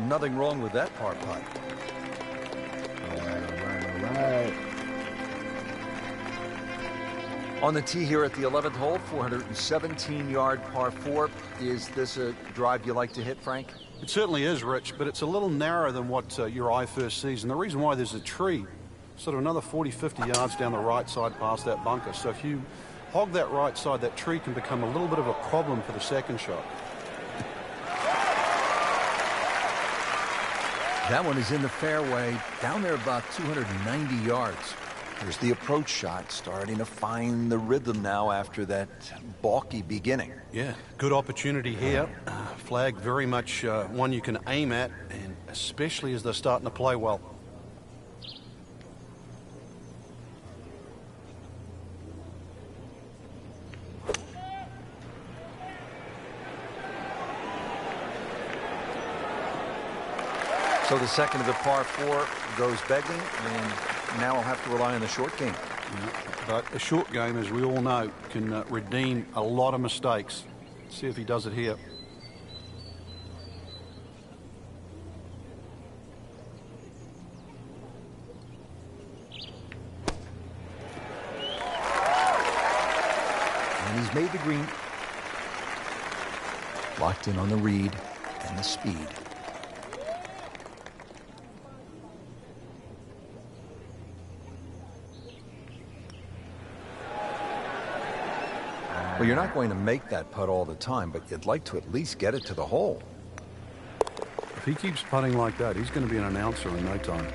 Nothing wrong with that par putt. All right. On the tee here at the 11th hole, 417-yard par 4. Is this a drive you like to hit, Frank? It certainly is, Rich, but it's a little narrower than what your eye first sees. And the reason why, there's a tree sort of another 40, 50 yards down the right side past that bunker. So if you hog that right side, that tree can become a little bit of a problem for the second shot. That one is in the fairway, down there about 290 yards. Here's the approach shot, starting to find the rhythm now after that balky beginning. Yeah, good opportunity here. Flag very much one you can aim at, and especially as they're starting to play well. So the second of the par 4 goes begging, and now I'll have to rely on the short game. But a short game, as we all know, can redeem a lot of mistakes. Let's see if he does it here. And he's made the green. Locked in on the read and the speed. Well, you're not going to make that putt all the time, but you'd like to at least get it to the hole. If he keeps putting like that, he's going to be an announcer in no time.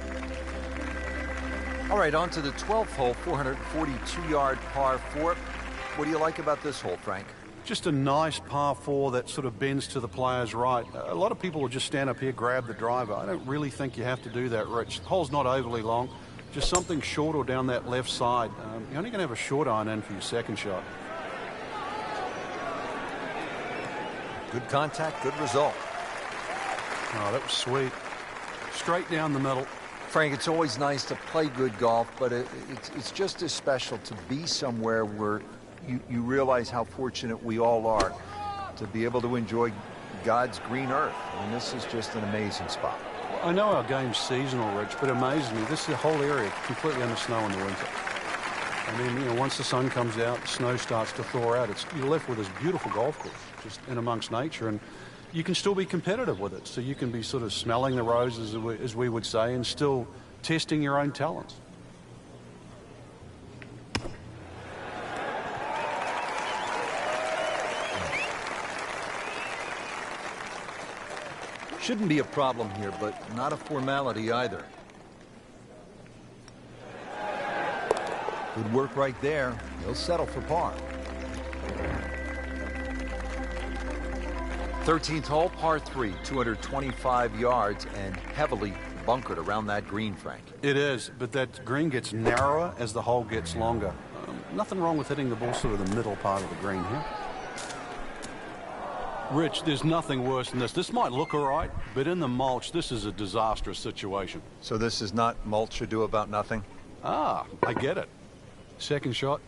All right, on to the 12th hole, 442-yard par 4. What do you like about this hole, Frank? Just a nice par 4 that sort of bends to the player's right. A lot of people will just stand up here, grab the driver. I don't really think you have to do that, Rich. The hole's not overly long. Just something short or down that left side. You're only going to have a short iron in for your second shot. Good contact, good result. Oh, that was sweet. Straight down the middle. Frank, it's always nice to play good golf, but it's just as special to be somewhere where you realize how fortunate we all are to be able to enjoy God's green earth. I mean, this is just an amazing spot. I know our game's seasonal, Rich, but amazingly, this is the whole area completely under snow in the winter. I mean, you know, once the sun comes out, the snow starts to thaw out. You're left with this beautiful golf course, just in amongst nature, and you can still be competitive with it. So you can be sort of smelling the roses, as we would say, and still testing your own talents. Shouldn't be a problem here, but not a formality either. Good work right there. He'll settle for par. 13th hole, par 3, 225 yards and heavily bunkered around that green, Frank. It is, but that green gets narrower as the hole gets longer. Nothing wrong with hitting the ball sort of the middle part of the green here. Rich, there's nothing worse than this. This might look all right, but in the mulch, this is a disastrous situation. So this is not mulch ado about nothing? Ah, I get it. Second shot.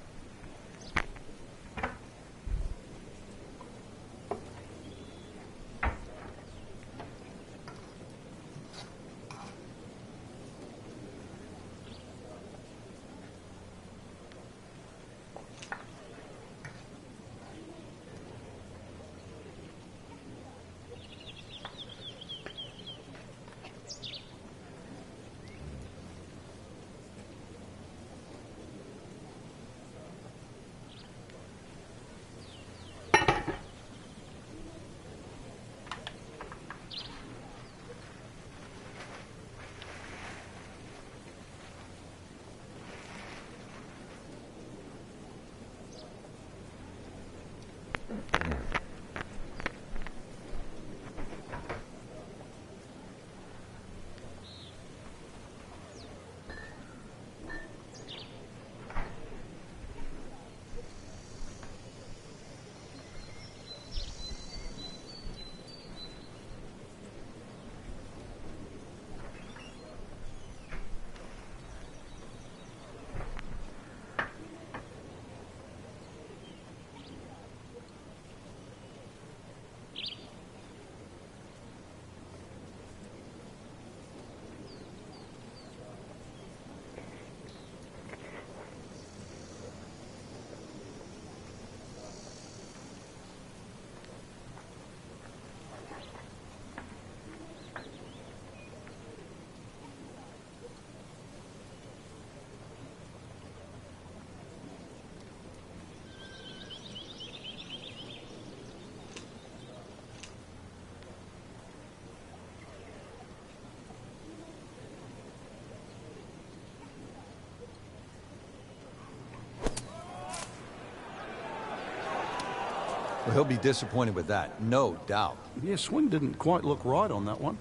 Well, he'll be disappointed with that, no doubt. Yeah, swing didn't quite look right on that one.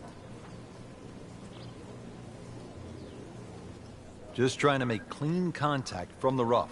Just trying to make clean contact from the rough.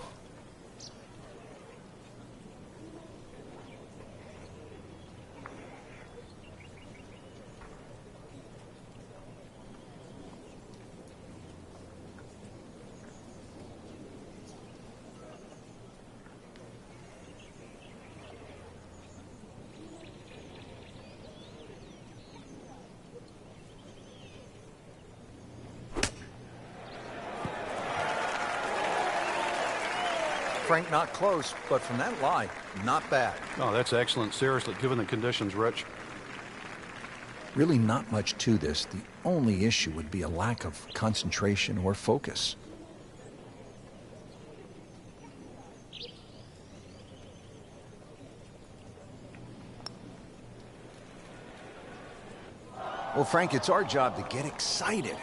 Frank, not close, but from that lie, not bad. Oh, that's excellent. Seriously, given the conditions, Rich. Really not much to this. The only issue would be a lack of concentration or focus. Well, Frank, it's our job to get excited.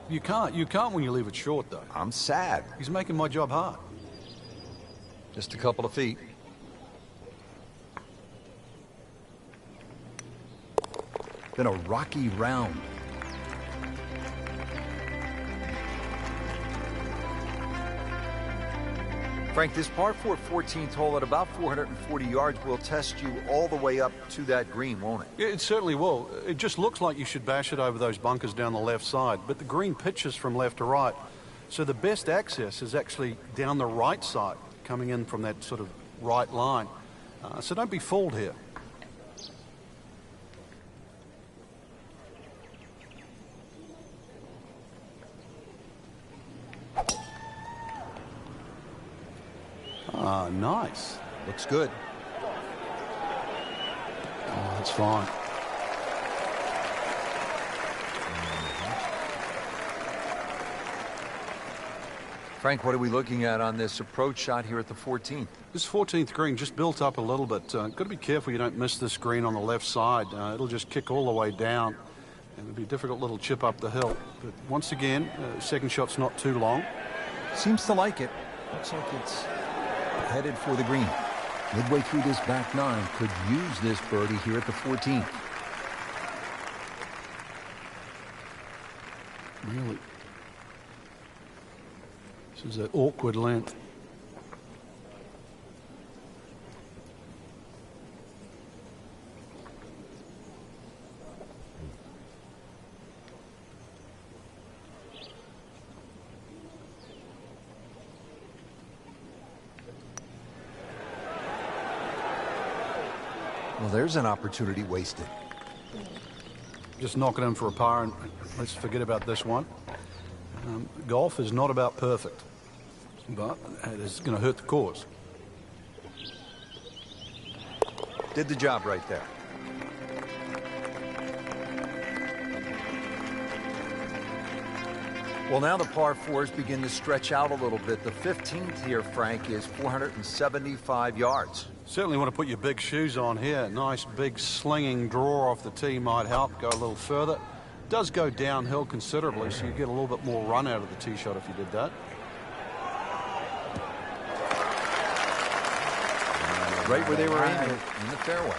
You can't when you leave it short, though. I'm sad. He's making my job hard. Just a couple of feet. Been a rocky round. Frank, this par 4 14th hole at about 440 yards will test you all the way up to that green, won't it? It certainly will. It just looks like you should bash it over those bunkers down the left side, but the green pitches from left to right. So the best access is actually down the right side, coming in from that sort of right line. So don't be fooled here. Ah, nice. Looks good. Oh, that's fine. Frank, what are we looking at on this approach shot here at the 14th? This 14th green just built up a little bit. Got to be careful you don't miss this green on the left side. It'll just kick all the way down, and it'll be a difficult little chip up the hill. But once again, second shot's not too long. Seems to like it. Looks like it's headed for the green. Midway through this back nine, could use this birdie here at the 14th. Really? This is an awkward length. Well, there's an opportunity wasted. Just knock it in for a par and let's forget about this one. Golf is not about perfect, but it is going to hurt the cause. Did the job right there. Well, now the par fours begin to stretch out a little bit. The 15th here, Frank, is 475 yards. Certainly want to put your big shoes on here. Nice big slinging draw off the tee might help. Go a little further. It does go downhill considerably, so you get a little bit more run out of the tee shot if you did that. Right where they were aiming, in the fairway.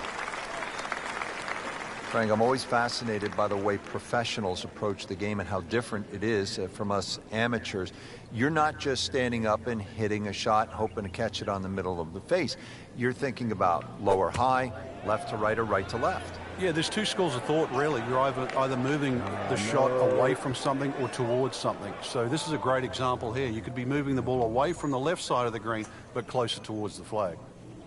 Frank, I'm always fascinated by the way professionals approach the game and how different it is from us amateurs. You're not just standing up and hitting a shot, hoping to catch it on the middle of the face. You're thinking about lower high, left to right, or right to left. Yeah, there's two schools of thought, really. You're either moving the shot away from something or towards something. So this is a great example here. You could be moving the ball away from the left side of the green, but closer towards the flag.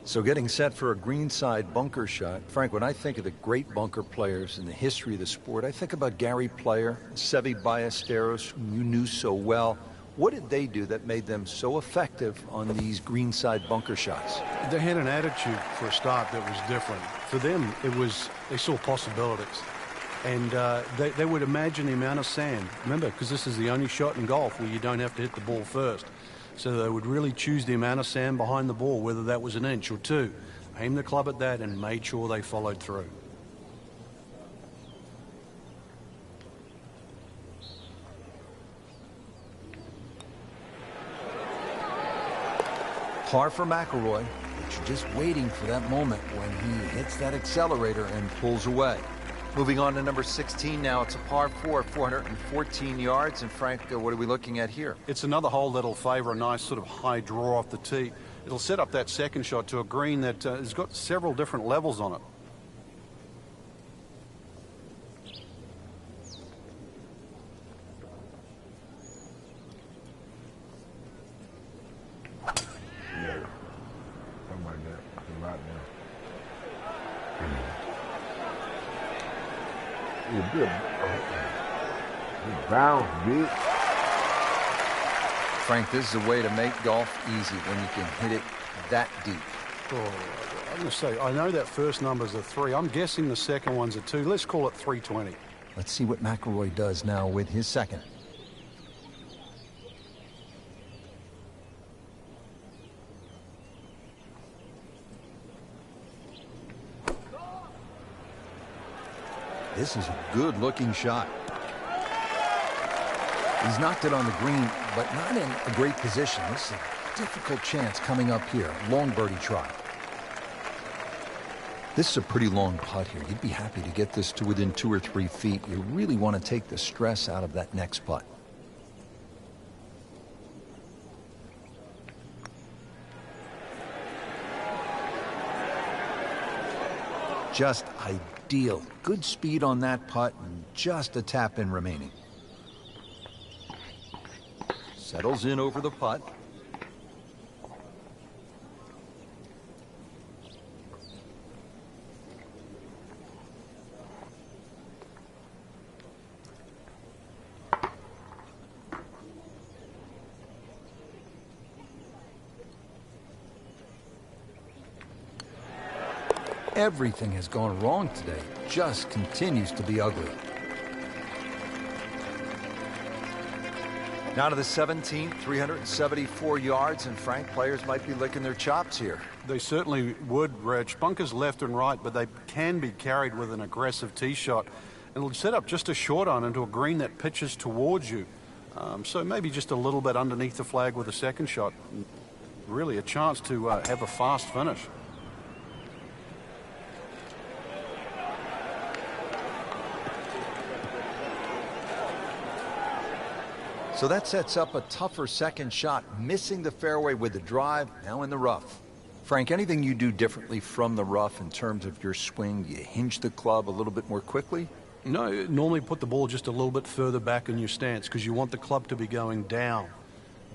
So getting set for a greenside bunker shot. Frank, when I think of the great bunker players in the history of the sport, I think about Gary Player, Seve Ballesteros, whom you knew so well. What did they do that made them so effective on these greenside bunker shots? They had an attitude for a start that was different. For them, it was, they saw possibilities. And they would imagine the amount of sand. Remember, because this is the only shot in golf where you don't have to hit the ball first. So they would really choose the amount of sand behind the ball, whether that was an inch or two. Aimed the club at that and made sure they followed through. Par for McIlroy. but you're just waiting for that moment when he hits that accelerator and pulls away. Moving on to number 16 now. It's a par 4, 414 yards. And Frank, what are we looking at here? It's another hole that'll favour a nice sort of high draw off the tee. It'll set up that second shot to a green that has got several different levels on it. Yeah. Something like that. That's a lot now. Yeah, good. Good bounce, bitch. Frank, this is a way to make golf easy when you can hit it that deep. Oh, I'm going to say, I know that first number's a 3. I'm guessing the second one's a 2. Let's call it 320. Let's see what McIlroy does now with his second. This is a good-looking shot. He's knocked it on the green, but not in a great position. This is a difficult chance coming up here. Long birdie try. This is a pretty long putt here. You'd be happy to get this to within 2 or 3 feet. You really want to take the stress out of that next putt. Just ideal. Good speed on that putt and just a tap in remaining. Settles in over the putt. Everything has gone wrong today. Just continues to be ugly. Now to the 17th, 374 yards, and Frank, players might be licking their chops here. They certainly would, Reg. Bunkers left and right, but they can be carried with an aggressive tee shot. And it'll set up just a short iron into a green that pitches towards you. So maybe just a little bit underneath the flag with a second shot. Really a chance to have a fast finish. So that sets up a tougher second shot, missing the fairway with the drive, now in the rough. Frank, anything you do differently from the rough in terms of your swing? Do you hinge the club a little bit more quickly? No, normally put the ball just a little bit further back in your stance because you want the club to be going down.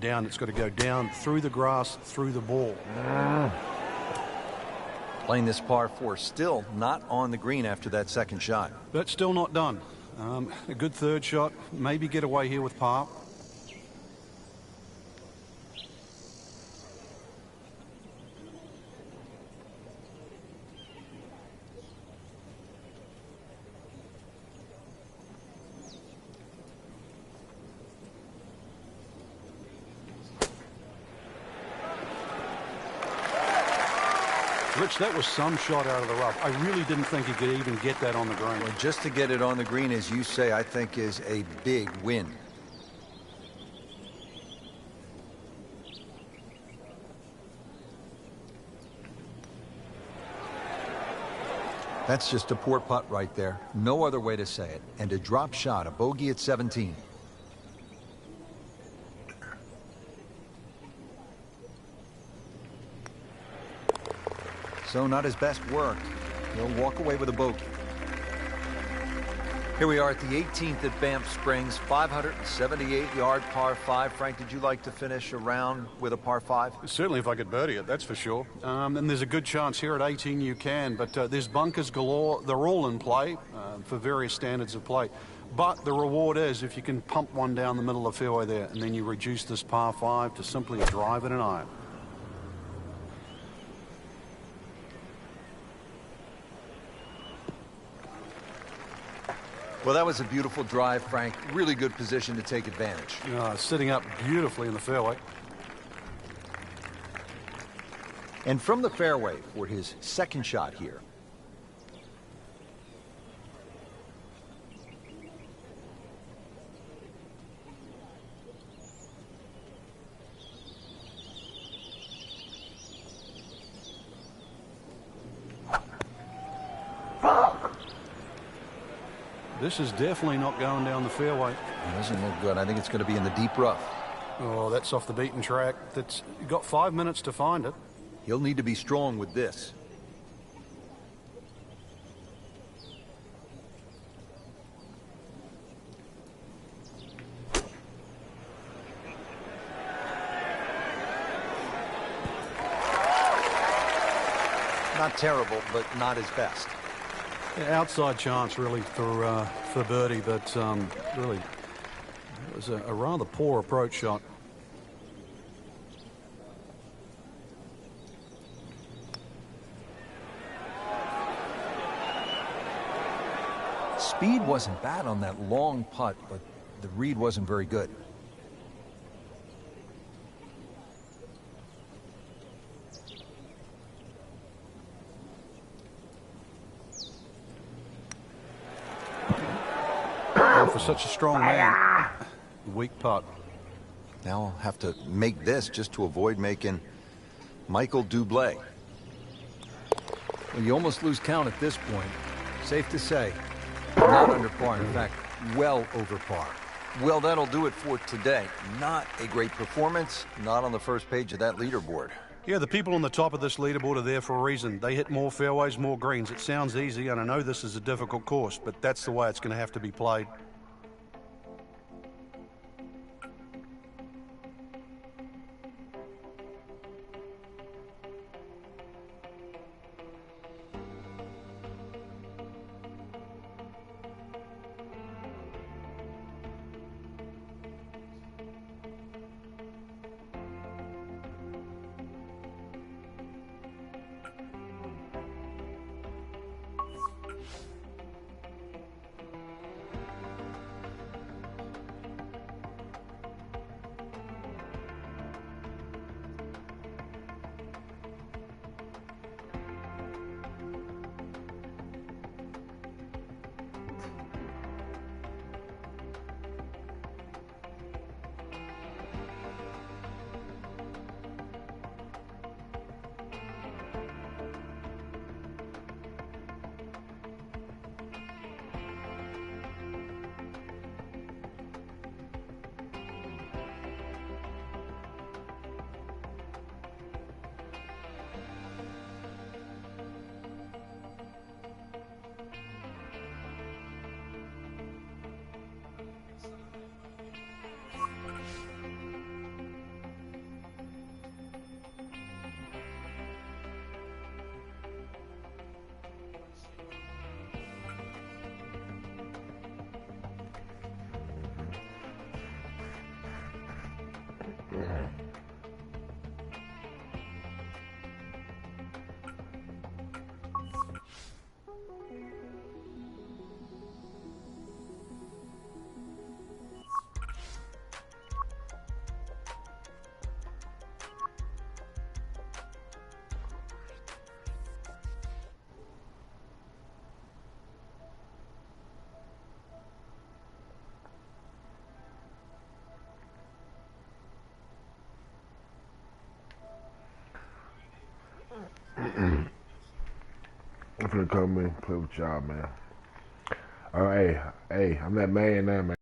Down, it's got to go down through the grass, through the ball. Playing this par 4, still not on the green after that second shot. But still not done. A good third shot, maybe get away here with par. Rich, that was some shot out of the rough. I really didn't think he could even get that on the green. Well, just to get it on the green, as you say, I think is a big win. That's just a poor putt right there. No other way to say it. And a drop shot, a bogey at 17. So not his best work. He'll walk away with a bogey. Here we are at the 18th at Banff Springs, 578-yard par 5. Frank, did you like to finish a round with a par 5? Certainly if I could birdie it, that's for sure. And there's a good chance here at 18 you can, but there's bunkers galore. They're all in play for various standards of play. But the reward is if you can pump one down the middle of the fairway there, and then you reduce this par 5 to simply a drive and an iron. Well, that was a beautiful drive, Frank. Really good position to take advantage. Sitting up beautifully in the fairway. And from the fairway for his second shot here. This is definitely not going down the fairway. It doesn't look good. I think it's going to be in the deep rough. Oh, that's off the beaten track. That's got 5 minutes to find it. He'll need to be strong with this. Not terrible, but not his best. Yeah, outside chance, really, for birdie, but really, it was a rather poor approach shot. Speed wasn't bad on that long putt, but the read wasn't very good. For such a strong man, weak putt. Now I'll have to make this just to avoid making Michael Dublé. Well, you almost lose count at this point. Safe to say, not under par. In fact, well over par. Well, that'll do it for today. Not a great performance, not on the first page of that leaderboard. Yeah, the people on the top of this leaderboard are there for a reason. They hit more fairways, more greens. It sounds easy, and I know this is a difficult course, but that's the way it's going to have to be played. I'm finna come in and play with y'all, man. All right, hey, I'm that man now, man.